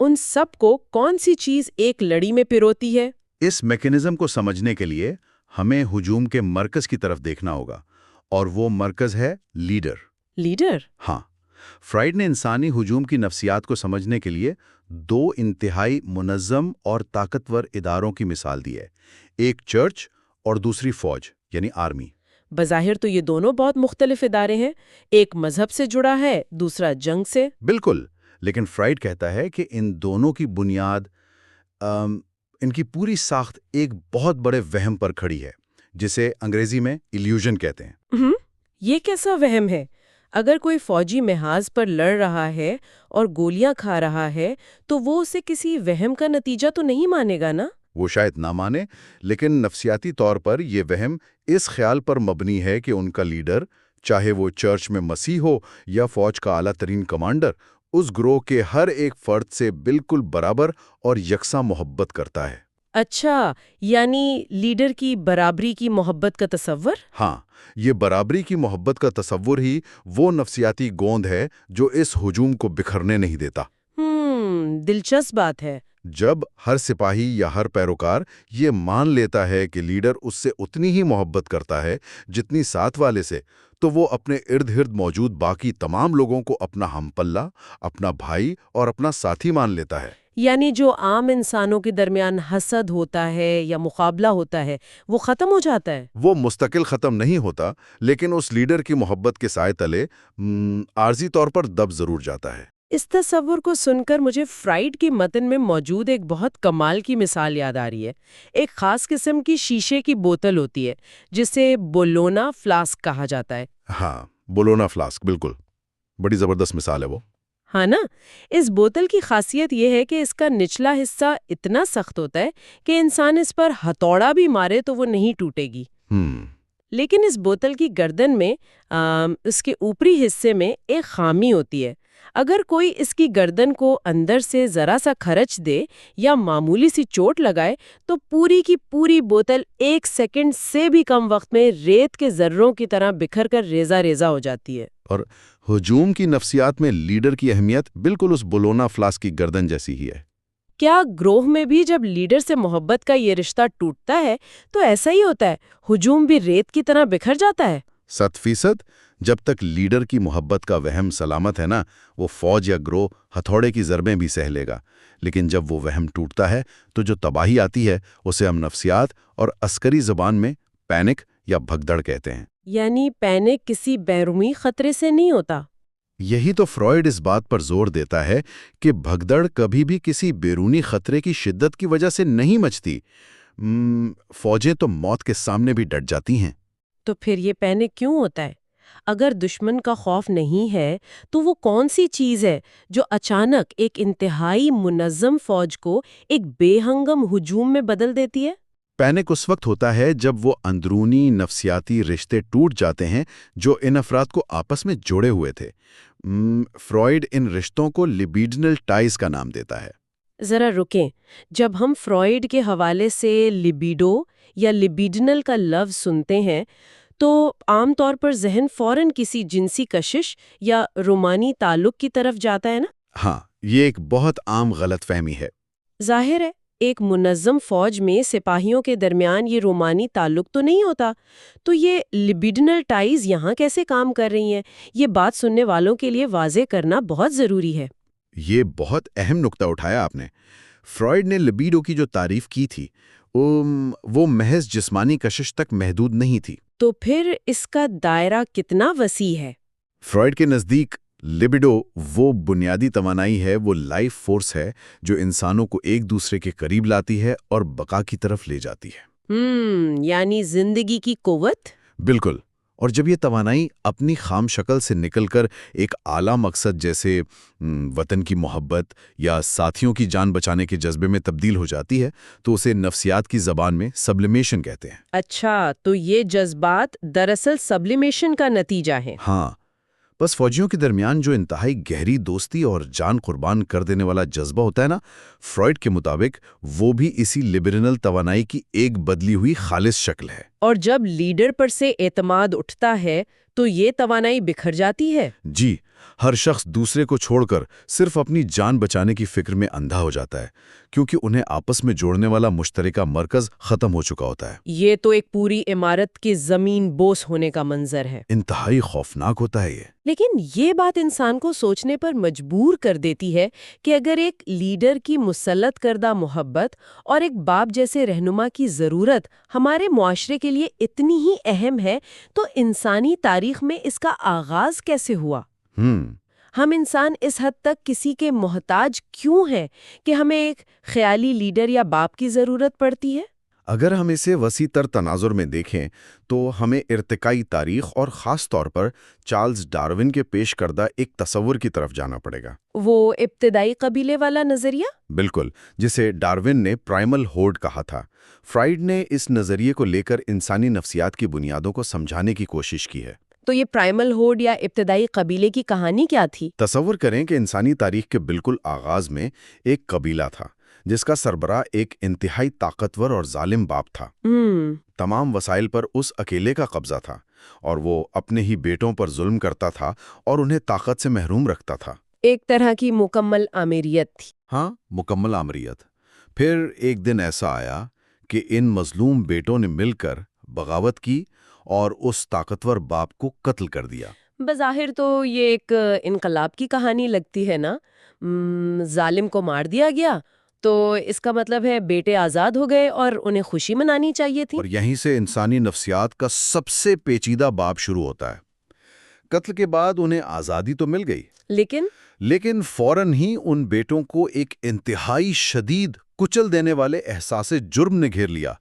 ان سب کو کون سی چیز ایک لڑی میں پروتی ہے؟
اس میکینزم کو سمجھنے کے لیے ہمیں ہجوم کے مرکز کی طرف دیکھنا ہوگا، اور وہ مرکز ہے لیڈر۔
لیڈر؟
ہاں، فرائیڈ نے انسانی ہجوم کی نفسیات کو سمجھنے کے لیے دو انتہائی منظم اور طاقتور اداروں کی مثال دی ہے، ایک چرچ اور دوسری فوج یعنی آرمی۔
بظاہر تو یہ دونوں بہت مختلف ادارے ہیں، ایک مذہب سے جڑا ہے، دوسرا جنگ سے۔
بالکل، لیکن فرائیڈ کہتا ہے کہ ان دونوں کی بنیاد ان کی پوری ساخت ایک بہت بڑے وہم پر کھڑی ہے، جسے انگریزی میں ایلیوژن کہتے ہیں۔
یہ کیسا وہم ہے؟ اگر کوئی فوجی محاذ پر لڑ رہا ہے اور گولیاں کھا رہا ہے تو وہ اسے کسی وہم کا نتیجہ تو نہیں مانے گا نا؟
وہ شاید نہ مانے، لیکن نفسیاتی طور پر یہ وہم اس خیال پر مبنی ہے کہ ان کا لیڈر، چاہے وہ چرچ میں مسیح ہو یا فوج کا اعلیٰ ترین کمانڈر، اس گروہ کے ہر ایک فرد سے بالکل برابر اور یکساں محبت کرتا ہے۔
اچھا، یعنی لیڈر کی برابری کی محبت کا تصور؟
ہاں، یہ برابری کی محبت کا تصور ہی وہ نفسیاتی گوند ہے جو اس ہجوم کو بکھرنے نہیں دیتا۔
دلچسپ بات ہے۔
جب ہر سپاہی یا ہر پیروکار یہ مان لیتا ہے کہ لیڈر اس سے اتنی ہی محبت کرتا ہے جتنی ساتھ والے سے، تو وہ اپنے ارد گرد موجود باقی تمام لوگوں کو اپنا ہم پلہ، اپنا بھائی اور اپنا ساتھی مان لیتا ہے۔
یعنی جو عام انسانوں کے درمیان حسد ہوتا ہے یا مقابلہ ہوتا ہے وہ ختم ہو جاتا ہے۔
وہ مستقل ختم نہیں ہوتا، لیکن اس لیڈر کی محبت کے سائے تلے عارضی طور پر دب ضرور جاتا ہے۔
اس تصور کو سن کر مجھے فرائیڈ کے متن میں موجود ایک بہت کمال کی مثال یاد آ رہی ہے۔ ایک خاص قسم کی شیشے کی بوتل ہوتی ہے جسے بولونا فلاسک کہا جاتا ہے۔
ہاں، بولونا فلاسک، بالکل، بڑی زبردست مثال ہے وہ۔
ہاں نا، اس بوتل کی خاصیت یہ ہے کہ اس کا نچلا حصہ اتنا سخت ہوتا ہے کہ انسان اس پر ہتھوڑا بھی مارے تو وہ نہیں ٹوٹے گی۔ لیکن اس بوتل کی گردن میں اس کے اوپری حصے میں ایک خامی ہوتی ہے۔ اگر کوئی اس کی گردن کو اندر سے ذرا سا کھرچ دے یا معمولی سی چوٹ لگائے تو پوری کی پوری بوتل 1 سیکنڈ سے بھی کم وقت میں ریت کے ذروں کی طرح بکھر کر ریزہ ریزہ ہو جاتی ہے۔
اور ہجوم کی نفسیات میں لیڈر کی اہمیت بالکل اس بولونا فلاسک کی گردن جیسی ہی ہے۔
کیا گروہ میں بھی جب لیڈر سے محبت کا یہ رشتہ ٹوٹتا ہے تو ایسا ہی ہوتا ہے؟ ہجوم بھی ریت کی طرح بکھر جاتا ہے؟
100%۔ جب تک لیڈر کی محبت کا وہم سلامت ہے نا، وہ فوج یا گروہ ہتھوڑے کی ضربیں بھی سہ لے گا، لیکن جب وہ وہم ٹوٹتا ہے تو جو تباہی آتی ہے اسے ہم نفسیات اور عسکری زبان میں پینک یا بھگدڑ کہتے ہیں۔
یعنی پینک کسی بیرونی خطرے سے نہیں ہوتا؟
یہی تو فرائیڈ اس بات پر زور دیتا ہے کہ بھگدڑ کبھی بھی کسی بیرونی خطرے کی شدت کی وجہ سے نہیں مچتی۔ فوجیں تو موت کے سامنے بھی ڈٹ جاتی ہیں۔
تو پھر یہ پینک کیوں ہوتا ہے؟ اگر دشمن کا خوف نہیں ہے تو وہ کون سی چیز ہے جو اچانک ایک انتہائی منظم فوج کو ایک بے ہنگم ہجوم میں بدل دیتی ہے؟
پینک اس وقت ہوتا ہے جب وہ اندرونی نفسیاتی رشتے ٹوٹ جاتے ہیں جو ان افراد کو آپس میں جوڑے ہوئے تھے۔ فرائیڈ ان رشتوں کو لیبیڈنل ٹائز کا نام دیتا ہے۔
ذرا رکیں، جب ہم فرائیڈ کے حوالے سے لیبیڈو یا لیبیڈنل کا لفظ سنتے ہیں تو عام طور پر ذہن فوراً کسی جنسی کشش یا رومانی تعلق کی طرف جاتا ہے نا؟
ہاں، یہ ایک بہت عام غلط فہمی ہے۔
ظاہر ہے، ایک منظم فوج میں سپاہیوں کے درمیان یہ رومانی تعلق تو نہیں ہوتا، تو یہ لیبیڈنل ٹائز یہاں کیسے کام کر رہی ہیں؟ یہ بات سننے والوں کے لیے واضح کرنا بہت ضروری ہے۔
یہ بہت اہم نقطہ اٹھایا آپ نے۔ فرائیڈ نے لیبیڈو کی جو تعریف کی تھی وہ محض جسمانی کشش تک محدود نہیں تھی۔
تو پھر اس کا دائرہ کتنا وسیع ہے؟
فرائیڈ کے نزدیک لیبیڈو وہ بنیادی توانائی ہے، وہ لائف فورس ہے جو انسانوں کو ایک دوسرے کے قریب لاتی ہے اور بقا کی طرف لے جاتی ہے۔
یعنی زندگی کی قوت؟
بالکل۔ اور جب یہ توانائی اپنی خام شکل سے نکل کر ایک اعلیٰ مقصد جیسے وطن کی محبت یا ساتھیوں کی جان بچانے کے جذبے میں تبدیل ہو جاتی ہے تو اسے نفسیات کی زبان میں سبلیمیشن کہتے ہیں۔
اچھا، تو یہ جذبات دراصل سبلیمیشن کا نتیجہ ہے؟
ہاں، بس فوجیوں کے درمیان جو انتہائی گہری دوستی اور جان قربان کر دینے والا جذبہ ہوتا ہے نا، فرائڈ کے مطابق وہ بھی اسی لبرل توانائی کی ایک بدلی ہوئی خالص شکل ہے۔
اور جب لیڈر پر سے اعتماد اٹھتا ہے تو یہ توانائی بکھر جاتی ہے۔
جی، ہر شخص دوسرے کو چھوڑ کر صرف اپنی جان بچانے کی فکر میں اندھا ہو جاتا ہے، کیونکہ انہیں آپس میں جوڑنے والا مشترکہ مرکز ختم ہو چکا ہوتا ہے۔
یہ تو ایک پوری عمارت کے زمین بوس ہونے کا منظر ہے۔
انتہائی خوفناک ہوتا ہے یہ۔
لیکن یہ بات انسان کو سوچنے پر مجبور کر دیتی ہے کہ اگر ایک لیڈر کی مسلط کردہ محبت اور ایک باپ جیسے رہنما کی ضرورت ہمارے معاشرے کے لیے اتنی ہی اہم ہے، تو انسانی تاریخ میں اس کا آغاز کیسے ہوا؟ ہم انسان اس حد تک کسی کے محتاج کیوں ہیں کہ ہمیں ایک خیالی لیڈر یا باپ کی ضرورت پڑتی ہے؟
اگر ہم اسے وسیع تر تناظر میں دیکھیں تو ہمیں ارتقائی تاریخ اور خاص طور پر چارلز ڈارون کے پیش کردہ ایک تصور کی طرف جانا پڑے گا۔
وہ ابتدائی قبیلے والا نظریہ؟
بالکل، جسے ڈارون نے پرائمل ہوڈ کہا تھا۔ فرائڈ نے اس نظریے کو لے کر انسانی نفسیات کی بنیادوں کو سمجھانے کی کوشش کی ہے۔
تو یہ پرائمل ہوڈ یا ابتدائی قبیلے کی کہانی کیا تھی؟
تصور کریں کہ انسانی تاریخ کے بالکل آغاز میں ایک قبیلہ تھا جس کا سربراہ ایک انتہائی طاقتور اور ظالم باپ تھا۔ تمام وسائل پر اس اکیلے کا قبضہ تھا اور وہ اپنے ہی بیٹوں پر ظلم کرتا تھا اور انہیں طاقت سے محروم رکھتا تھا۔
ایک طرح کی مکمل آمیریت تھی۔
ہاں، مکمل آمریت۔ پھر ایک دن ایسا آیا کہ ان مظلوم بیٹوں نے مل کر بغاوت کی اور اس طاقتور باپ کو قتل کر دیا۔
بظاہر تو یہ ایک انقلاب کی کہانی لگتی ہے نا، ظالم کو مار دیا گیا تو اس کا مطلب ہے بیٹے آزاد ہو گئے اور انہیں خوشی منانی چاہیے تھی۔
اور یہیں سے انسانی نفسیات کا سب سے پیچیدہ باب شروع ہوتا ہے۔ قتل کے بعد انہیں آزادی تو مل گئی، لیکن فوراً ہی ان بیٹوں کو ایک انتہائی شدید کچل دینے والے احساس جرم نے گھیر لیا،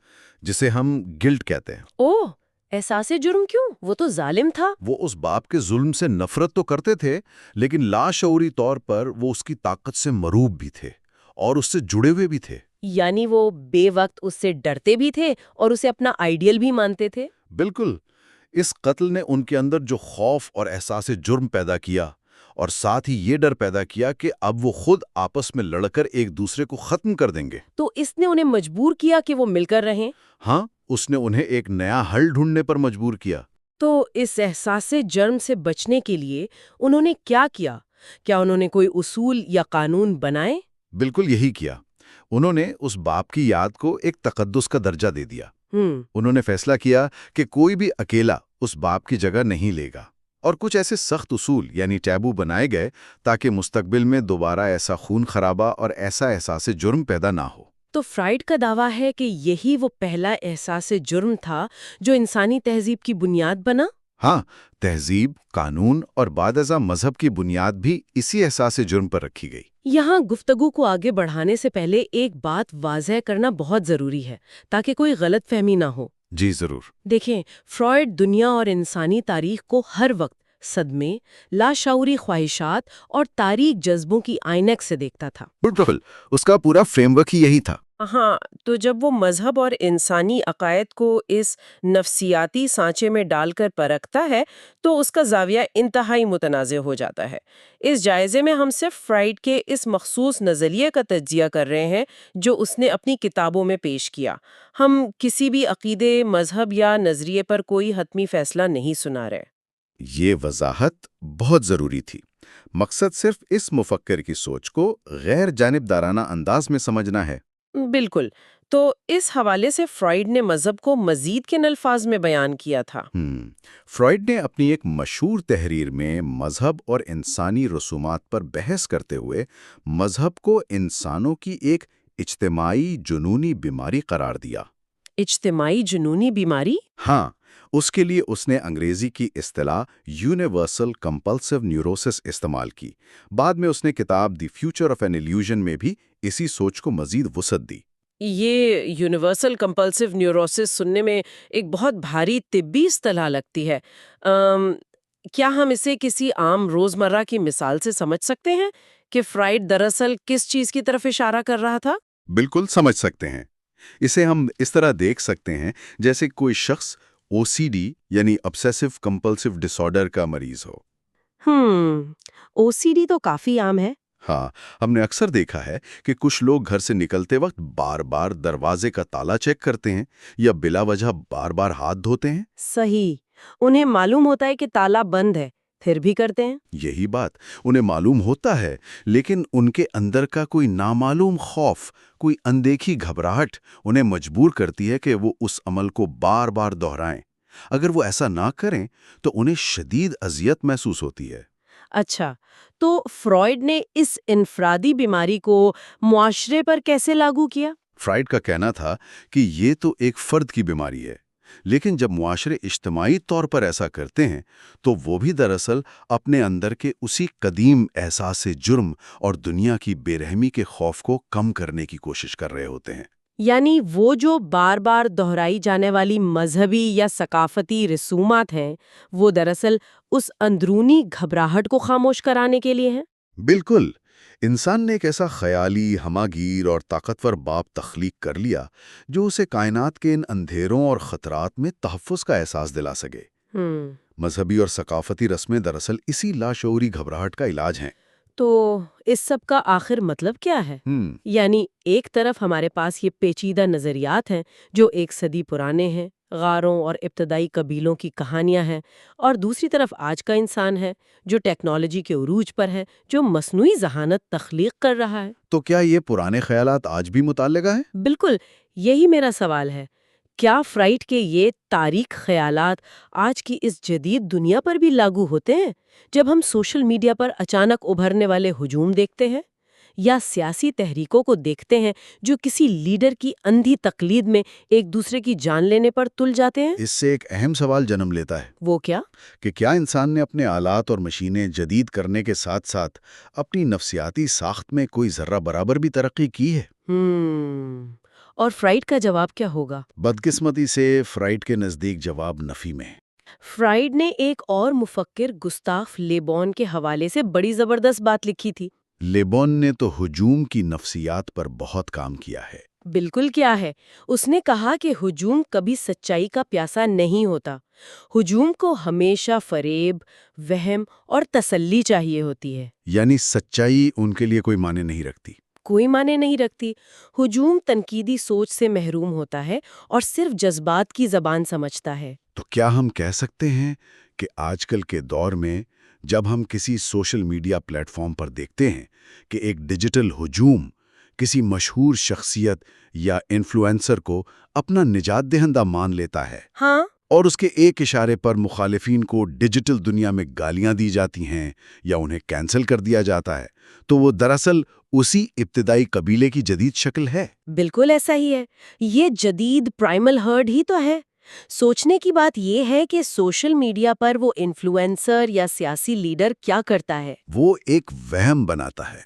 جسے ہم گلٹ کہتے ہیں۔
اوہ، احساس جرم کیوں؟ وہ تو ظالم تھا۔
وہ اس باپ کے ظلم سے نفرت تو کرتے تھے، لیکن لاشعوری طور پر وہ اس کی طاقت سے مروب بھی تھے اور اس سے جڑے ہوئے بھی تھے۔
یعنی وہ بے وقت اس سے ڈرتے بھی تھے اور اسے اپنا آئیڈیل بھی مانتے تھے۔
بالکل، اس قتل نے ان کے اندر جو خوف اور احساس جرم پیدا کیا اور ساتھ ہی یہ ڈر پیدا کیا کہ اب وہ خود آپس میں لڑ کر ایک دوسرے کو ختم کر دیں گے۔
تو اس نے انہیں مجبور کیا کہ وہ مل کر رہیں۔
ہاں، اس نے انہیں ایک نیا حل ڈھونڈنے پر مجبور کیا۔
تو اس احساس جرم سے بچنے کے لیے انہوں نے کیا کیا؟ کیا انہوں نے کوئی اصول یا قانون بنائے؟
بالکل یہی کیا۔ انہوں نے اس باپ کی یاد کو ایک تقدس کا درجہ دے دیا۔ انہوں نے فیصلہ کیا کہ کوئی بھی اکیلا اس باپ کی جگہ نہیں لے گا، اور کچھ ایسے سخت اصول یعنی ٹیبو بنائے گئے تاکہ مستقبل میں دوبارہ ایسا خون خرابہ اور ایسا احساس جرم پیدا نہ ہو۔
تو فرائڈ کا دعویٰ ہے کہ یہی وہ پہلا احساس جرم تھا جو انسانی تہذیب کی بنیاد بنا؟
ہاں، تہذیب، قانون اور بعد ازاں مذہب کی بنیاد بھی اسی احساس جرم پر رکھی گئی۔
یہاں گفتگو کو آگے بڑھانے سے پہلے ایک بات واضح کرنا بہت ضروری ہے تاکہ کوئی غلط فہمی نہ ہو۔
جی ضرور۔
دیکھیں، فرائڈ دنیا اور انسانی تاریخ کو ہر وقت صدمے، لاشعوری خواہشات اور تاریک جذبوں کی آئینک سے دیکھتا تھا۔
بالکل، اس کا پورا فریم ورک ہی یہی تھا۔
ہاں، تو جب وہ مذہب اور انسانی عقائد کو اس نفسیاتی سانچے میں ڈال کر پرکھتا ہے تو اس کا زاویہ انتہائی متنازع ہو جاتا ہے۔ اس جائزے میں ہم صرف فرائڈ کے اس مخصوص نظریے کا تجزیہ کر رہے ہیں جو اس نے اپنی کتابوں میں پیش کیا۔ ہم کسی بھی عقیدے، مذہب یا نظریے پر کوئی حتمی فیصلہ نہیں سنا رہے۔
یہ وضاحت بہت ضروری تھی۔ مقصد صرف اس مفکر کی سوچ کو غیر جانبدارانہ انداز میں سمجھنا ہے۔
بالکل، تو اس حوالے سے فرائڈ نے مذہب کو مزید کن الفاظ میں بیان کیا تھا؟
فرائڈ نے اپنی ایک مشہور تحریر میں مذہب اور انسانی رسومات پر بحث کرتے ہوئے مذہب کو انسانوں کی ایک اجتماعی جنونی بیماری قرار دیا۔
اجتماعی جنونی بیماری؟
ہاں، اس کے لیے اس نے انگریزی کی اصطلاح یونیورسل کمپلسیو نیوروسس استعمال کی۔ بعد میں اس نے کتاب the future of an illusion میں بھی اسی سوچ کو مزید وسعت دی۔
یہ یونیورسل کمپلسیو نیوروسس سننے میں ایک بہت بھاری طبی اصطلاح لگتی ہے۔ کیا ہم اسے کسی عام روزمرہ کی مثال سے سمجھ سکتے ہیں کہ فرائڈ دراصل کس چیز کی طرف اشارہ کر رہا تھا؟
بالکل سمجھ سکتے ہیں۔ اسے ہم اس طرح دیکھ سکتے ہیں جیسے کوئی شخص OCD یعنی obsessive compulsive disorder کا مریض ہو۔
OCD تو کافی عام ہے.
ہاں، ہم نے اکثر دیکھا ہے کہ کچھ لوگ گھر سے نکلتے وقت بار بار دروازے کا تالا چیک کرتے ہیں یا بلا وجہ بار بار ہاتھ دھوتے ہیں۔
صحیح. انہیں معلوم ہوتا ہے کہ تالا بند ہے، پھر بھی کرتے ہیں.
یہی بات، انہیں معلوم ہوتا ہے لیکن ان کے اندر کا کوئی نامعلوم خوف، کوئی اندیکھی گھبراہٹ انہیں مجبور کرتی ہے کہ وہ اس عمل کو بار بار دہرائیں۔ اگر وہ ایسا نہ کریں تو انہیں شدید اذیت محسوس ہوتی ہے۔
اچھا، تو فرائیڈ نے اس انفرادی بیماری کو معاشرے پر کیسے لاگو کیا؟
فرائیڈ کا کہنا تھا کہ یہ تو ایک فرد کی بیماری ہے، لیکن جب معاشرے اجتماعی طور پر ایسا کرتے ہیں تو وہ بھی دراصل اپنے اندر کے اسی قدیم احساس جرم اور دنیا کی بے رحمی کے خوف کو کم کرنے کی کوشش کر رہے ہوتے ہیں۔
یعنی وہ جو بار بار دہرائی جانے والی مذہبی یا ثقافتی رسومات ہیں، وہ دراصل اس اندرونی گھبراہٹ کو خاموش کرانے کے لیے ہیں؟
بالکل، انسان نے ایک ایسا خیالی، ہماگیر اور طاقتور باپ تخلیق کر لیا جو اسے کائنات کے ان اندھیروں اور خطرات میں تحفظ کا احساس دلا سکے۔ مذہبی اور ثقافتی رسمیں دراصل اسی لاشعوری گھبراہٹ کا علاج ہیں۔
تو اس سب کا آخر مطلب کیا ہے؟ یعنی ایک طرف ہمارے پاس یہ پیچیدہ نظریات ہیں جو ایک صدی پرانے ہیں، غاروں اور ابتدائی قبیلوں کی کہانیاں ہیں، اور دوسری طرف آج کا انسان ہے جو ٹیکنالوجی کے عروج پر ہے، جو مصنوعی ذہانت تخلیق کر رہا ہے۔
تو کیا یہ پرانے خیالات آج بھی متعلقہ ہیں؟
بالکل، یہی میرا سوال ہے۔ کیا فرائیڈ کے یہ تاریک خیالات آج کی اس جدید دنیا پر بھی لاگو ہوتے ہیں، جب ہم سوشل میڈیا پر اچانک ابھرنے والے ہجوم دیکھتے ہیں یا سیاسی تحریکوں کو دیکھتے ہیں جو کسی لیڈر کی اندھی تقلید میں ایک دوسرے کی جان لینے پر تل جاتے ہیں؟
اس سے ایک اہم سوال جنم لیتا ہے
وہ کیا؟
کہ کیا انسان نے اپنے آلات اور مشینیں جدید کرنے کے ساتھ ساتھ اپنی نفسیاتی ساخت میں کوئی ذرہ برابر بھی ترقی کی ہے؟
اور فرائیڈ کا جواب کیا ہوگا؟
بدقسمتی سے فرائیڈ کے نزدیک جواب نفی میں ہے۔
فرائیڈ نے ایک اور مفکر گستاف لیبون کے حوالے سے بڑی زبردست بات لکھی تھی۔
لیبون نے تو ہجوم کی نفسیات پر بہت کام کیا ہے۔
بالکل کیا ہے، اس نے کہا کہ ہجوم کبھی سچائی کا پیاسا نہیں ہوتا۔ ہجوم کو ہمیشہ فریب، وہم اور تسلی چاہیے ہوتی ہے۔
یعنی سچائی ان کے لیے کوئی معنی نہیں رکھتی۔
کوئی معنی نہیں رکھتی۔ ہجوم تنقیدی سوچ سے محروم ہوتا ہے اور صرف جذبات کی زبان سمجھتا ہے۔
تو کیا ہم کہہ سکتے ہیں کہ آج کل کے دور میں جب ہم کسی سوشل میڈیا پلیٹ فارم پر دیکھتے ہیں کہ ایک ڈیجیٹل ہجوم کسی مشہور شخصیت یا انفلوئنسر کو اپنا نجات دہندہ مان لیتا ہے،
ہاں،
اور اس کے ایک اشارے پر مخالفین کو ڈیجیٹل دنیا میں گالیاں دی جاتی ہیں یا انہیں کینسل کر دیا جاتا ہے، تو وہ دراصل اسی ابتدائی قبیلے کی جدید شکل ہے۔
بالکل ایسا ہی ہے۔ یہ جدید پرائمل ہرڈ ہی تو ہے۔ سوچنے کی بات یہ ہے کہ سوشل میڈیا پر وہ انفلوئنسر یا سیاسی لیڈر کیا کرتا ہے؟
وہ ایک وہم بناتا ہے۔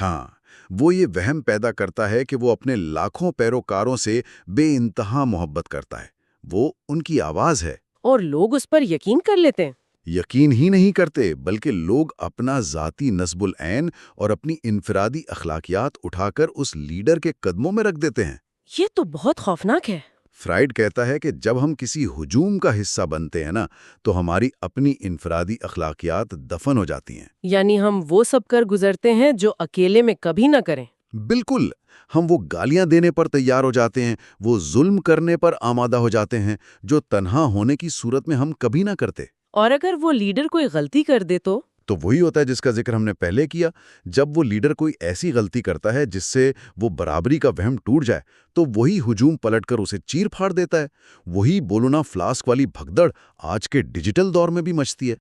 ہاں، وہ یہ وہم پیدا کرتا ہے کہ وہ اپنے لاکھوں پیروکاروں سے بے انتہا محبت کرتا ہے، وہ ان کی آواز ہے۔
اور لوگ اس پر یقین کر لیتے ہیں۔
یقین ہی نہیں کرتے، بلکہ لوگ اپنا ذاتی نصب العین اور اپنی انفرادی اخلاقیات اٹھا کر اس لیڈر کے قدموں میں رکھ دیتے ہیں۔
یہ تو بہت خوفناک ہے۔
فرائیڈ کہتا ہے کہ جب ہم کسی ہجوم کا حصہ بنتے ہیں نا، تو ہماری اپنی انفرادی اخلاقیات دفن ہو جاتی ہیں۔
یعنی ہم وہ سب کر گزرتے ہیں جو اکیلے میں کبھی نہ کریں۔
بالکل، ہم وہ گالیاں دینے پر تیار ہو جاتے ہیں، وہ ظلم کرنے پر آمادہ ہو جاتے ہیں جو تنہا ہونے کی صورت میں ہم کبھی نہ کرتے۔
اور اگر وہ لیڈر کوئی غلطی کر دے تو
وہی ہوتا ہے جس کا ذکر ہم نے پہلے کیا۔ جب وہ لیڈر کوئی ایسی غلطی کرتا ہے جس سے وہ برابری کا وہم ٹوٹ جائے، تو وہی ہجوم پلٹ کر اسے چیر پھاڑ دیتا ہے۔ وہی بولونا فلاسک والی بھگدڑ آج کے ڈیجیٹل دور میں بھی مچتی ہے۔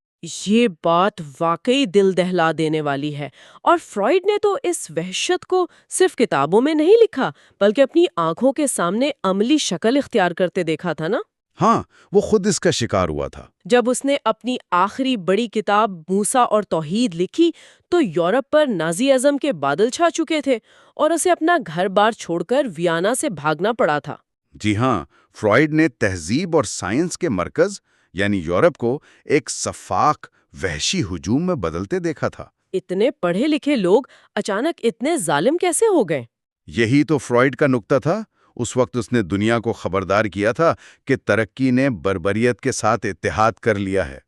یہ بات واقعی دل دہلا دینے والی ہے۔ اور فرائیڈ نے تو اس وحشت کو صرف کتابوں میں نہیں لکھا، بلکہ اپنی آنکھوں کے سامنے عملی شکل اختیار کرتے دیکھا تھا نا؟
ہاں، وہ خود اس کا شکار ہوا تھا۔
جب اس نے اپنی آخری بڑی کتاب موسیٰ اور توحید لکھی تو یورپ پر نازی ازم کے بادل چھا چکے تھے اور اسے اپنا گھر بار چھوڑ کر ویانا سے بھاگنا پڑا تھا۔
جی ہاں، فرائیڈ نے تہذیب اور سائنس کے مرکز یعنی یورپ کو ایک سفاک، وحشی ہجوم میں بدلتے دیکھا تھا۔
اتنے پڑھے لکھے لوگ اچانک اتنے ظالم کیسے ہو گئے؟
یہی تو فرائیڈ کا نکتہ تھا۔ اس وقت اس نے دنیا کو خبردار کیا تھا کہ ترقی نے بربریت کے ساتھ اتحاد کر لیا ہے۔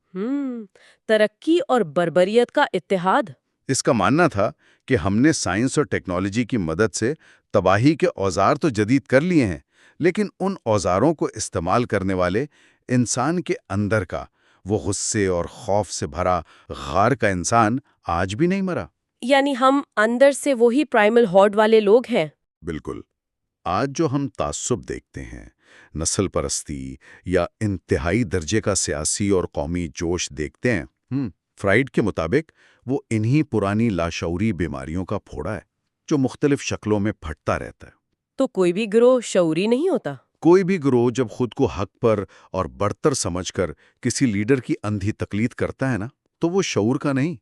ترقی اور بربریت کا اتحاد۔
اس کا ماننا تھا کہ ہم نے سائنس اور ٹیکنالوجی کی مدد سے تباہی کے اوزار تو جدید کر لیے ہیں، لیکن ان اوزاروں کو استعمال کرنے والے انسان کے اندر کا وہ غصے اور خوف سے بھرا غار کا انسان آج بھی نہیں مرا۔
یعنی ہم اندر سے وہی پرائمل ہارڈ والے لوگ ہیں۔
بالکل۔ آج جو ہم تعصب دیکھتے ہیں، نسل پرستی یا انتہائی درجے کا سیاسی اور قومی جوش دیکھتے ہیں، فرائیڈ کے مطابق وہ انہی پرانی لاشعوری بیماریوں کا پھوڑا ہے جو مختلف شکلوں میں پھٹتا رہتا ہے۔
تو کوئی بھی گروہ شعوری نہیں ہوتا؟
کوئی بھی گروہ جب خود کو حق پر اور برتر سمجھ کر کسی لیڈر کی اندھی تقلید کرتا ہے نا، تو وہ شعور کا نہیں،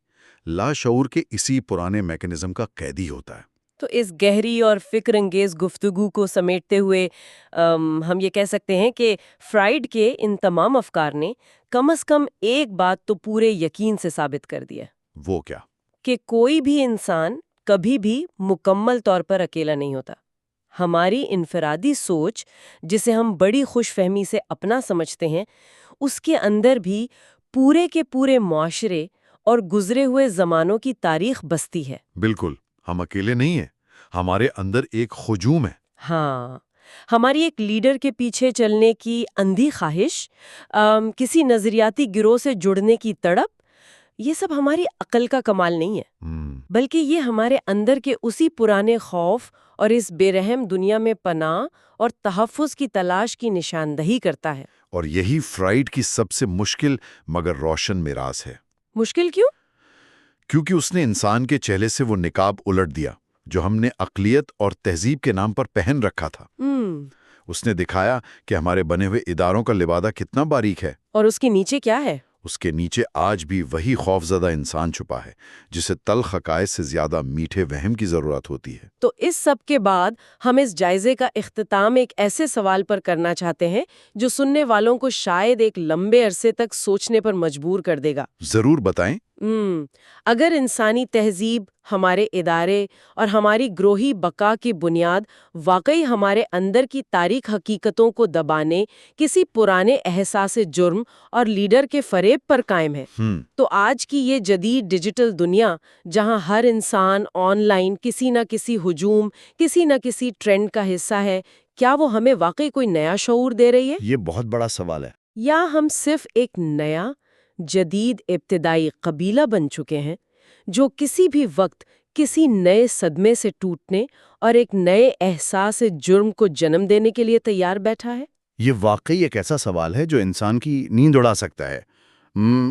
لاشعور کے اسی پرانے میکانزم کا قیدی ہوتا ہے۔
تو اس گہری اور فکر انگیز گفتگو کو سمیٹتے ہوئے ہم یہ کہہ سکتے ہیں کہ فرائیڈ کے ان تمام افکار نے کم از کم ایک بات تو پورے یقین سے ثابت کر دیا،
وہ کیا؟
کہ کوئی بھی انسان کبھی بھی مکمل طور پر اکیلا نہیں ہوتا۔ ہماری انفرادی سوچ، جسے ہم بڑی خوش فہمی سے اپنا سمجھتے ہیں، اس کے اندر بھی پورے کے پورے معاشرے اور گزرے ہوئے زمانوں کی تاریخ بستی ہے۔
بالکل، ہم اکیلے نہیں ہیں، ہمارے اندر ایک ہجوم ہے۔
ہاں، ہماری ایک لیڈر کے پیچھے چلنے کی اندھی خواہش، کسی نظریاتی گروہ سے جڑنے کی تڑپ، یہ سب ہماری عقل کا کمال نہیں ہے، بلکہ یہ ہمارے اندر کے اسی پرانے خوف اور اس بے رحم دنیا میں پناہ اور تحفظ کی تلاش کی نشاندہی کرتا ہے۔
اور یہی فرائیڈ کی سب سے مشکل مگر روشن میراث ہے۔
مشکل کیوں؟
کیونکہ اس نے انسان کے چہرے سے وہ نقاب الٹ دیا جو ہم نے عقلیت اور تہذیب کے نام پر پہن رکھا تھا۔ اس نے دکھایا کہ ہمارے بنے ہوئے اداروں کا لبادہ کتنا باریک ہے،
اور اس کے نیچے کیا ہے؟
اس کے نیچے آج بھی وہی خوفزدہ انسان چھپا ہے جسے تلخ حقائق سے زیادہ میٹھے وہم کی ضرورت ہوتی ہے۔
تو اس سب کے بعد ہم اس جائزے کا اختتام ایک ایسے سوال پر کرنا چاہتے ہیں جو سننے والوں کو شاید ایک لمبے عرصے تک سوچنے پر مجبور کر دے گا۔
ضرور بتائیں۔
اگر انسانی تہذیب، ہمارے ادارے اور ہماری گروہی بقا کی بنیاد واقعی ہمارے اندر کی تاریک حقیقتوں کو دبانے، کسی پرانے احساس جرم اور لیڈر کے فریب پر قائم ہے، تو آج کی یہ جدید ڈیجیٹل دنیا، جہاں ہر انسان آن لائن کسی نہ کسی ہجوم، کسی نہ کسی ٹرینڈ کا حصہ ہے، کیا وہ ہمیں واقعی کوئی نیا شعور دے رہی ہے؟
یہ بہت بڑا سوال ہے۔
یا ہم صرف ایک نیا، جدید ابتدائی قبیلہ بن چکے ہیں جو کسی بھی وقت کسی نئے صدمے سے ٹوٹنے اور ایک نئے احساس جرم کو جنم دینے کے لیے تیار بیٹھا ہے؟
یہ واقعی ایک ایسا سوال ہے جو انسان کی نیند اڑا سکتا ہے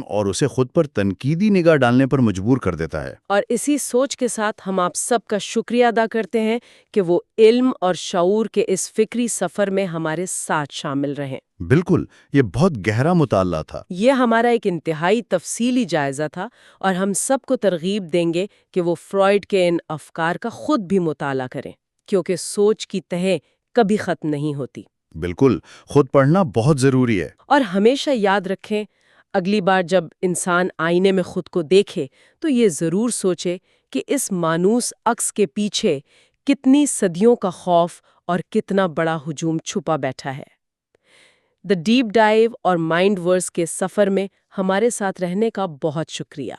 اور اسے خود پر تنقیدی نگاہ ڈالنے پر مجبور کر دیتا ہے۔
اور اسی سوچ کے ساتھ ہم آپ سب کا شکریہ ادا کرتے ہیں کہ وہ علم اور شعور کے اس فکری سفر میں ہمارے ساتھ شامل رہیں۔
بالکل، یہ بہت گہرا مطالعہ تھا۔
یہ ہمارا ایک انتہائی تفصیلی جائزہ تھا، اور ہم سب کو ترغیب دیں گے کہ وہ فرائیڈ کے ان افکار کا خود بھی مطالعہ کریں، کیونکہ سوچ کی تہیں کبھی ختم نہیں ہوتی۔
بالکل، خود پڑھنا بہت ضروری ہے۔
اور ہمیشہ یاد رکھیں، اگلی بار جب انسان آئینے میں خود کو دیکھے تو یہ ضرور سوچے کہ اس مانوس عکس کے پیچھے کتنی صدیوں کا خوف اور کتنا بڑا ہجوم چھپا بیٹھا ہے۔ دی ڈیپ ڈائیو اور مائنڈ ورس کے سفر میں ہمارے ساتھ رہنے کا بہت شکریہ۔